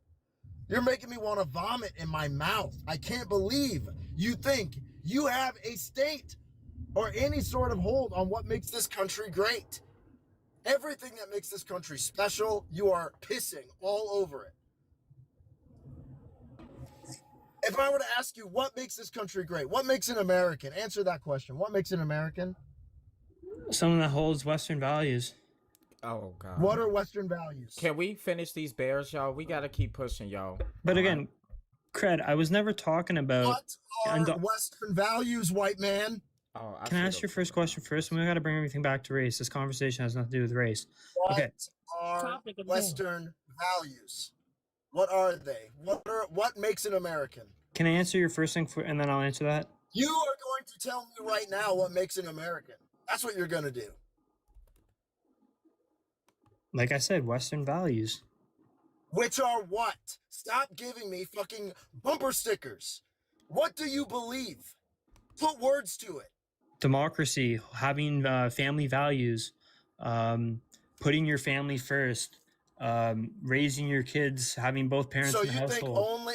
You're making me want to vomit in my mouth. I can't believe you think you have a state or any sort of hold on what makes this country great. Everything that makes this country special, you are pissing all over it. If I were to ask you what makes this country great, what makes an American? Answer that question. What makes an American? Someone that holds Western values. Oh God. What are Western values? Can we finish these bears, y'all? We gotta keep pushing, y'all. But again, Cred, I was never talking about. What are Western values, white man? Oh, Can I ask your first question first? We got to bring everything back to race. This conversation has nothing to do with race. Okay. What are Western values? What are they? What makes an American? Can I answer your first thing and then I'll answer that? You are going to tell me right now what makes an American. That's what you're going to do. Like I said, Western values. Which are what? Stop giving me fucking bumper stickers. What do you believe? Put words to it. Democracy, having family values, putting your family first, raising your kids, having both parents So in the you household.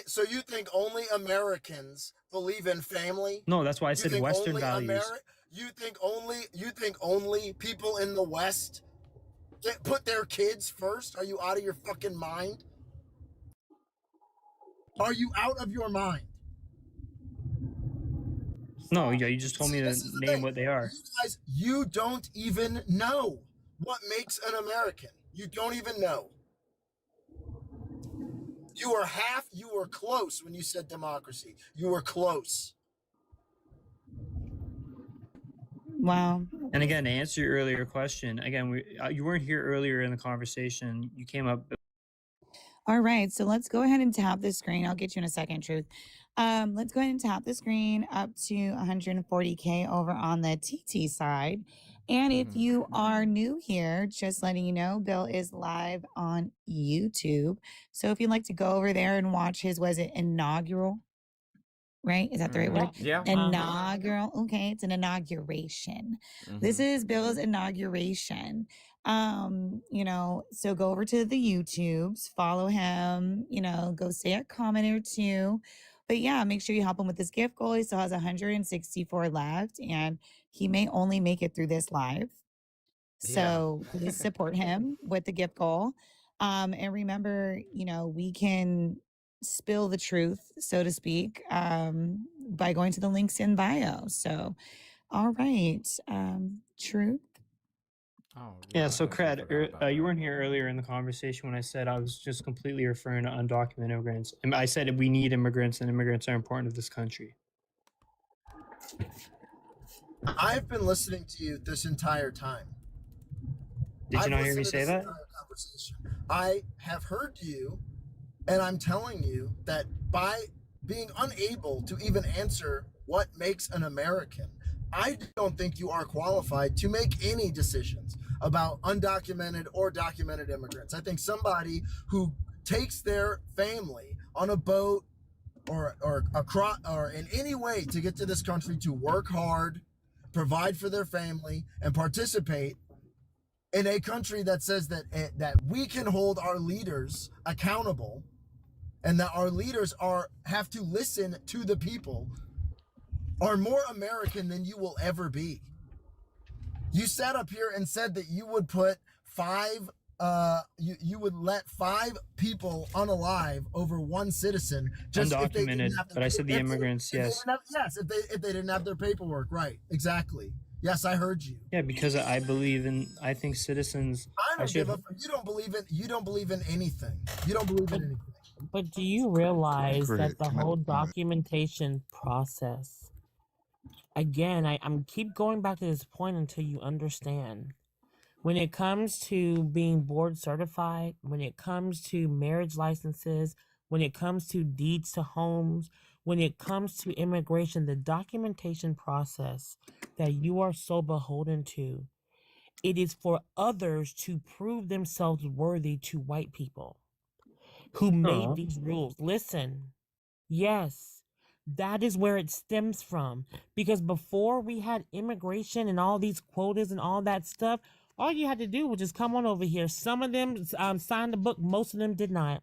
think only Americans believe in family? No, that's why I You said think Western only values. You think only people in the West put their kids first? Are you out of your fucking mind? Are you out of your mind? No, yeah, you just told me to This is the name thing. what they are. You guys, you don't even know what makes an American. You don't even know. You were close when you said democracy. You were close. Wow. And again, to answer your earlier question, again, you weren't here earlier in the conversation. You came up. All right, so let's go ahead and tap the screen. I'll get you in a second, Truth. Let's go ahead and tap the screen up to 140K over on the TT side. And if you are new here, just letting you know, Bill is live on YouTube. So if you'd like to go over there and watch his, was it inaugural? Right? Is that the right word? Yeah. Inaugural. Okay, it's an inauguration. This is Bill's inauguration. So go over to the YouTubes, follow him, go say a comment or two. But yeah, make sure you help him with this gift goal. He still has 164 left, and he may only make it through this live. So please support him with the gift goal. And remember, we can spill the truth, so to speak, by going to the links in bio. So, all right. Truth. Oh, Yeah, so Cred, you weren't here earlier in the conversation when I said I was just completely referring to undocumented immigrants. And I said we need immigrants and immigrants are important to this country. I've been listening to you this entire time. Did you I've not hear me listened to say this that? entire conversation. I have heard you, and I'm telling you that by being unable to even answer what makes an American, I don't think you are qualified to make any decisions about undocumented or documented immigrants. I think somebody who takes their family on a boat or across or in any way to get to this country to work hard, provide for their family, and participate in a country that says that we can hold our leaders accountable, and that our leaders have to listen to the people, are more American than you will ever be. You sat up here and said that you would put you would let 5 people unalive over 1 citizen just if they didn't Undocumented, have but I said the immigrants, yes. If they didn't have their paperwork, right? Exactly. Yes, I heard you. Yeah, because I think citizens. I don't give up. You don't believe in anything. You don't believe in anything. But do you realize Correct. that the whole documentation process, again, I'm keep going back to this point until you understand. When it comes to being board certified, when it comes to marriage licenses, when it comes to deeds to homes, when it comes to immigration, the documentation process that you are so beholden to, it is for others to prove themselves worthy to white people who made these rules. Listen, yes, that is where it stems from. Because before we had immigration and all these quotas and all that stuff, all you had to do was just come on over here. Some of them signed the book, most of them did not.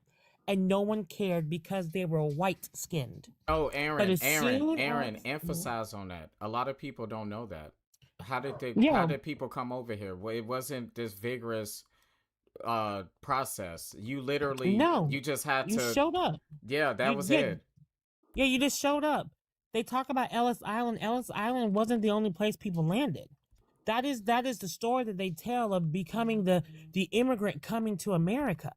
And no one cared because they were white-skinned. Oh, But Aaron, as soon Aaron, as- emphasize on that. A lot of people don't know that. How did Yeah. people come over here? Well, it wasn't this vigorous process. You literally No, you just had you to showed up. Yeah, that You was did. it. Yeah, you just showed up. They talk about Ellis Island. Ellis Island wasn't the only place people landed. That is the story that they tell of becoming the immigrant coming to America.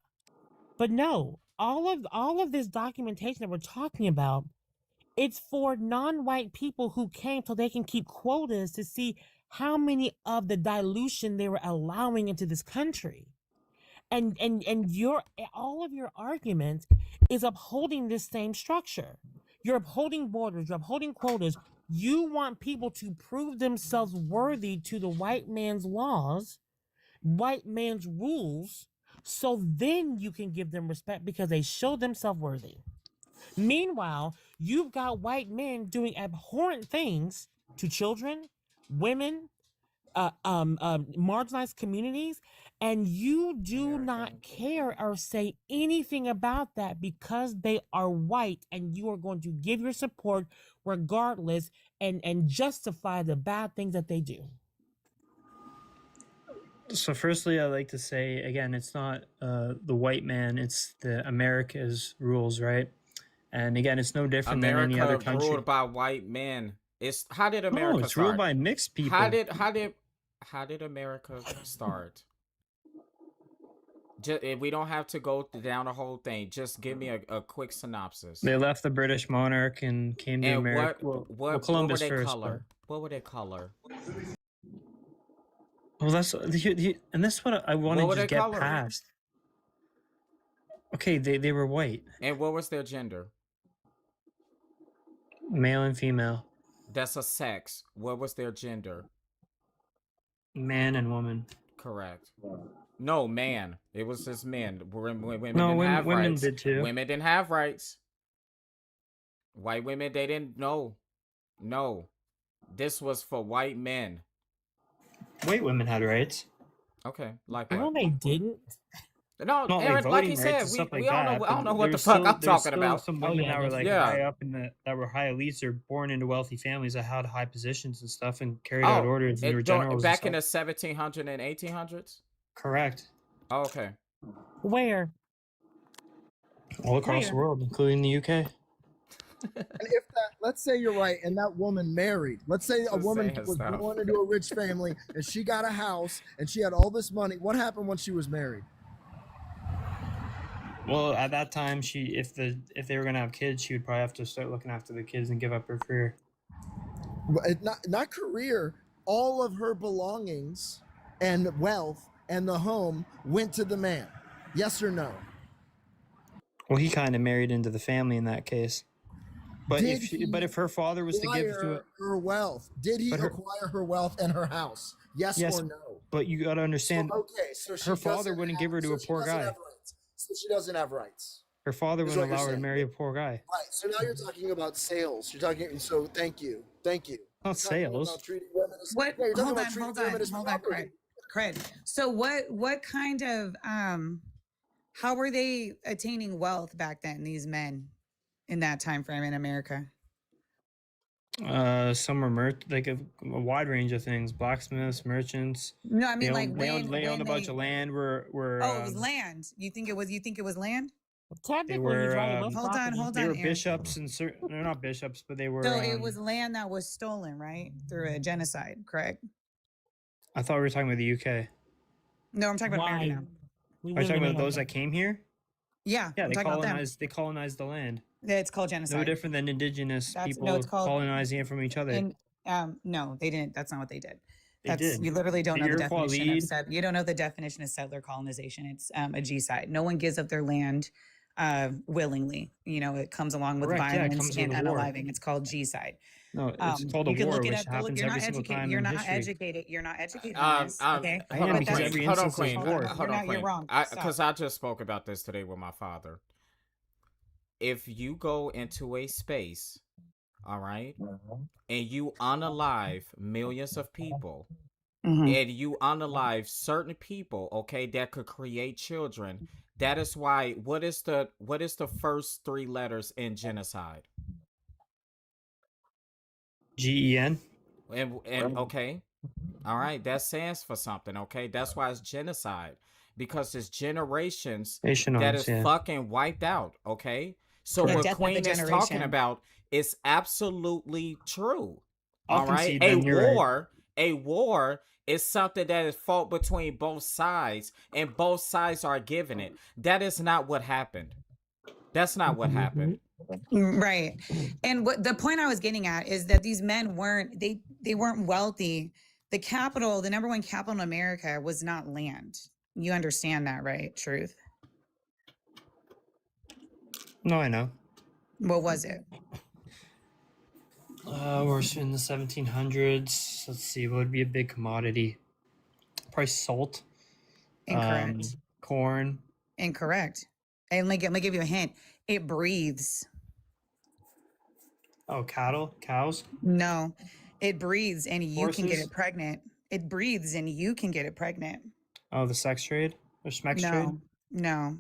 But no, all of this documentation that we're talking about, it's for non-white people who came so they can keep quotas to see how many of the dilution they were allowing into this country. And all of your arguments is upholding this same structure. You're upholding borders, you're upholding quotas. You want people to prove themselves worthy to the white man's laws, white man's rules, so then you can give them respect because they show themselves worthy. Meanwhile, you've got white men doing abhorrent things to children, women, marginalized communities, and you do not care or say anything about that because they are white, and you are going to give your support regardless and justify the bad things that they do. So firstly, I'd like to say, again, it's not the white man, it's the America's rules, right? And again, it's no different than any other country. Ruled by white men. How did America No, it's start? ruled by mixed people. How did America start? We don't have to go down the whole thing. Just give me a quick synopsis. They left the British monarch and came to America. Well, Columbus what were they first. color? What were they color? Well, that's what I want What were to just they get color? past. Okay, they were white, And what was their gender? male and female, That's a sex. What was their gender? man and woman. Correct. No, man. It was just men. Women No, didn't have women rights. did too. Women didn't have rights. White women, they didn't. No. This was for white men. White women had rights. Okay, like No, what? they didn't. No, Not Aaron, like he voting said, rights and stuff like we all that, know. I but don't know what there the was fuck still- I'm there's talking still about. Some Oh, women yeah, that were that's like Yeah. high up that were high elites or born into wealthy families that had high positions and stuff and carried out orders and were generals. Back in and the stuff. 1700s and 1800s. Correct. Oh, okay. Where? All across the Where? world, including the UK. And if let's say you're right, and that woman married. Let's say a Just woman saying was stuff. born into a rich family and she got a house and she had all this money. What happened when she was married? Well, at that time, if they were gonna have kids, she would probably have to start looking after the kids and give up her career. Not career. All of her belongings and wealth and the home went to the man. Yes or no? Well, he kind of married into the family in that case. But Did if her father was to give to acquire her wealth, did he But her- acquire her wealth and her house? Yes Yes, or no? but you got to understand, Okay, so she her father doesn't wouldn't have- give her to so a she poor doesn't guy. have rights. So she doesn't have rights. Her father Is wouldn't what you're allow her to saying. marry a poor guy. Right. So now you're talking about sales. You're talking. So thank you. Thank you. Not You're talking sales. about treating women as. What? Yeah, you're talking Hold about on, treating hold on, women as hold on, property. Cred. So what kind of how were they attaining wealth back then? These men in that time frame in America. Some are like a wide range of things: blacksmiths, merchants. No, I mean like they owned a when bunch they. of land. Oh, it was land. You think it was land? They were Hold on, they were Aaron. bishops and certain. They're not bishops, but they were. So it was land that was stolen, right, through a genocide, correct? I thought we were talking about the UK. No, I'm talking about America now. Are you talking about those that came here? Yeah, Yeah, I'm they talking about them. colonized. They colonized the land. Yeah, it's called genocide. No different than indigenous people No, it's called colonizing it from each other. And no, they didn't. That's not what they did. They That's did. you literally don't The know the Iroquois definition of lead. you don't know the definition of settler colonization. It's a G-side. No one gives up their land willingly. You know, it comes along with Correct, yeah, it violence comes and with a war. unaliving. It's called G-side. No, it's called a you can war, look it which up. Go look. happens You're every not single educated. time You're in not history. educated. You're not educated on this. Okay. I am, But because that's- every Hold on, instance was Queen. war. Hold on, You're Queen. wrong. Because Stop. I just spoke about this today with my father. If you go into a space, all right, and you unalive millions of people, and you unalive certain people, okay, that could create children. That is why. What is the first three letters in genocide? GEN. And okay, all right, that stands for something. Okay, that's why it's genocide, because it's generations that Nationals, is yeah. fucking wiped out. Okay, so Correct. what Death of a Queen is talking generation. about is absolutely true. I'll All right, concede then, you're right. a war is something that is fought between both sides, and both sides are given it. That is not what happened. That's not what happened. Right. And what the point I was getting at is that these men weren't they weren't wealthy. The capital, the number one capital in America was not land. You understand that, right? Truth. No, I know. What was it? We're in the 1700s. Let's see, what would be a big commodity? Probably salt. Incorrect. Corn. Incorrect. And let me give you a hint. It breathes. Oh, cattle, cows. No, it breathes and you can get Horses? it pregnant. It breathes and you can get it pregnant. Oh, the sex trade or smex trade. No,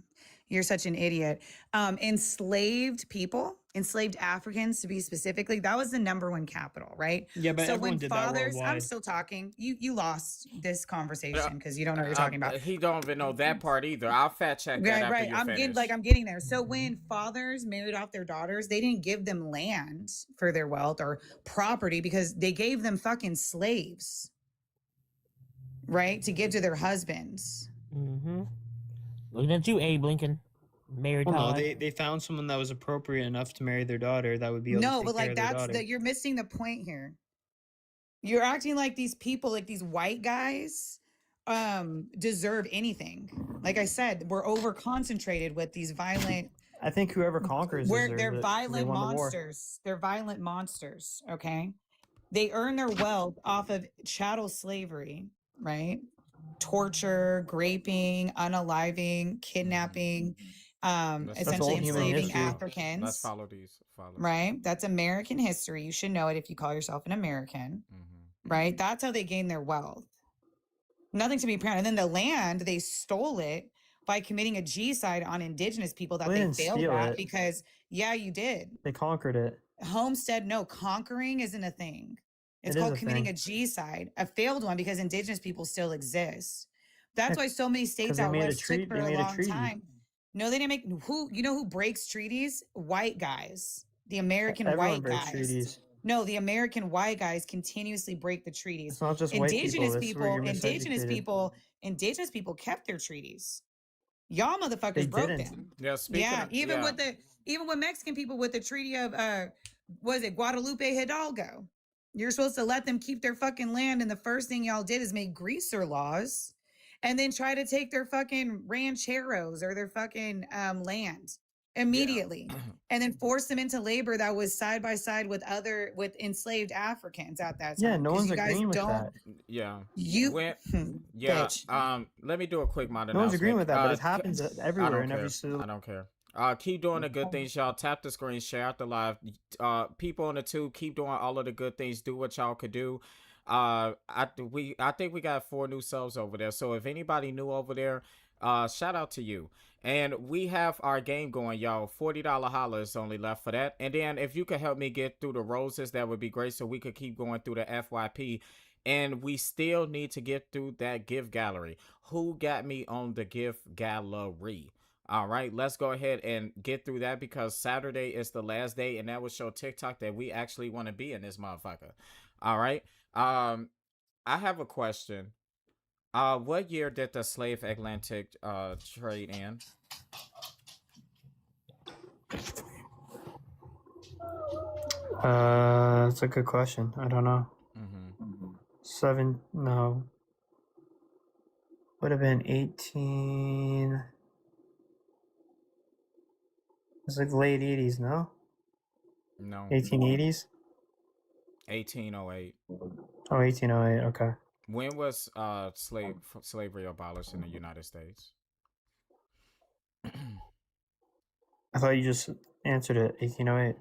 you're such an idiot. Enslaved people, enslaved Africans to be specifically, that was the number one capital, right? Yeah, but so everyone when did that fathers, I'm worldwide. still talking. You lost this conversation because you don't know what you're talking about. He don't even know that part either. I'll fact check that after Right. you I'm finish. getting there. So when fathers married off their daughters, they didn't give them land for their wealth or property because they gave them fucking slaves, right? To give to their husbands. Mm-hmm. Looking at you, Abe Lincoln. Married Well, no, high. they found someone that was appropriate enough to marry their daughter that would be able to No, take but care like of their that's daughter. that you're missing the point here. You're acting like these people, like these white guys, deserve anything. Like I said, we're over concentrated with these violent. I think whoever conquers They're deserves it 'cause they violent won the war. monsters. They're violent monsters. Okay, they earn their wealth off of chattel slavery, right? Torture, graping, unaliving, kidnapping, essentially all human enslaving history. Africans. Let's follow these. Right? That's American history. You should know it if you call yourself an American. Right? That's how they gain their wealth. Nothing to be proud of. And then the land, they stole it by committing a G-side on indigenous people that Well, they they didn't failed steal at it. because, yeah, you did. They conquered it. Homestead, no, conquering isn't a thing. It's It is called a committing thing. a G-side, a failed one because indigenous people still exist. That's Yeah, why so many states 'cause they out made a west took treaty- for they a made a long treaty. time. No, they didn't make you know who breaks treaties? White guys. The American Everyone white breaks guys. treaties. No, the American white guys continuously break the treaties. It's not just white people, Indigenous that's where you're miseducated. indigenous people kept their treaties. Y'all motherfuckers They broke didn't. them. Yeah, speaking Yeah, of- even yeah. with Mexican people with the treaty of was it Guadalupe Hidalgo? You're supposed to let them keep their fucking land, and the first thing y'all did is make greaser laws and then try to take their fucking rancheros or their fucking land. immediately, and then force them into labor that was side by side with enslaved Africans at that time. Yeah, no 'Cause one's you guys agreeing with don't. that. Yeah. You, When, yeah. bitch. Let me do a quick mod No one's agreeing announcement. with that, but it C- happens I everywhere don't in care. every single. I don't care. Keep doing the good things, y'all. Tap the screen, share out the live. People on the tube, keep doing all of the good things. Do what y'all could do. I think we got 4 new subs over there. So if anybody new over there, shout out to you. And we have our game going, y'all. $40 holla is only left for that. And then if you could help me get through the roses, that would be great, so we could keep going through the FYP. And we still need to get through that gift gallery. Who got me on the gift gallery? All right, let's go ahead and get through that, because Saturday is the last day, and that will show TikTok that we actually want to be in this motherfucker. All right. I have a question. What year did the slave Atlantic trade end? That's a good question. I don't know. Mm-hmm. Would have been 18. It's like late 80s, no? No. 1880s? 1808. Oh, 1808. Okay. When was slavery abolished in the United States? I thought you just answered it. 1808.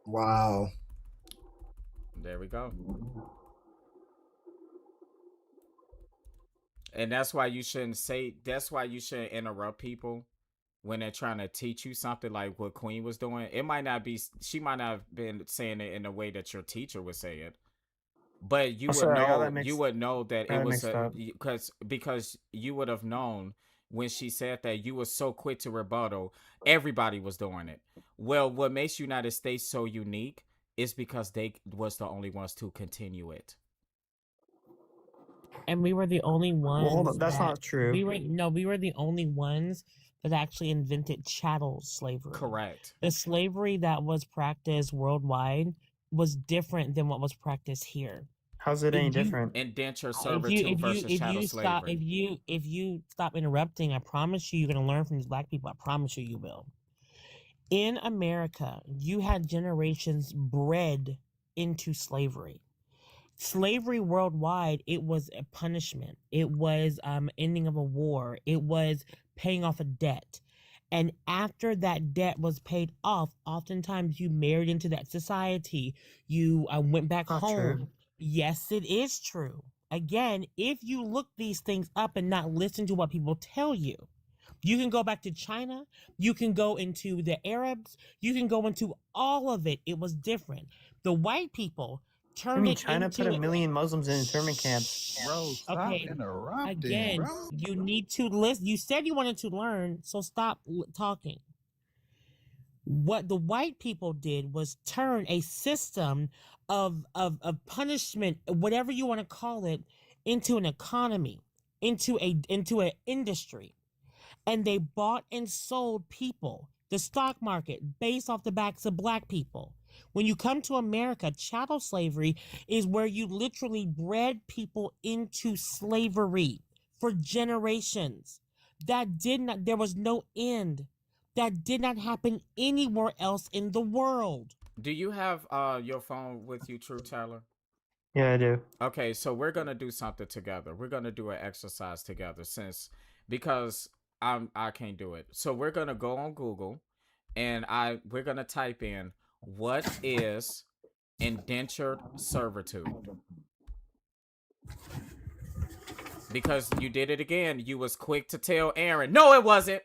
Wow. There we go. And that's why you shouldn't interrupt people when they're trying to teach you something, like what Queen was doing. She might not have been saying it in the way that your teacher would say it. But you would know that it was because you would have known when she said that. You were so quick to rebuttal. Everybody was doing it. Well, what makes United States so unique is because they was the only ones to continue it. And we were the only ones. Well, hold on. That's not true. We were the only ones that actually invented chattel slavery. Correct. The slavery that was practiced worldwide was different than what was practiced here. How's it any different? Indenture servitude versus chattel slavery. If you stop interrupting, I promise you're going to learn from these black people. I promise you will. In America, you had generations bred into slavery. Slavery worldwide, it was a punishment. It was ending of a war. It was paying off a debt. And after that debt was paid off, oftentimes you married into that society. You went back home. True. Yes, it is true. Again, if you look these things up and not listen to what people tell you, you can go back to China. You can go into the Arabs. You can go into all of it. It was different. The white people turned it China into put 1 million Muslims in internment camps. Bro, stop interrupting, Again, bro. you need to listen. You said you wanted to learn, so stop talking. What the white people did was turn a system of punishment, whatever you want to call it, into an economy, into an industry. And they bought and sold people, the stock market, based off the backs of black people. When you come to America, chattel slavery is where you literally bred people into slavery for generations. There was no end. That did not happen anywhere else in the world. Do you have your phone with you, True Tyler? Yeah, I do. Okay, so we're gonna do something together. We're gonna do an exercise together, because I can't do it. So we're gonna go on Google, and we're gonna type in, what is indentured servitude? Because you did it again. You was quick to tell Aaron. No, it wasn't.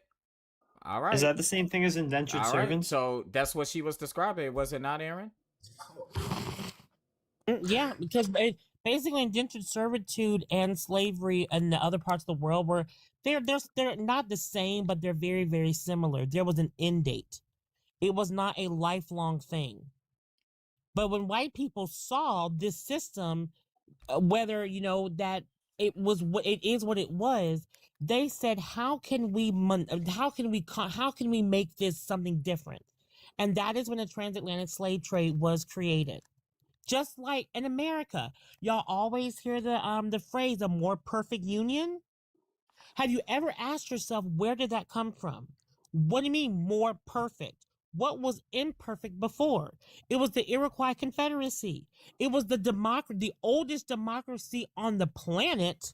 All right. Is that the same thing as indentured servants? So that's what she was describing. Was it not, Aaron? Yeah, because basically indentured servitude and slavery in the other parts of the world they're not the same, but they're very, very similar. There was an end date. It was not a lifelong thing. But when white people saw this system, whether that it is what it was, they said, how can we make this something different? And that is when the transatlantic slave trade was created. Just like in America, y'all always hear the phrase "a more perfect union." Have you ever asked yourself, where did that come from? What do you mean more perfect? What was imperfect before? It was the Iroquois Confederacy. It was the oldest democracy on the planet,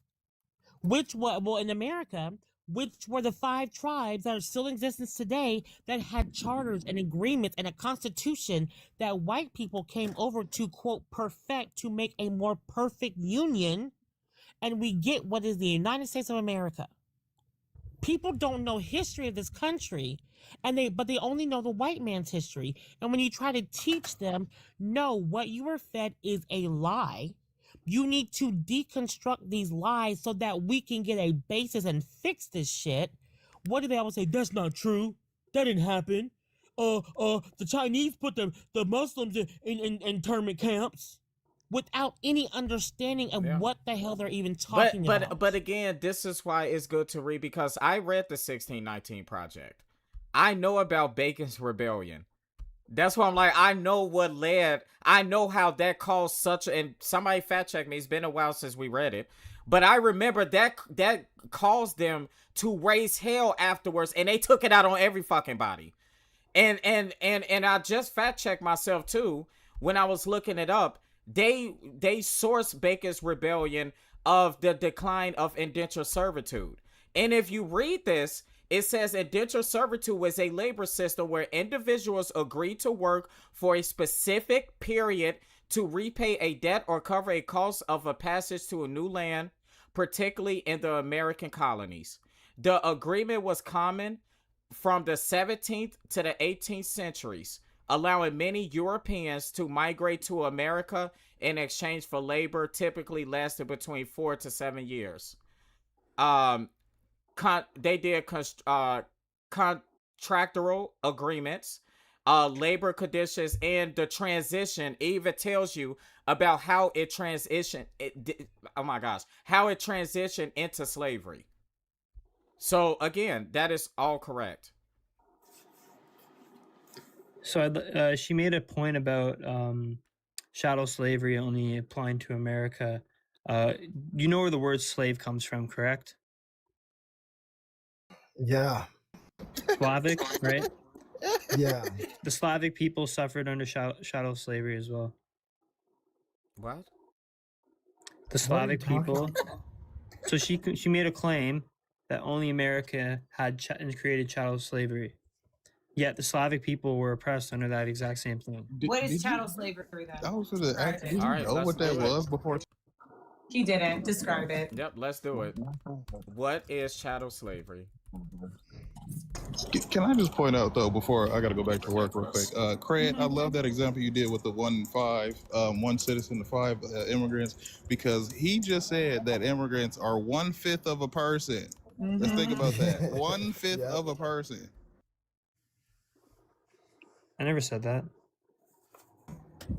which was, well, in America, which were the 5 tribes that are still in existence today that had charters and agreements and a constitution that white people came over to, quote, perfect, to make a more perfect union. And we get what is the United States of America. People don't know history of this country, but they only know the white man's history. And when you try to teach them, no, what you were fed is a lie. You need to deconstruct these lies so that we can get a basis and fix this shit. What do they always say? That's not true. That didn't happen. The Chinese put the Muslims in internment camps without any understanding of what the hell they're even talking about. But again, this is why it's good to read, because I read the 1619 Project. I know about Bacon's Rebellion. That's why I'm like, I know what led. I know how that caused such, and somebody fact check me. It's been a while since we read it, but I remember that caused them to raise hell afterwards, and they took it out on every fucking body. And I just fact checked myself too when I was looking it up. They source Bacon's Rebellion of the decline of indentured servitude. And if you read this, it says indentured servitude was a labor system where individuals agreed to work for a specific period to repay a debt or cover a cost of a passage to a new land, particularly in the American colonies. The agreement was common from the 17th to the 18th centuries, allowing many Europeans to migrate to America in exchange for labor, typically lasted between 4 to 7 years. They did contractual agreements, labor conditions, and the transition. It even tells you about how it transitioned. How it transitioned into slavery. So again, that is all correct. So she made a point about chattel slavery only applying to America. You know where the word slave comes from, correct? Yeah. Slavic, right? Yeah. The Slavic people suffered under chattel slavery as well. What? The Slavic people. So she made a claim that only America had created chattel slavery. Yet the Slavic people were oppressed under that exact same thing. What is chattel slavery then? I was gonna ask, did you All right, know let's what that do it. was before? He didn't describe it. Yep, let's do it. What is chattel slavery? Can I just point out though, before I gotta go back to work real quick, Craig, I love that example you did with the 1 citizen to 5 immigrants, because he just said that immigrants are 1/5 of a person. Let's think about that. 1/5 of a person. I never said that.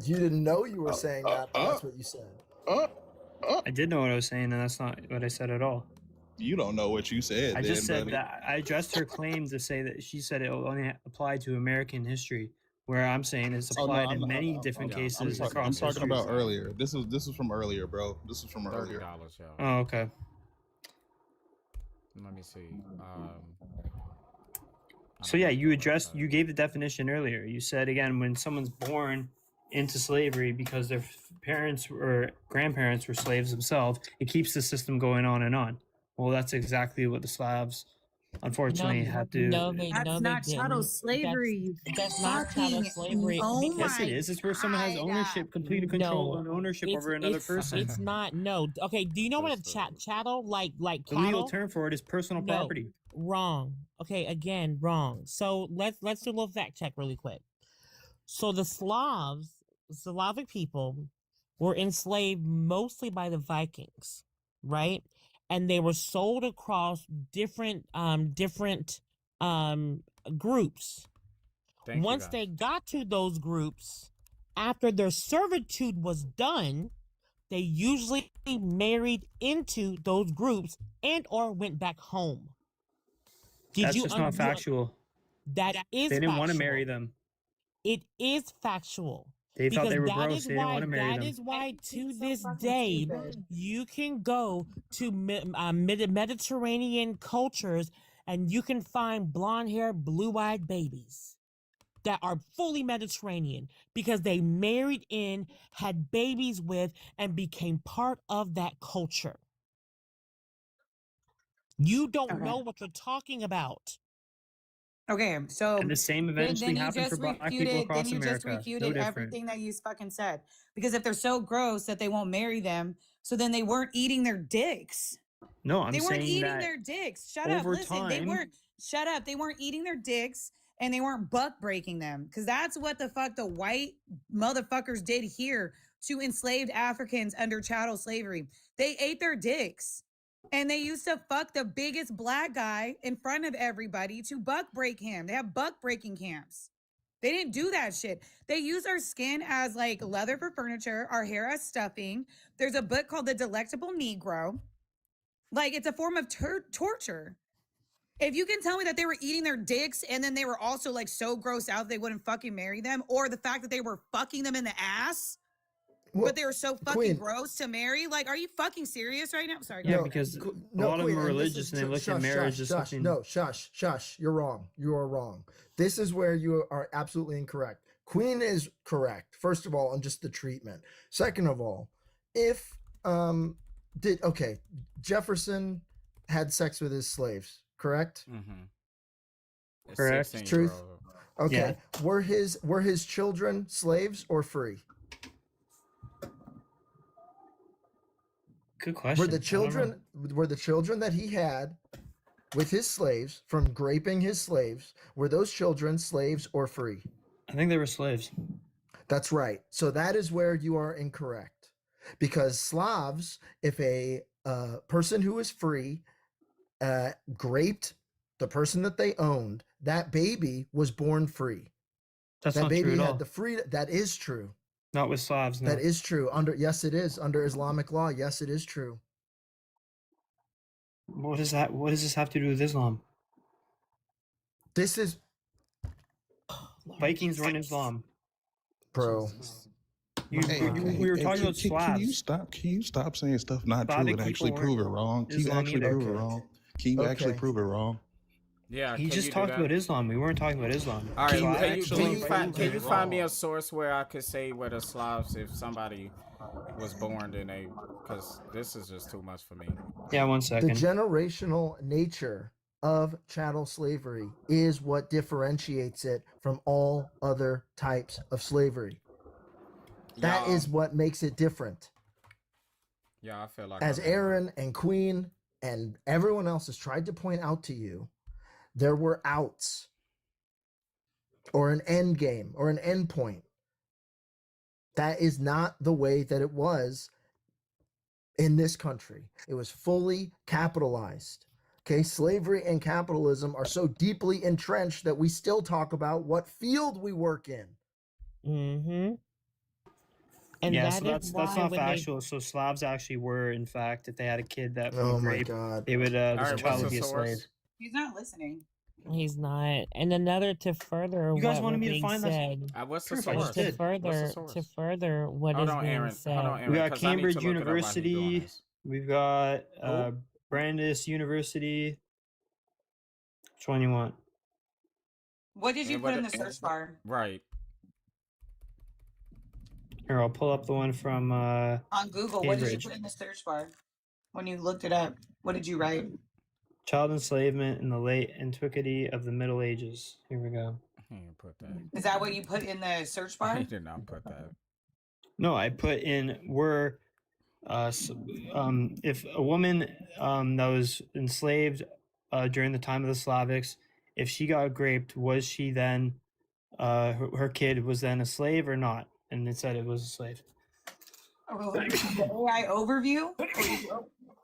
You didn't know you were saying that, but that's what you said. I did know what I was saying, and that's not what I said at all. You don't know what you said. I just said buddy. that I addressed her claim to say that she said it only applied to American history, where I'm saying it's applied in many different cases I'm across talking history. about earlier. This is from earlier, bro. This is from earlier. $30, y'all. Oh, okay. Let me see. So yeah, you gave the definition earlier. You said again, when someone's born into slavery because their parents or grandparents were slaves themselves, it keeps the system going on and on. Well, that's exactly what the Slavs, unfortunately, had to. That's not chattel slavery. That's not chattel slavery. Oh Yes, my it is. It's where someone has ownership, complete control, and ownership over another person. It's not. No. Okay. Do you know what a chattel like The cattle? legal term for it is personal No. property. Wrong. Okay, again, wrong. So let's do a little fact check really quick. So the Slavic people were enslaved mostly by the Vikings, right? And they were sold across different groups. Once they got to those groups, after their servitude was done, they usually married into those groups and or went back home. That's just not factual. That is. They didn't want to factual. marry them. It is factual. They thought they were Because that gross. is They didn't why- want to marry them. That is why to this day you can go to Mediterranean cultures and you can find blonde-haired, blue-eyed babies that are fully Mediterranean because they married in, had babies with, and became part of that culture. You don't know what you're talking about. Okay, so And the same eventually then you happened for just black people refuted. Then across you just America. No refuted different. everything that you fucking said. Because if they're so gross that they won't marry them, so then they weren't eating their dicks. No, I'm They weren't saying eating that their dicks. Shut up. over Listen, they time- weren't. Shut up. They weren't eating their dicks, and they weren't buck breaking them. Because that's what the fuck the white motherfuckers did here to enslaved Africans under chattel slavery. They ate their dicks. And they used to fuck the biggest black guy in front of everybody to buck break him. They have buck breaking camps. They didn't do that shit. They use our skin as like leather for furniture, our hair as stuffing. There's a book called The Delectable Negro. Like, it's a form of torture. If you can tell me that they were eating their dicks and then they were also like so grossed out they wouldn't fucking marry them, or the fact that they were fucking them in the ass, but they were so fucking Queen. gross to marry. Like, are you fucking serious right now? Sorry. Yeah, go because ahead. a lot of them Queen, are and this religious is and they look shush, at marriage shush, as shush. something. No, shush. You're wrong. You are wrong. This is where you are absolutely incorrect. Queen is correct. First of all, on just the treatment. Second of all, if Jefferson had sex with his slaves, correct? Mm-hmm. Correct. Truth. Okay. Yeah. Were his children slaves or free? Good question. Were the children that he had with his slaves from graping his slaves, were those children slaves or free? I think they were slaves. That's right. So that is where you are incorrect. Because Slavs, if a person who is free graped the person that they owned, that baby was born free. That's that not baby true at had all. the freedom. That is true. Not with Slavs, no. That is true. Yes, it is. Under Islamic law, yes, it is true. What does this have to do with Islam? This is Vikings run Islam. bro. We were talking about Slavs. Can you stop saying stuff not true Slavic and actually people prove it weren't wrong? Can you Islam actually either. prove it wrong? Can you actually Okay. prove it wrong? Yeah. He can just you do talked that? about Islam. We weren't talking about Islam. All right. So I Can actually you find me a source where I could say where the Slavs, if somebody was born in a, because this is just too much for me. Yeah, 1 The second. generational nature of chattel slavery is what differentiates it from all other types of slavery. That Y'all- is what makes it different. Yeah, I feel like As I'm- Aaron and Queen and everyone else has tried to point out to you, there were outs or an end game or an end point. That is not the way that it was in this country. It was fully capitalized. Okay, slavery and capitalism are so deeply entrenched that we still talk about what field we work in. Mm-hmm. And Yeah, that so is that's why not when they- factual. So Slavs actually were, in fact, if they had a kid that Oh was my raped, God. they would All the right, child what's would the be a source? slave. He's not listening. He's not. And another to further You guys what wanted was me to being find that- said. What's the Proof, I source? just To did. further what Hold is on, being Aaron. said. Hold on, Aaron. We got 'cause I need to Cambridge look it up while he's doing University. this. We've got Who? Brandeis University. Which one you want? What did you And put what in the- the search bar? Right. Here, I'll pull up the one from On Google, what did you Cambridge. put in the search bar? When you looked it up, what did you write? Child enslavement in the late antiquity of the Middle Ages. Here we go. He didn't put that. Is that what you put in the search bar? He did not put that. No, I put in if a woman that was enslaved during the time of the Slavics, if she got raped, was she then her kid was then a slave or not? And it said it was a slave. Oh, the AI overview?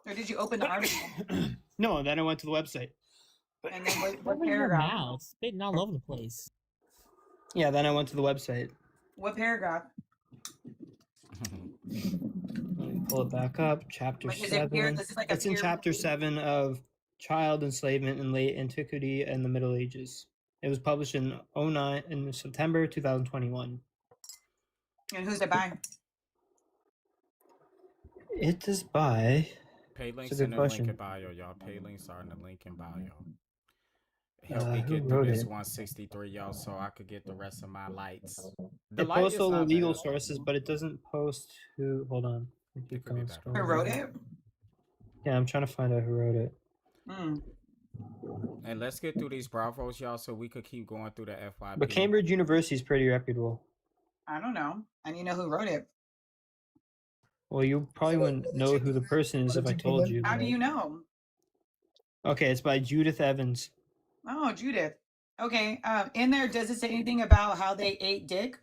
Or did you open the article? No, then I went to the website. And then what Open your paragraph? mouth, spitting all over the place. Yeah, then I went to the website. What paragraph? Let me pull it back up. Chapter Wait, is it peer- 7. this is like a It's in peer chapter review? 7 of Child Enslavement in Late Antiquity and the Middle Ages. It was published in September 2021. And who's it by? It is by. Pay links It's a in good the link question. in bio, y'all. Pay links are in the link in bio. help me Who get through wrote this it? 163, y'all, so I could get the rest of my lights. The It light posts is all the not legal bad. sources, but it doesn't post who. Hold on. I keep going. Who wrote it? Yeah, I'm trying to find out who wrote it. Mm. And let's get through these Bravos, y'all, so we could keep going through the FYP. But Cambridge University is pretty reputable. I don't know. I need to know who wrote it. Well, you probably wouldn't know who the person is if I told you. How do but- you know? Okay, it's by Judith Evans. Oh, Judith. Okay. In there, does it say anything about how they ate dick?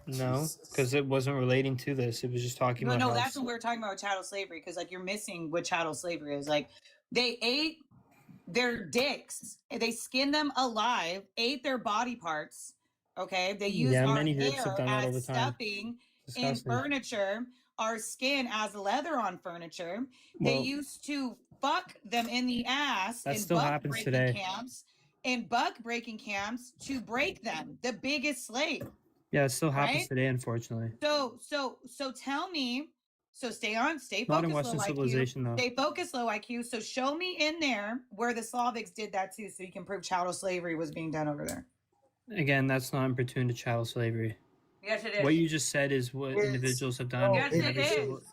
No, because it wasn't relating to this. It was just talking about. No, how that's what we were talking about chattel slavery. Because like you're missing what chattel slavery is. Like they ate their dicks. They skinned them alive, ate their body parts. Okay, they used our many groups hair have done that all the as time. stuffing in Disgusting. furniture, our skin as leather on furniture. They Well- used to fuck them in the ass That in still buck happens breaking today. camps. In buck breaking camps to break them, the biggest slave. Yeah, it still happens Right? today, unfortunately. So tell me. So stay Not in focused, Western low civilization, IQ. though. Stay focused, low IQ. So show me in there where the Slavics did that too, so you can prove chattel slavery was being done over there. Again, that's not in pertune to chattel slavery. Yes, it is. What you just said is what individuals have done Yes, in, it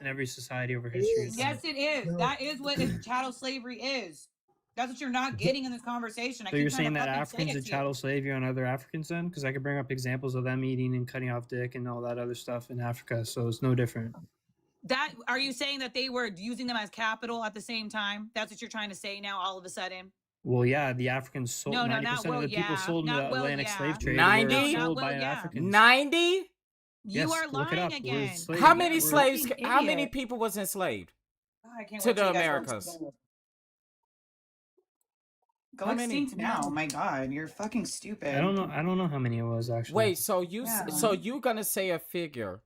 in every society over history. Yes, it is. That is what chattel slavery is. That's what you're not getting in this conversation. I So keep you're trying saying to that fucking say Africans it did to you. chattel slavery on other Africans then? Because I could bring up examples of them eating and cutting off dick and all that other stuff in Africa. So it's no different. That are you saying that they were using them as capital at the same time? That's what you're trying to say now, all of a sudden. Well, yeah, the Africans sold. No, 90% not of the people yeah. sold in Not the Atlantic yeah. slave trade 90? were No, sold not by yeah. Africans. 90? You Yes, are look it lying up. We're again. slaves. How many We're- slaves? fucking How many idiot. people was enslaved God, I can't to wait the till you guys go Americas? extinct. Go How many? extinct now. My God, you're fucking stupid. I don't know. I don't know how many it was actually. Wait, so Yeah. you gonna say a figure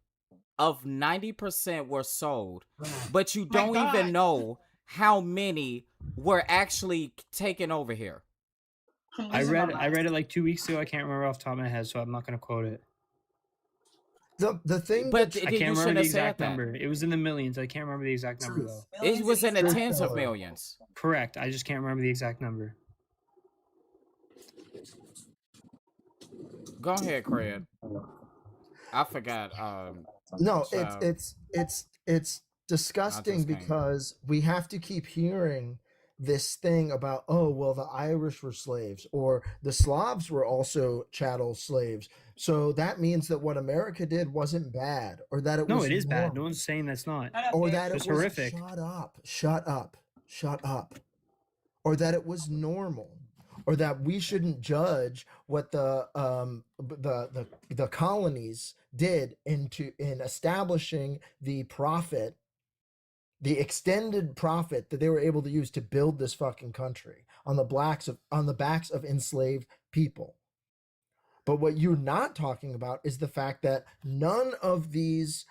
of 90% were sold, but you My don't God. even know how many were actually taken over here? I read it like 2 weeks ago. I can't remember off the top of my head, so I'm not going to quote it. The thing But that I you can't shouldn't remember the have said exact that. number. It was in the millions. I can't remember the exact number though. It was in the Truth tens of teller. millions. Correct. I just can't remember the exact number. Go ahead, Craig. I forgot. No, child. it's disgusting can't. because we have to keep hearing this thing about, oh well, the Irish were slaves or the Slavs were also chattel slaves, so that means that what America did wasn't bad, or that it No, was it is bad. No normal, one's saying that's not. or that It's it was horrific. shut up, or that it was normal, or that we shouldn't judge what the colonies did in establishing the profit, the extended profit that they were able to use to build this fucking country on the backs of enslaved people. But what you're not talking about is the fact that none of these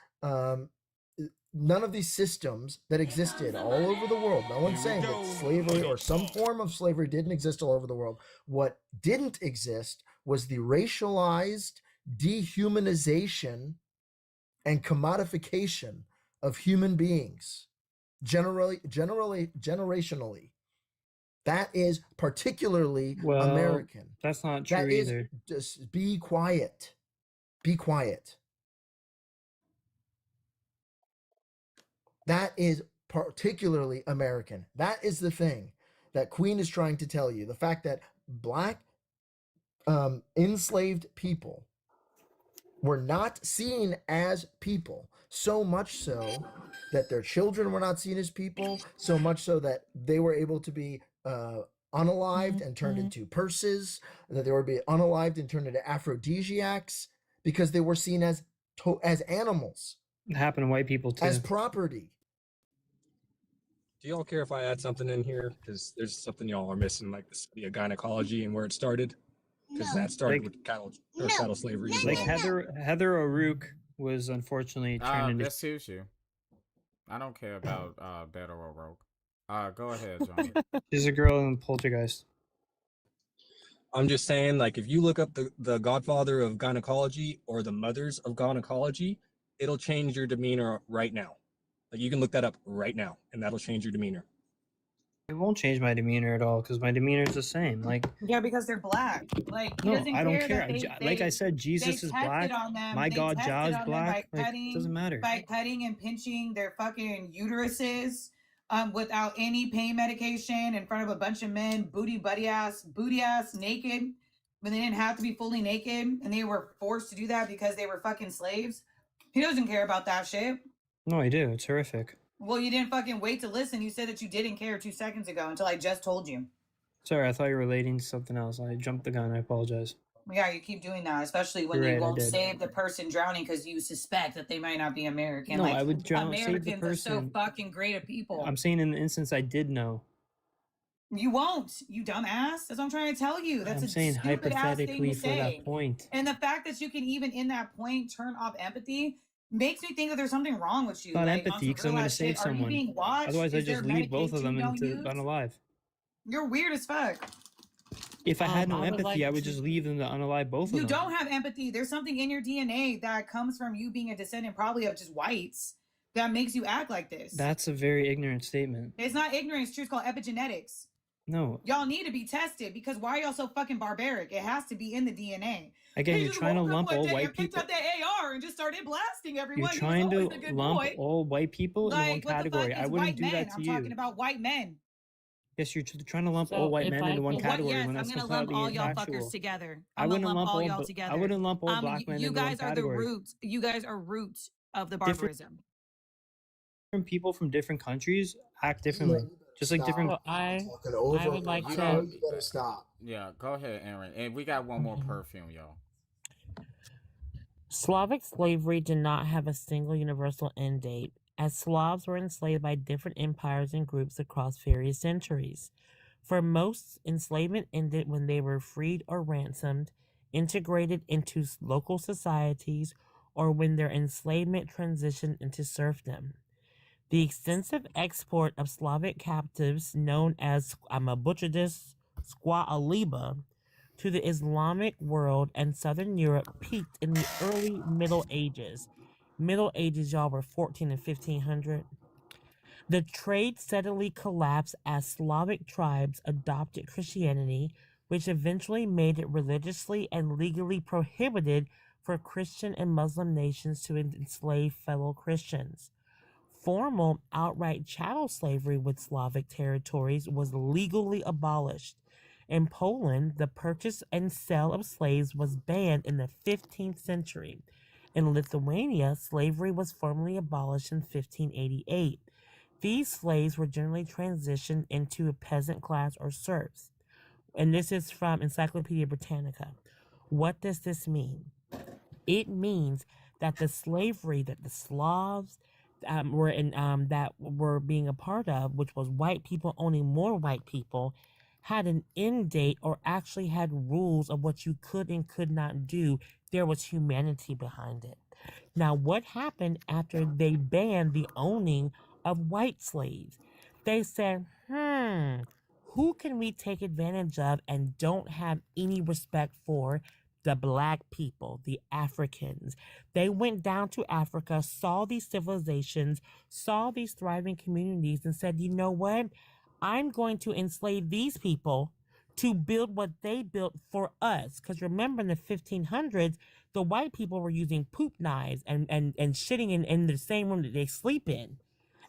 systems that existed all over the world, no one's saying that slavery or some form of slavery didn't exist all over the world. What didn't exist was the racialized dehumanization and commodification of human beings, generationally. That is particularly Well, American. That's not true That is either. just be quiet. Be quiet. That is particularly American. That is the thing that Queen is trying to tell you. The fact that black enslaved people were not seen as people, so much so that their children were not seen as people, so much so that they were able to be unalived and turned into purses, that they were be unalived and turned into aphrodisiacs because they were seen as animals, It happened to white people too. as property. Do y'all care if I add something in here? Because there's something y'all are missing, like the study of gynecology and where it started. Because that started with cattle slavery as Like well. Heather O'Rourke was unfortunately turned into. That suits you. I don't care about Beto O'Rourke. Go ahead, John. She's a girl in Poltergeist. I'm just saying, like, if you look up the godfather of gynecology or the mothers of gynecology, it'll change your demeanor right now. Like, you can look that up right now, and that'll change your demeanor. It won't change my demeanor at all because my demeanor is the same. Like, Yeah, because they're black. Like he no, doesn't I don't care care. that Like I said, Jesus is black. on them. My They God, tested Jah is on them black. Like, it doesn't matter. by cutting and pinching their fucking uteruses without any pain medication in front of a bunch of men, booty ass, naked, when they didn't have to be fully naked, and they were forced to do that because they were fucking slaves. He doesn't care about that shit. No, I do. It's horrific. Well, you didn't fucking wait to listen. You said that you didn't care 2 seconds ago until I just told you. Sorry, I thought you were relating to something else. I jumped the gun. I apologize. Yeah, you keep doing that, especially when You're you right, I won't did. save the person drowning because you suspect that they might not be American. No, like, I would save the Americans are so person. fucking great at people. I'm saying in the instance I did know. You won't, you dumbass. That's what I'm trying to tell you. That's I'm a saying stupid ass thing hypothetically to for say. that point. And the fact that you can even in that point turn off empathy makes me think that there's something wrong with you. It's not like, on empathy some because I'm going to real-ass save shit. Are you someone. being watched? Otherwise, I Is there just leave both of medication them you don't into use? unalive. You're weird as fuck. If I had no I would empathy, like I would to- just leave them to unalive both of You them. don't have empathy. There's something in your DNA that comes from you being a descendant probably of just whites that makes you act like this. That's a very ignorant statement. It's not ignorance, it's true. It's called epigenetics. No. Y'all need to be tested because why are y'all so fucking barbaric? It has to be in the DNA. Again, He you're just trying to woke up lump one all day white and picked people. up that AR and just started blasting everyone. You're He was trying always a to good lump boy. all white people in one Like, what the category. fuck I is wouldn't white do men? that to I'm you. talking about white men. Yes, you're trying to lump So all white if men I into one could- category Yes, when I'm that's gonna lump all completely y'all factual. fuckers together. I I'm gonna wouldn't lump all all y'all bl- together. I wouldn't lump all black men You into one guys are the category. root. You guys are root of the Different- barbarism. Different people from different countries act differently. Just like different. So I would like You to. know, You better stop. yeah, go ahead, Aaron. And we got one more perfume, y'all. Slavic slavery did not have a single universal end date, as Slavs were enslaved by different empires and groups across various centuries. For most, enslavement ended when they were freed or ransomed, integrated into local societies, or when their enslavement transitioned into serfdom. The extensive export of Slavic captives, known as, I'm going to butcher this, Squaliba, to the Islamic world and Southern Europe peaked in the early Middle Ages. Middle Ages, y'all, were 14 and 1500. The trade steadily collapsed as Slavic tribes adopted Christianity, which eventually made it religiously and legally prohibited for Christian and Muslim nations to enslave fellow Christians. Formal, outright chattel slavery with Slavic territories was legally abolished. In Poland, the purchase and sale of slaves was banned in the 15th century. In Lithuania, slavery was formally abolished in 1588. These slaves were generally transitioned into a peasant class or serfs. And this is from Encyclopedia Britannica. What does this mean? It means that the slavery that the Slavs that were being a part of, which was white people owning more white people, had an end date or actually had rules of what you could and could not do. There was humanity behind it. Now, what happened after they banned the owning of white slaves? They said, who can we take advantage of and don't have any respect for? The black people, the Africans. They went down to Africa, saw these civilizations, saw these thriving communities, and said, you know what? I'm going to enslave these people to build what they built for us. Because remember, in the 1500s, the white people were using poop knives and shitting in the same room that they sleep in.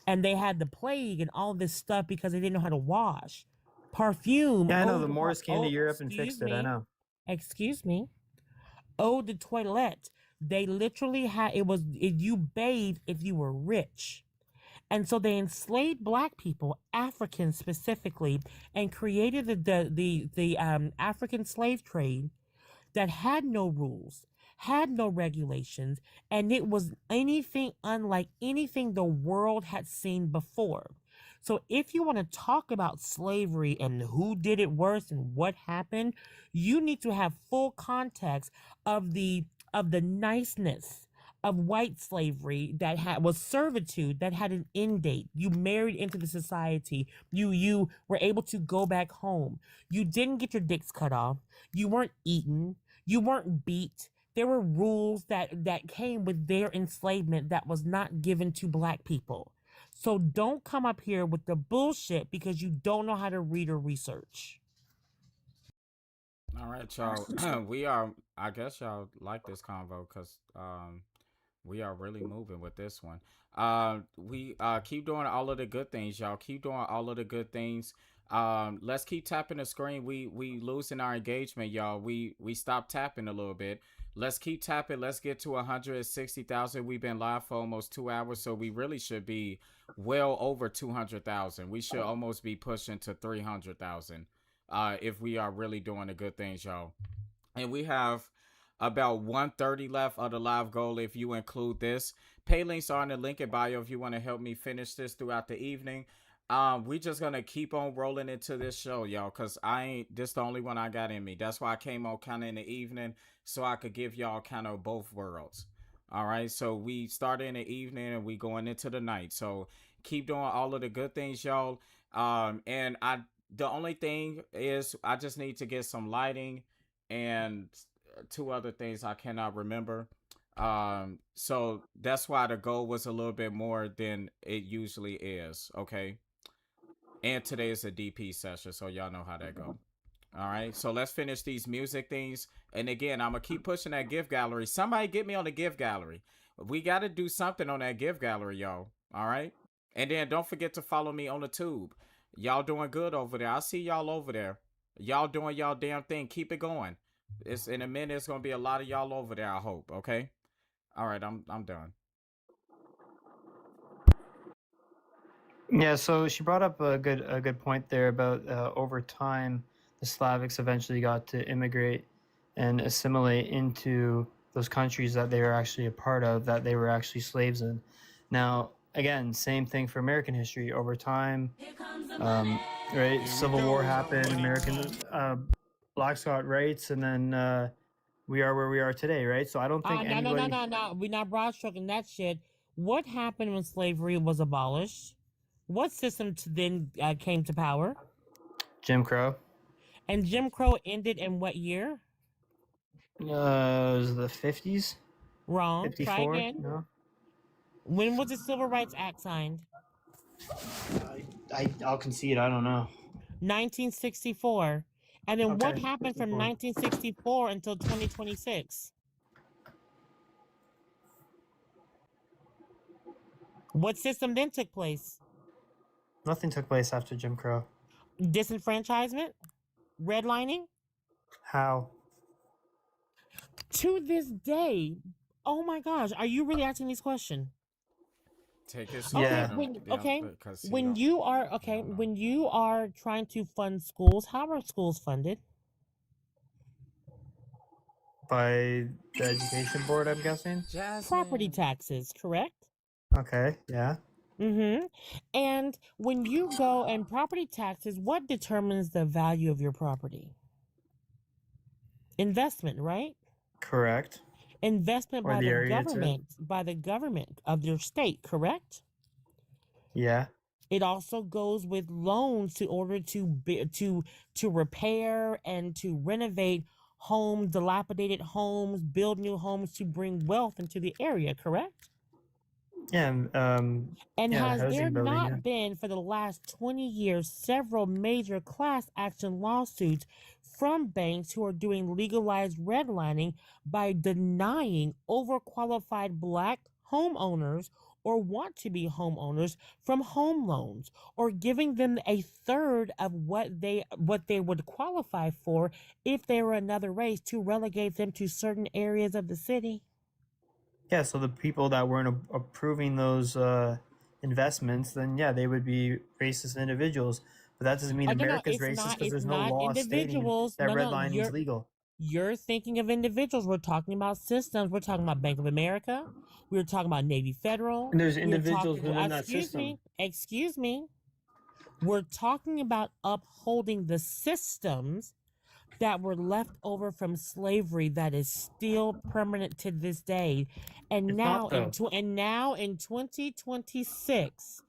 And they had the plague and all this stuff because they didn't know how to wash. Perfume. Yeah, I know. eau The de Moors came to toilette. Europe and fixed it. I know. Excuse me. Eau de toilette. They literally had you bathed if you were rich. And so they enslaved black people, Africans specifically, and created the African slave trade that had no rules, had no regulations, and it was anything unlike anything the world had seen before. So if you want to talk about slavery and who did it worse and what happened, you need to have full context of the niceness of white slavery that was servitude that had an end date. You married into the society. You were able to go back home. You didn't get your dicks cut off. You weren't eaten. You weren't beat. There were rules that came with their enslavement that was not given to black people. So don't come up here with the bullshit because you don't know how to read or research. All right, y'all. We are. I guess y'all like this convo because we are really moving with this one. We keep doing all of the good things, y'all. Keep doing all of the good things. Let's keep tapping the screen. We losing our engagement, y'all. We stopped tapping a little bit. Let's keep tapping. Let's get to 160,000. We've been live for almost 2 hours, so we really should be well over 200,000. We should almost be pushing to 300,000. If we are really doing the good things, y'all. And we have about 130 left of the live goal if you include this. Pay links are in the link in bio if you want to help me finish this throughout the evening. We just gonna keep on rolling into this show, y'all, because this the only one I got in me. That's why I came on kind of in the evening, so I could give y'all kind of both worlds. All right, so we started in the evening and we going into the night. So keep doing all of the good things, y'all. And the only thing is I just need to get some lighting and 2 other things I cannot remember. So that's why the goal was a little bit more than it usually is. Okay. And today is a DP session, so y'all know how that go. All right. So let's finish these music things. And again, I'm going to keep pushing that gift gallery. Somebody get me on the gift gallery. We got to do something on that gift gallery, y'all. All right. And then don't forget to follow me on the tube. Y'all doing good over there. I see y'all over there. Y'all doing y'all damn thing. Keep it going. It's in a minute. It's gonna be a lot of y'all over there. I hope. Okay. All right. I'm done. Yeah, so she brought up a good point there about over time the Slavics eventually got to immigrate and assimilate into those countries that they were actually a part of, that they were actually slaves in. Now, again, same thing for American history. Over time, right? Civil War happened, American blacks got rights, and then we are where we are today, right? So I don't think anybody. No. We're not broad stroking that shit. What happened when slavery was abolished? What system then came to power? Jim Crow. And Jim Crow ended in what year? It was the 50s. Wrong. 54? Try again. No. When was the Civil Rights Act signed? I'll concede. I don't know. 1964. And then what Okay, happened from 64. 1964 until 2026? What system then took place? Nothing took place after Jim Crow. Disenfranchisement? Redlining? How? To this day, oh my gosh, are you really asking these questions? Take it. Yeah. When you are trying to fund schools, how are schools funded? By the education board, I'm guessing. Property taxes, correct? Okay, yeah. Mm-hmm. And when you go and property taxes, what determines the value of your property? Investment, right? Correct. Investment Or by the the area it's in. government of your state, correct? Yeah. It also goes with loans in order to repair and to renovate homes, dilapidated homes, build new homes to bring wealth into the area, correct? Yeah. And Yeah, has there housing building, not yeah. been for the last 20 years several major class action lawsuits from banks who are doing legalized redlining by denying overqualified Black homeowners or want to be homeowners from home loans, or giving them a third of what they would qualify for if they were another race, to relegate them to certain areas of the city? Yeah, so the people that weren't approving those investments, then yeah, they would be racist individuals. But that doesn't mean America's it's racist not. because It's there's no not law stating individuals. that No, redlining is legal. You're thinking of individuals. We're talking about systems. We're talking about Bank of America. We're talking about Navy Federal. And there's We're individuals talking- within that excuse system. me. Excuse me. We're talking about upholding the systems that were left over from slavery that is still permanent to this day. And It's now not, though. now in 2026,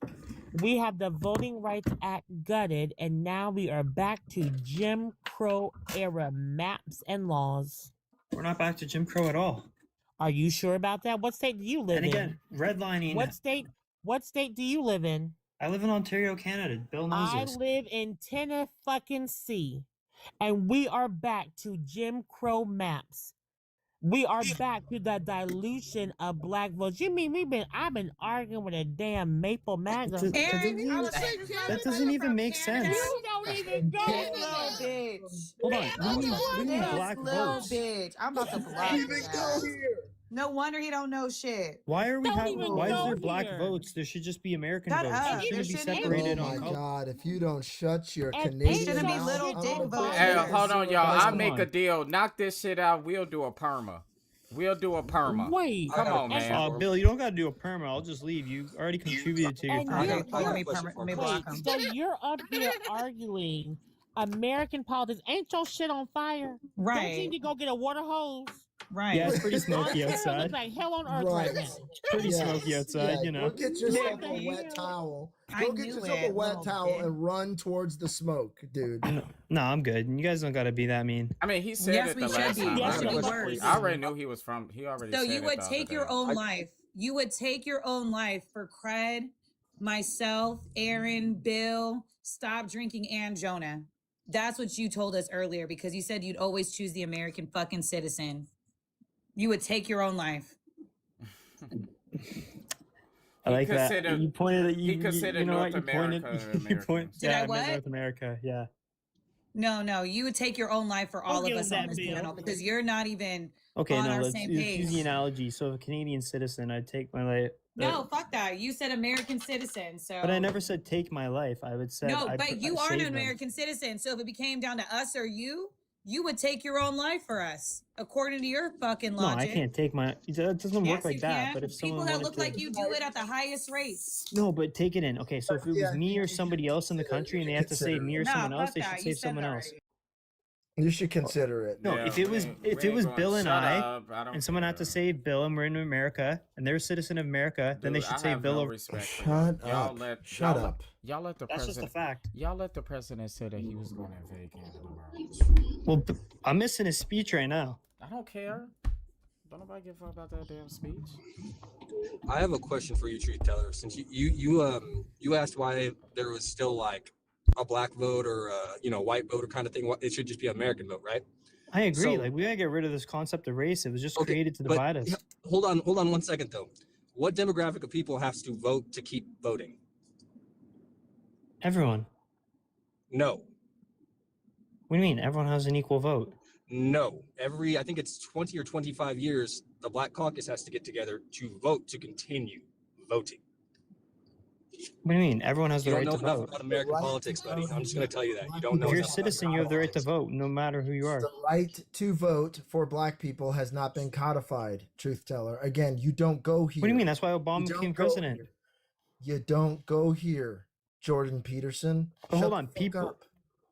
we have the Voting Rights Act gutted, and now we are back to Jim Crow era maps and laws. We're not back to Jim Crow at all. Are you sure about that? What state do you live And again, in? redlining. What state? What state do you live in? I live in Ontario, Canada. Bill knows I this. live in Tennessee, and we are back to Jim Crow maps. We are back to the dilution of black votes. You mean I've been arguing with a damn maple MAGA? That doesn't even make sense. You don't even go This there. little bitch. Hold on. We need This black little votes. bitch. I'm about to block his ass. No wonder he don't know shit. Why are we Don't having? even Why is go there black here. votes? There should just be American Shut votes. up. It shouldn't be There shouldn't separated Oh on my color. God! If you don't shut your And Canadian shouldn't be mouth, little I'm dick gonna put votes. you Hey, in hold on, zero y'all. Guys, I'll come make on. a deal. Knock this shit out. We'll do a perma. We'll do a perma. Wait. Come on, man. Bill, you don't gotta do a perma. I'll just leave. You already contributed to your And perma. you're, Okay, fuck you're me, let me block wait, him. so you're up here arguing American politics. Ain't your shit on fire? Don't you Right, need to go get a water hose? right. Yeah, it's pretty smoky Ontario outside. looks like hell on earth right Right. now. Pretty Yes. smoky outside, Yeah, you know. go get yourself What the a wet hell? towel. I Go get knew yourself a it, wet little towel bitch. and run towards the smoke, dude. No, I'm good. You guys don't gotta be that mean. I mean, he said Yes, it we the should last be. time. Yes, It should be we should worse. I already knew he was from. He already So said you it would the take other your day. own life. You would take your own life for cred, myself, Aaron, Bill, stop drinking, and Jonah. That's what you told us earlier because you said you'd always choose the American fucking citizen. You would take your own life. I like that. considered- You pointed at he considered you know North what? You pointed. America You point. Did I Yeah, meant what? North America. Yeah. No, you would take your own life for all give of him us on that, this Bill. panel because you're not even Okay, on no, our let's same use the page. analogy. So, if a Canadian citizen, I'd take my life. No, fuck that. You said American citizen, so. But I never said take my life. I would say. No, but you are an American citizen. So if it became down to us or you would take your own life for us, according to your fucking No, logic. I can't take my. That doesn't Yes, work like you that. can. But if People someone that wanted look to, like you do it at the highest rates. No, but take it in. Okay, so if it was me or somebody else in the country and they have to save me or Nah, someone else, fuck they that. should You save said someone that else. already. You should consider it. No, Yeah, if it was we if ain't it was gonna- Bill and shut I, don't and someone had to care. save Bill, and we're in America, and they're a citizen of America, then they Dude, should I save have Bill no over. respect for Shut y'all. up. Let, Shut y'all up. Y'all let the That's just president. a fact. Y'all let the president say that he was going to invade Canada tomorrow. Well, I'm missing his speech right now. I don't care. Don't nobody give a fuck about that damn speech. I have a question for you, Truth Teller. Since you asked why there was still like a black vote or a, white vote or kind of thing. It should just be American vote, right? I agree. So- Like we gotta get rid of this concept of race. It was just Okay, created to but divide us. Hold on 1 second though. What demographic of people has to vote to keep voting? Everyone. No. What do you mean? Everyone has an equal vote. No. I think it's 20 or 25 years, the Black Caucus has to get together to vote to continue voting. What do you mean? Everyone has the You right don't to know enough vote. about American Right politics, to buddy. vote. I'm just going to tell you that. You don't know If you're a enough about citizen, you have the right to vote, no matter who you are. The right to vote for black people has not been codified, Truth Teller. Again, you don't go here. What do you mean? That's why Obama You don't became go president. here. You don't go here, Jordan Peterson. But hold Shut on, the fuck people up.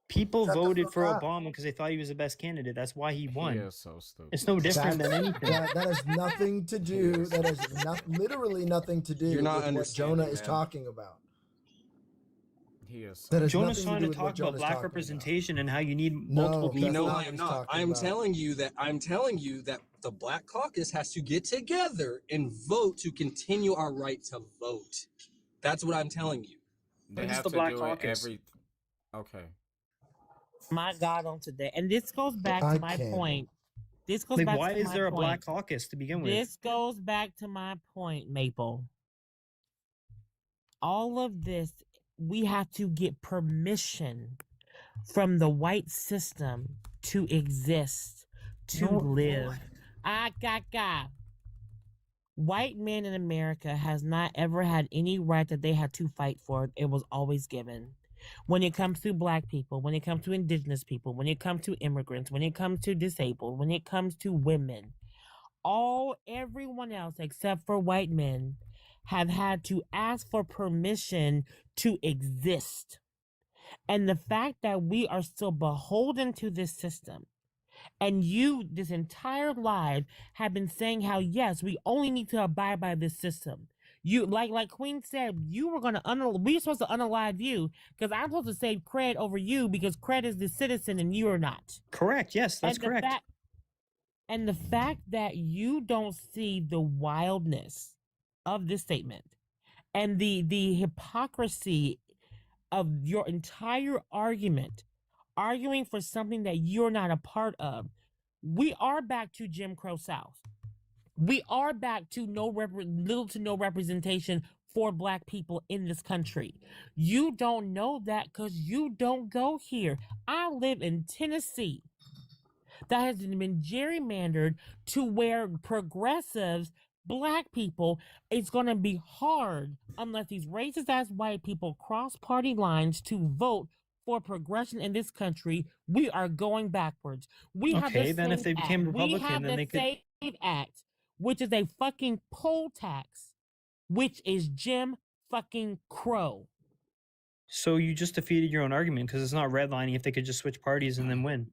people Shut the voted fuck for up. Obama because they thought he was the best candidate. That's why he won. He is so stupid. It's no different That- than anything. That has nothing to do. That has literally nothing to do You're not with what understanding, Jonah is man. talking about. He is so That has Jonah's nothing trying do to with what talk about Jonah's black talking representation and how you need No, multiple that's people. No, not I what am he's not. talking I am about. telling you that the Black Caucus has to get together and vote to continue our right to vote. That's what I'm telling you. They What is have the to Black do Caucus? it every. Okay. My God, on today, and this goes back I to my can't. point. This goes Like, back why to is my there a point. black caucus to begin with? This goes back to my point, Maple. All of this, we have to get permission from the white system to exist, to No, live. White men in America has not ever had any right that they had to fight for. It was always given. When it comes to black people, when it comes to indigenous people, when it comes to immigrants, when it comes to disabled, when it comes to women, everyone else except for white men have had to ask for permission to exist. And the fact that we are still beholden to this system, and you this entire life have been saying how yes, we only need to abide by this system. You like Queen said, you were gonna we're supposed to unalive you because I'm supposed to save cred over you because cred is the citizen and you are not. Correct. Yes, that's And the correct. And the fact that you don't see the wildness of this statement and the hypocrisy of your entire argument, arguing for something that you're not a part of. We are back to Jim Crow South. We are back to little to no representation for Black people in this country. You don't know that because you don't go here. I live in Tennessee. That has been gerrymandered to where progressives, Black people, it's going to be hard unless these racist ass white people cross party lines to vote for progression in this country. We are going backwards. We have Okay, the then if SAVE they became Act. We Republican, have then the they could. SAVE Act, which is a fucking poll tax, which is Jim fucking Crow. So you just defeated your own argument because it's not redlining if they could just switch parties and then win.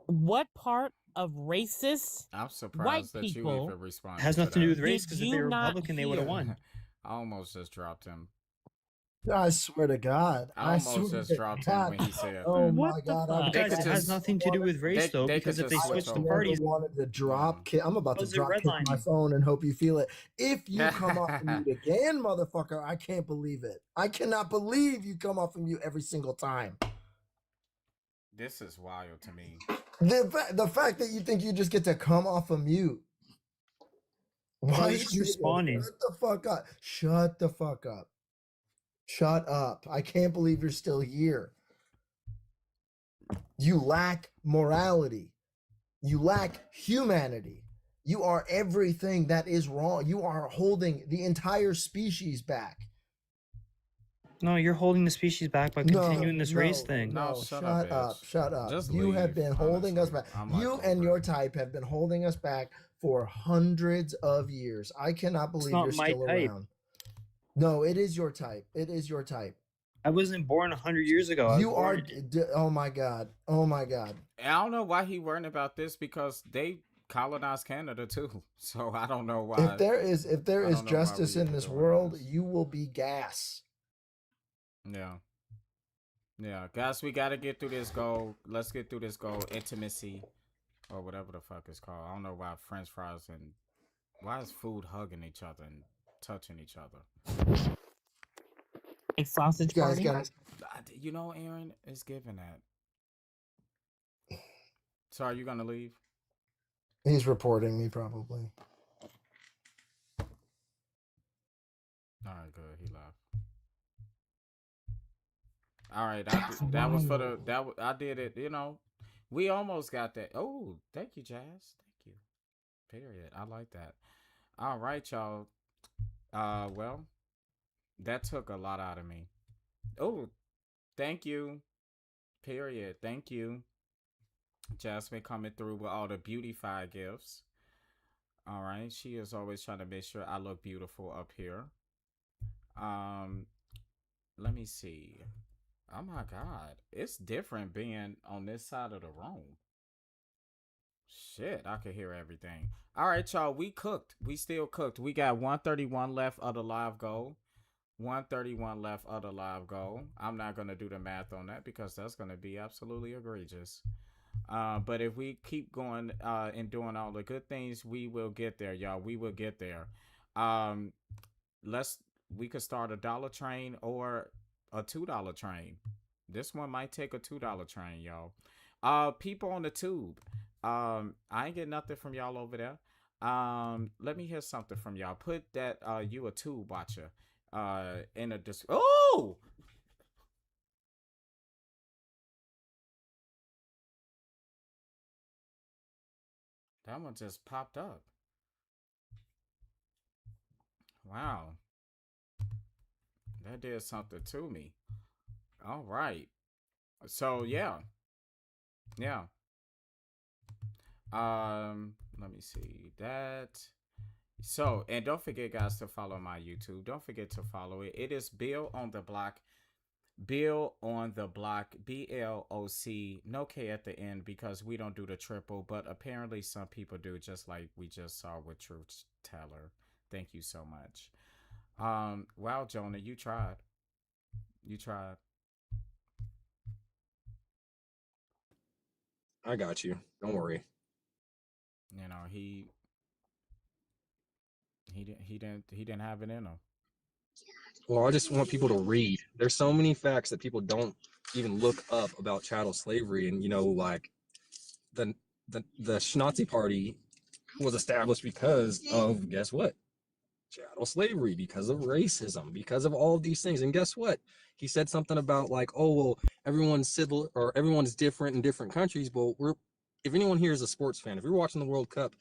What part of racist I'm white surprised that you people even responded. Has nothing to do with did race because if they you were not Republican, they would have hear? won. I almost just dropped him. I swear to God. I almost swear just to dropped him God. when he said Oh that. my What the God. fuck? They Guys, could it has just nothing to do with race though, they because could if they just switch switch the over. parties, wanted to drop kick. I'm about to was it drop kick my redlining? phone and hope you feel it. If you come off of mute again, motherfucker, I can't believe it. I cannot believe you come off of mute every single time. This is wild to me. The fact that you think you just get to come off of mute. I Why was just responding. Shut the fuck up. Shut the fuck up. Shut up. I can't believe you're still here. You lack morality. You lack humanity. You are everything that is wrong. You are holding the entire species back. No, you're holding the species back by continuing this race thing. No, shut shut up, up, bitch. shut up. Just You have leave, been holding us honestly. back. I'm like You over and your it. type have been holding us back for hundreds of years. I cannot believe not you're my still type. around. No, it is your type. It is your type. I wasn't born 100 years ago. I was You are. born- Oh my God. Oh my God. I don't know why he worrying about this because they colonized Canada too. So I don't know why. If there is I don't know why justice we in even this doing world, this. you will be gas. Yeah. Yeah, guys, we gotta get through this goal. Let's get through this goal. Intimacy, or whatever the fuck it's called. I don't know why French fries and why is food hugging each other and touching each other. A sausage Guys, party? You know, Aaron is giving that. So are you gonna leave? He's reporting me probably. All right, good. He left. All right, that was for the I did it. You know, we almost got that. Oh, thank you, Jazz. Thank you. Period. I like that. All right, y'all. Well, that took a lot out of me. Oh, thank you. Period. Thank you. Jasmine coming through with all the beautified gifts. All right, she is always trying to make sure I look beautiful up here. Let me see. Oh my God, it's different being on this side of the room. Shit, I can hear everything. All right, y'all, we cooked. We still cooked. We got 131 left of the live goal. 131 left of the live goal. I'm not going to do the math on that because that's going to be absolutely egregious. But if we keep going and doing all the good things, we will get there, y'all. We will get there. We could start a dollar train or a $2 train. This one might take a $2 train, y'all. People on the tube. I ain't getting nothing from y'all over there. Let me hear something from y'all. Put that you a tube watcher in a oh! That one just popped up. Wow. That did something to me. All right. So yeah. Yeah. Let me see that. So, and don't forget, guys, to follow my YouTube. Don't forget to follow it. It is Bill on the Block. Bill on the Block. BLOC. No K at the end because we don't do the triple, but apparently some people do, just like we just saw with Truth Teller. Thank you so much. Wow, Jonah, you tried. You tried. I got you. Don't worry. You know, he He didn't have it in him. Well, I just want people to read. There's so many facts that people don't even look up about chattel slavery, and like the Nazi Party was established because of, guess what? Chattel slavery, because of racism, because of all of these things. And guess what? He said something about like, oh well, everyone's civil or everyone's different in different countries. But if anyone here is a sports fan, if you're watching the World Cup,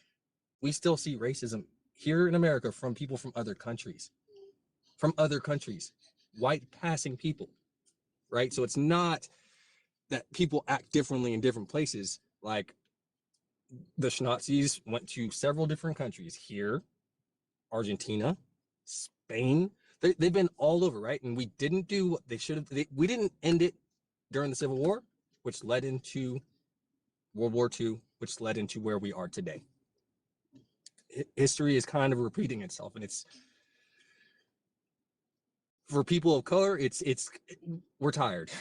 we still see racism here in America from people from other countries. White passing people, right? So it's not that people act differently in different places. Like the Nazis went to several different countries here, Argentina, Spain. They've been all over, right? And we didn't do what they should have. We didn't end it during the Civil War, which led into World War II, which led into where we are today. History is kind of repeating itself, and it's for people of color. We're tired.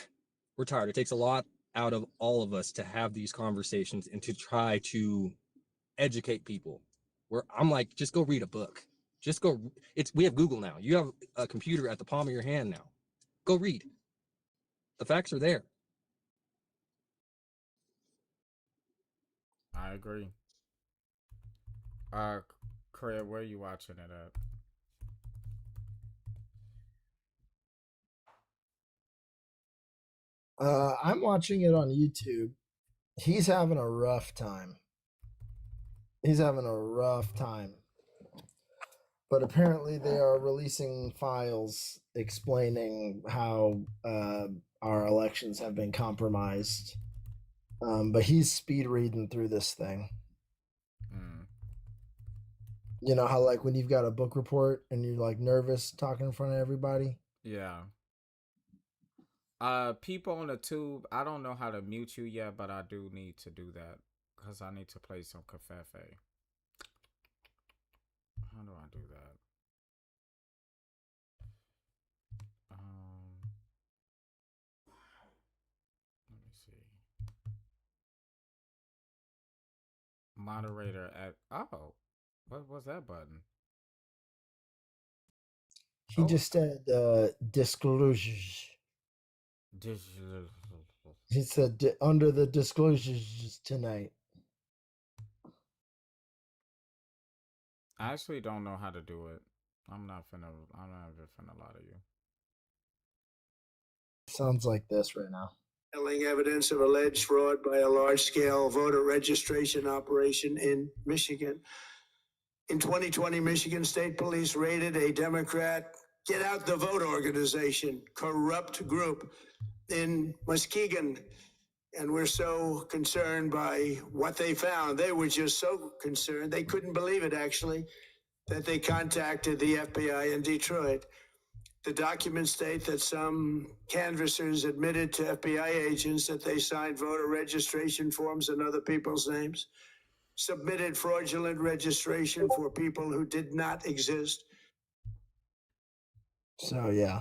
We're tired. It takes a lot out of all of us to have these conversations and to try to educate people. Where I'm like, just go read a book. Just go. We have Google now. You have a computer at the palm of your hand now. Go read. The facts are there. I agree. Craig, where are you watching it at? I'm watching it on YouTube. He's having a rough time. But apparently they are releasing files explaining how our elections have been compromised. But he's speed reading through this thing. You know how like when you've got a book report and you're like nervous talking in front of everybody? Yeah. People on the tube, I don't know how to mute you yet, but I do need to do that because I need to play some Covfefe. How do I do that? Let me see. Moderator at what was that button? He just said disclosures. He said under the disclosures tonight. I actually don't know how to do it. I'm not even finna lie to you. Sounds like this right now. Evidence of alleged fraud by a large-scale voter registration operation in Michigan. In 2020, Michigan State Police raided a Democrat Get Out the Vote organization, corrupt group in Muskegon. And we're so concerned by what they found. They were just so concerned. They couldn't believe it, actually, that they contacted the FBI in Detroit. The documents state that some canvassers admitted to FBI agents that they signed voter registration forms in other people's names, submitted fraudulent registration for people who did not exist. So, yeah.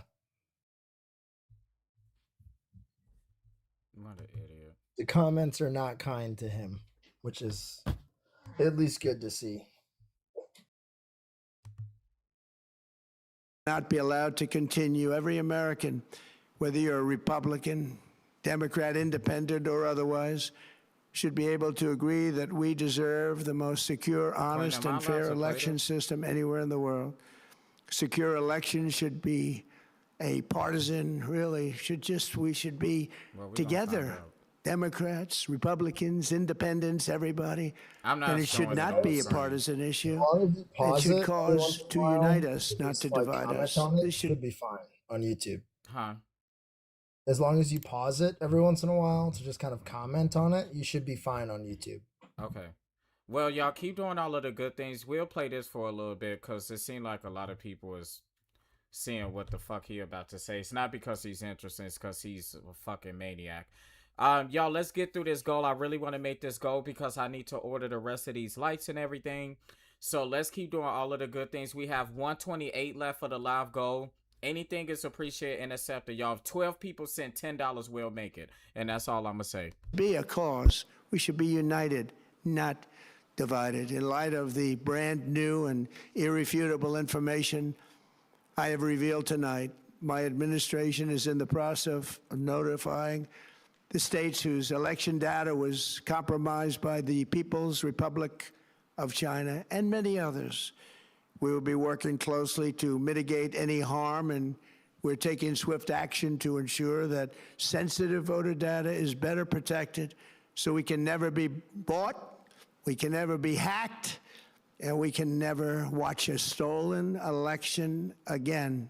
What an idiot. The comments are not kind to him, which is at least good to see. Not be allowed to continue. Every American, whether you're a Republican, Democrat, Independent, or otherwise, should be able to agree that we deserve the most secure, honest, and fair election system anywhere in the world. Secure elections should be a partisan, really, we should be together. Democrats, Republicans, Independents, everybody. And it should not be a partisan issue. It should cause to unite us, not to divide us. This should be fine on YouTube. Huh? As long as you pause it every once in a while to just kind of comment on it, you should be fine on YouTube. Okay. Well, y'all keep doing all of the good things. We'll play this for a little bit because it seemed like a lot of people is seeing what the fuck he about to say. It's not because he's interesting. It's because he's a fucking maniac. Y'all, let's get through this goal. I really want to make this goal because I need to order the rest of these lights and everything. So let's keep doing all of the good things. We have 128 left for the live goal. Anything is appreciated and accepted. Y'all, if 12 people send $10, we'll make it. And that's all I'm going to say. Be a cause. We should be united, not divided. In light of the brand new and irrefutable information I have revealed tonight, my administration is in the process of notifying the states whose election data was compromised by the People's Republic of China and many others. We will be working closely to mitigate any harm, and we're taking swift action to ensure that sensitive voter data is better protected so we can never be bought, we can never be hacked, and we can never watch a stolen election again.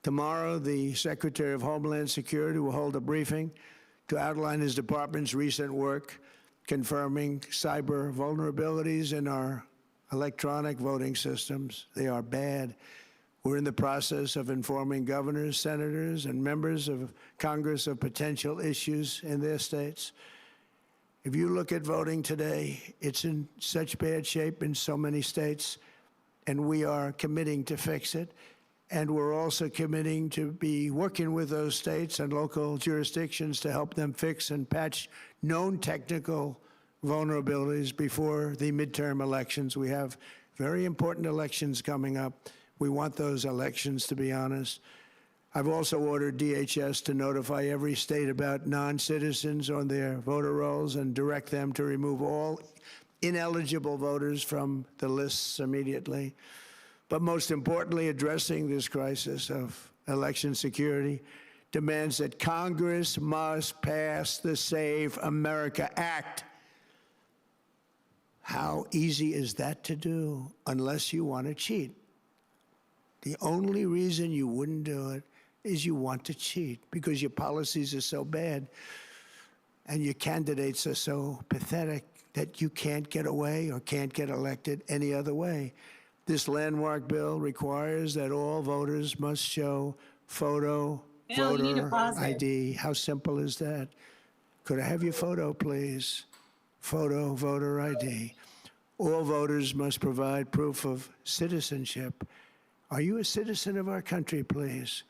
Tomorrow, the Secretary of Homeland Security will hold a briefing to outline his department's recent work confirming cyber vulnerabilities in our electronic voting systems. They are bad. We're in the process of informing governors, senators, and members of Congress of potential issues in their states. If you look at voting today, it's in such bad shape in so many states, and we are committing to fix it. And we're also committing to be working with those states and local jurisdictions to help them fix and patch known technical vulnerabilities before the midterm elections. We have very important elections coming up. We want those elections to be honest. I've also ordered DHS to notify every state about non-citizens on their voter rolls and direct them to remove all ineligible voters from the lists immediately. But most importantly, addressing this crisis of election security demands that Congress must pass the Save America Act. How easy is that to do unless you want to cheat? The only reason you wouldn't do it is you want to cheat because your policies are so bad and your candidates are so pathetic that you can't get away or can't get elected any other way. This landmark bill requires that all voters must show photo voter ID. How simple is that? Could I have your photo, please? Photo voter ID. All voters must provide proof of citizenship. Are you a citizen of our country, please?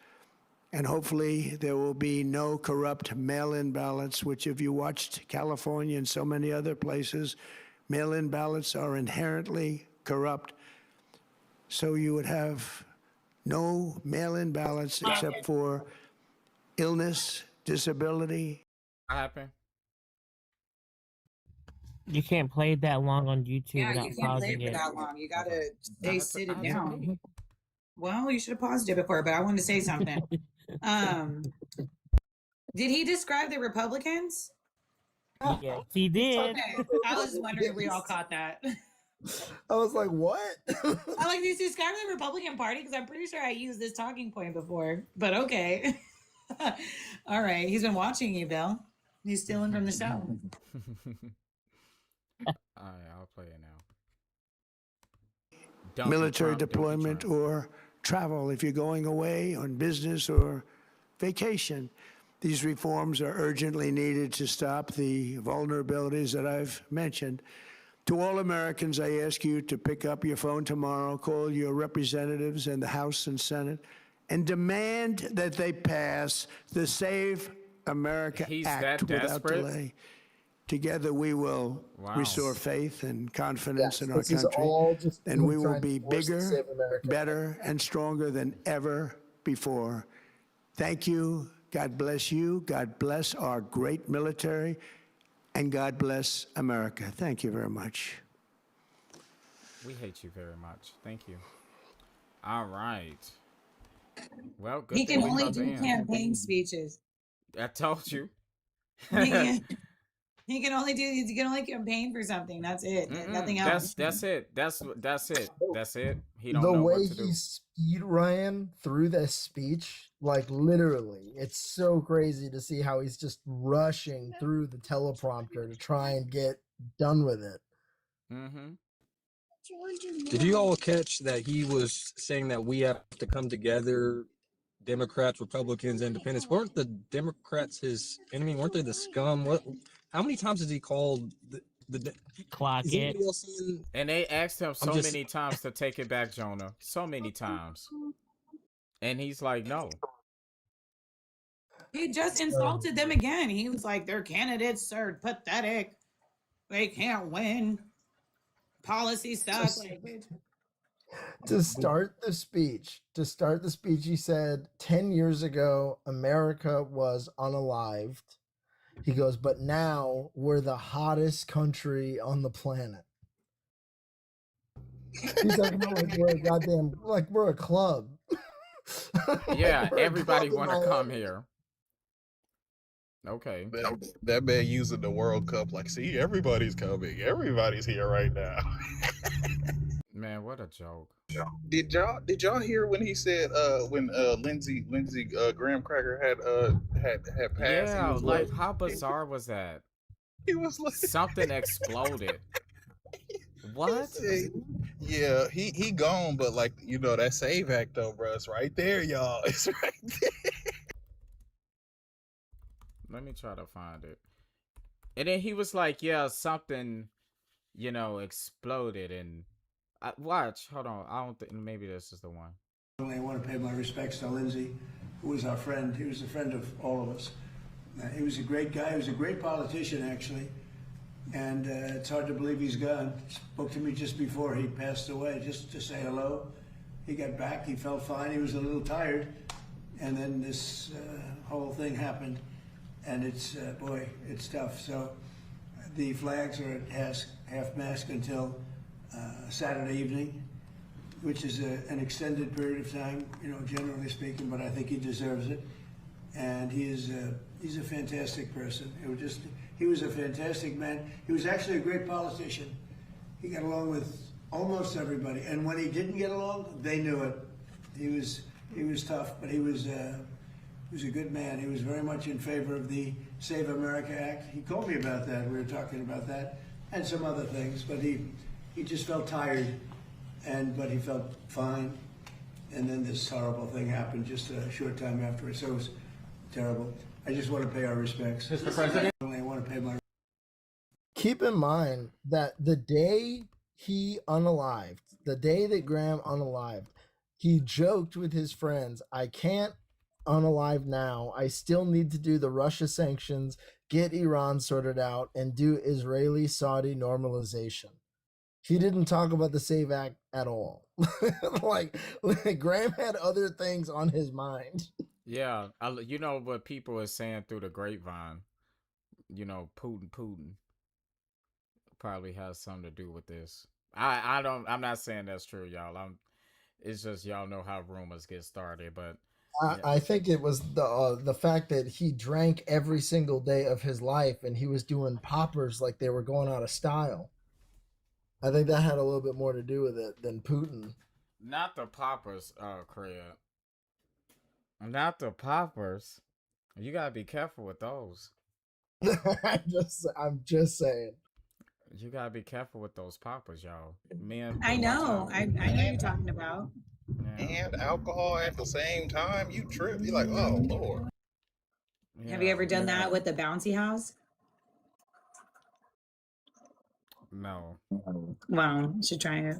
And hopefully there will be no corrupt mail-in ballots, which if you watched California and so many other places, mail-in ballots are inherently corrupt. So you would have no mail-in ballots except for illness, disability. What happened? You can't play it that long on YouTube Yeah, without you can't play pausing it for it. that long. You gotta stay I had sit to down. pee. Well, you should have paused it before, but I wanted to say something. Did he describe the Republicans? Yes, he did. Okay. I was wondering if we all caught that. I was like, what? I like these describe the Republican Party because I'm pretty sure I used this talking point before. But okay. All right. He's been watching you, Bill. He's stealing from the show. All right, I'll play it now. Don't Military Trump, don't deployment Trump. or travel if you're going away on business or vacation. These reforms are urgently needed to stop the vulnerabilities that I've mentioned. To all Americans, I ask you to pick up your phone tomorrow, call your representatives in the House and Senate, and demand that they pass the Save America He's Act that without desperate? delay. Together, we will Wow. restore faith and confidence Yes, in our this is country, all just and we him will trying to be force the bigger, Save America. better, and stronger than ever before. Thank you. God bless you. God bless our great military. And God bless America. Thank you very much. We hate you very much. Thank you. All right. Well, good He thing can we only about to do end. campaign speeches. I told you. He can only campaign for something. That's it. Nothing else. That's it. That's it. That's it. He don't The know way what to do. he speed ran through this speech, like literally, it's so crazy to see how he's just rushing through the teleprompter to try and get done with it. Mm-hmm. Did you all catch that he was saying that we have to come together, Democrats, Republicans, Independents? Weren't the Democrats his enemy? Weren't they the scum? What? How many times has he called the Clock is it. anybody else seeing- And they asked him so just- many times to take it back, Jonah. So many times. And he's like, no. He just insulted them again. He was like, their candidates are pathetic. They can't win. policy stuff. Like, bitch. To start the speech, he said 10 years ago, America was unalived. He goes, but now we're the hottest country on the planet. He's talking about like we're a goddamn, like we're a club. Yeah, We're a everybody club want in to come Miami. here. Okay. That man using the World Cup like, see, everybody's coming. Everybody's here right now. Man, what a joke. Did y'all hear when he said when Lindsey Graham Cracker had passed? Yeah, He was like how bizarre was that? he was like Something exploded. What? yeah, he gone, but like that Save Act though, bro, it's right there, y'all. It's right there. Let me try to find it. And then he was like, yeah, something, exploded. And watch, hold on. I don't think, maybe this is the one. I want to pay my respects to Lindsey, who was our friend. He was a friend of all of us. He was a great guy. He was a great politician, actually. And it's hard to believe he's gone. He spoke to me just before he passed away, just to say hello. He got back. He felt fine. He was a little tired. And then this whole thing happened. And it's, boy, it's tough. So the flags are at half-mast until Saturday evening, which is an extended period of time, generally speaking, but I think he deserves it. And he's a fantastic person. He was a fantastic man. He was actually a great politician. He got along with almost everybody. And when he didn't get along, they knew it. He was tough, but he was a good man. He was very much in favor of the Save America Act. He called me about that. We were talking about that and some other things, but he just felt tired, but he felt fine. And then this horrible thing happened just a short time afterwards. So it was terrible. I just want to pay our respects. Mr. President, I want to pay my. Keep in mind that the day he unalived, the day that Graham unalived, he joked with his friends, I can't unalive now. I still need to do the Russia sanctions, get Iran sorted out, and do Israeli-Saudi normalization. He didn't talk about the Save Act at all. like Graham had other things on his mind. Yeah, you know what people are saying through the grapevine. Putin probably has something to do with this. I'm not saying that's true, y'all. It's just y'all know how rumors get started, but I think it was the fact that he drank every single day of his life and he was doing poppers like they were going out of style. I think that had a little bit more to do with it than Putin. Not the poppers, Craig. Not the poppers. You gotta be careful with those. I'm just saying. You gotta be careful with those poppers, y'all. I know. I know what you're talking about. And alcohol at the same time, you trip. You're like, oh Lord. Have you ever done that with the bouncy house? No. Well, you should try it.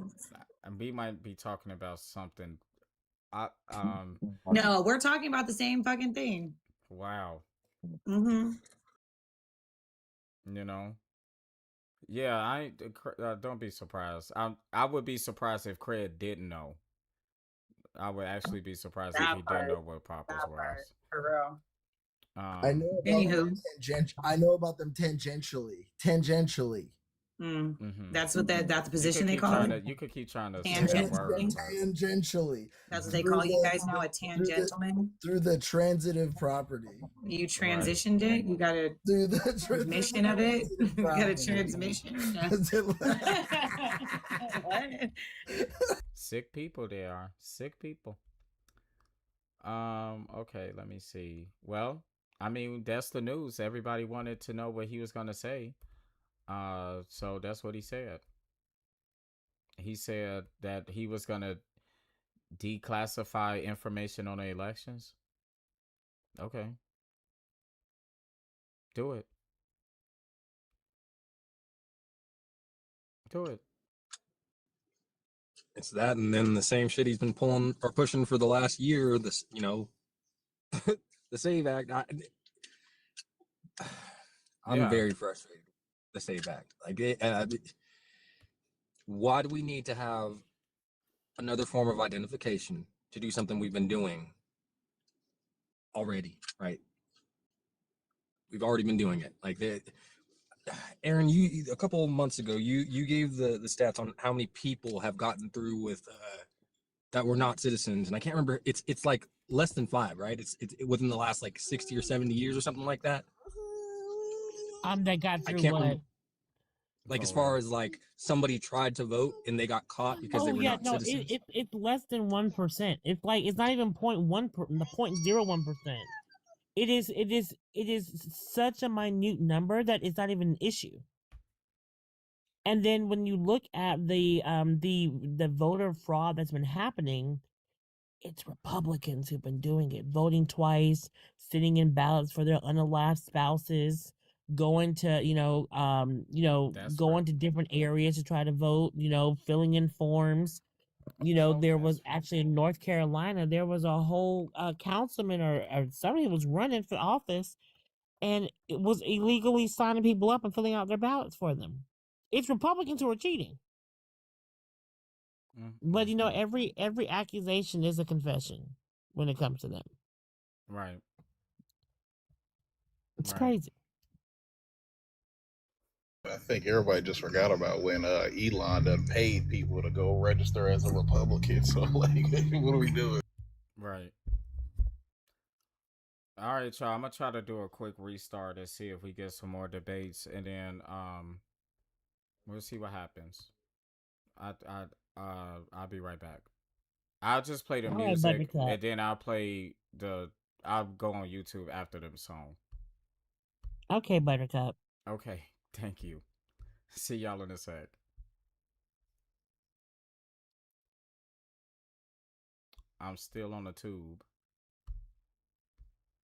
And we might be talking about something. No, we're talking about the same fucking thing. Wow. Mm-hmm. Yeah, don't be surprised. I would be surprised if Craig didn't know. I would actually be surprised if he didn't know what poppers was. For real. I know about them tangentially. That's what that's the position they call it. You could keep trying to tangentially. That's what they call you guys now, a tangentleman. Through the transitive property. You transitioned it. You got a transmission of it. You got a transmission. What? Sick people they are. Sick people. Okay, let me see. Well, I mean, that's the news. Everybody wanted to know what he was gonna say. So that's what he said. He said that he was gonna declassify information on the elections. Okay. Do it. Do it. It's that, and then the same shit he's been pulling or pushing for the last year. This, the Save Act. I'm very frustrated. The Save Act, Why do we need to have another form of identification to do something we've been doing already, right? We've already been doing it. Like, Aaron, you a couple of months ago, you gave the stats on how many people have gotten through with that were not citizens, and I can't remember. It's like less than 5, right? It's within the last like 60 or 70 years or something like that. That got I through can't what? remember. Like, as far as like somebody tried to vote and they got caught because they Oh were yeah, not no, citizens. it's less than 1%. It's like it's not even 0.01%. It is such a minute number that it's not even an issue. And then when you look at the voter fraud that's been happening, it's Republicans who've been doing it, voting twice, sitting in ballots for their unalive spouses, going to going to different areas to try to vote, filling in forms. There was actually in North Carolina, there was a whole councilman or somebody was running for office, and it was illegally signing people up and filling out their ballots for them. It's Republicans who are cheating. But every accusation is a confession when it comes to them. Right. It's crazy. I think everybody just forgot about when Elon done paid people to go register as a Republican. So, like, what are we doing? Right. All right, y'all. I'm gonna try to do a quick restart and see if we get some more debates, and then we'll see what happens. I'll be right back. I'll just play the All right, music, Buttercup. and then I'll go on YouTube after the song. Okay, Buttercup. Okay, thank you. See y'all in a sec. I'm still on the tube.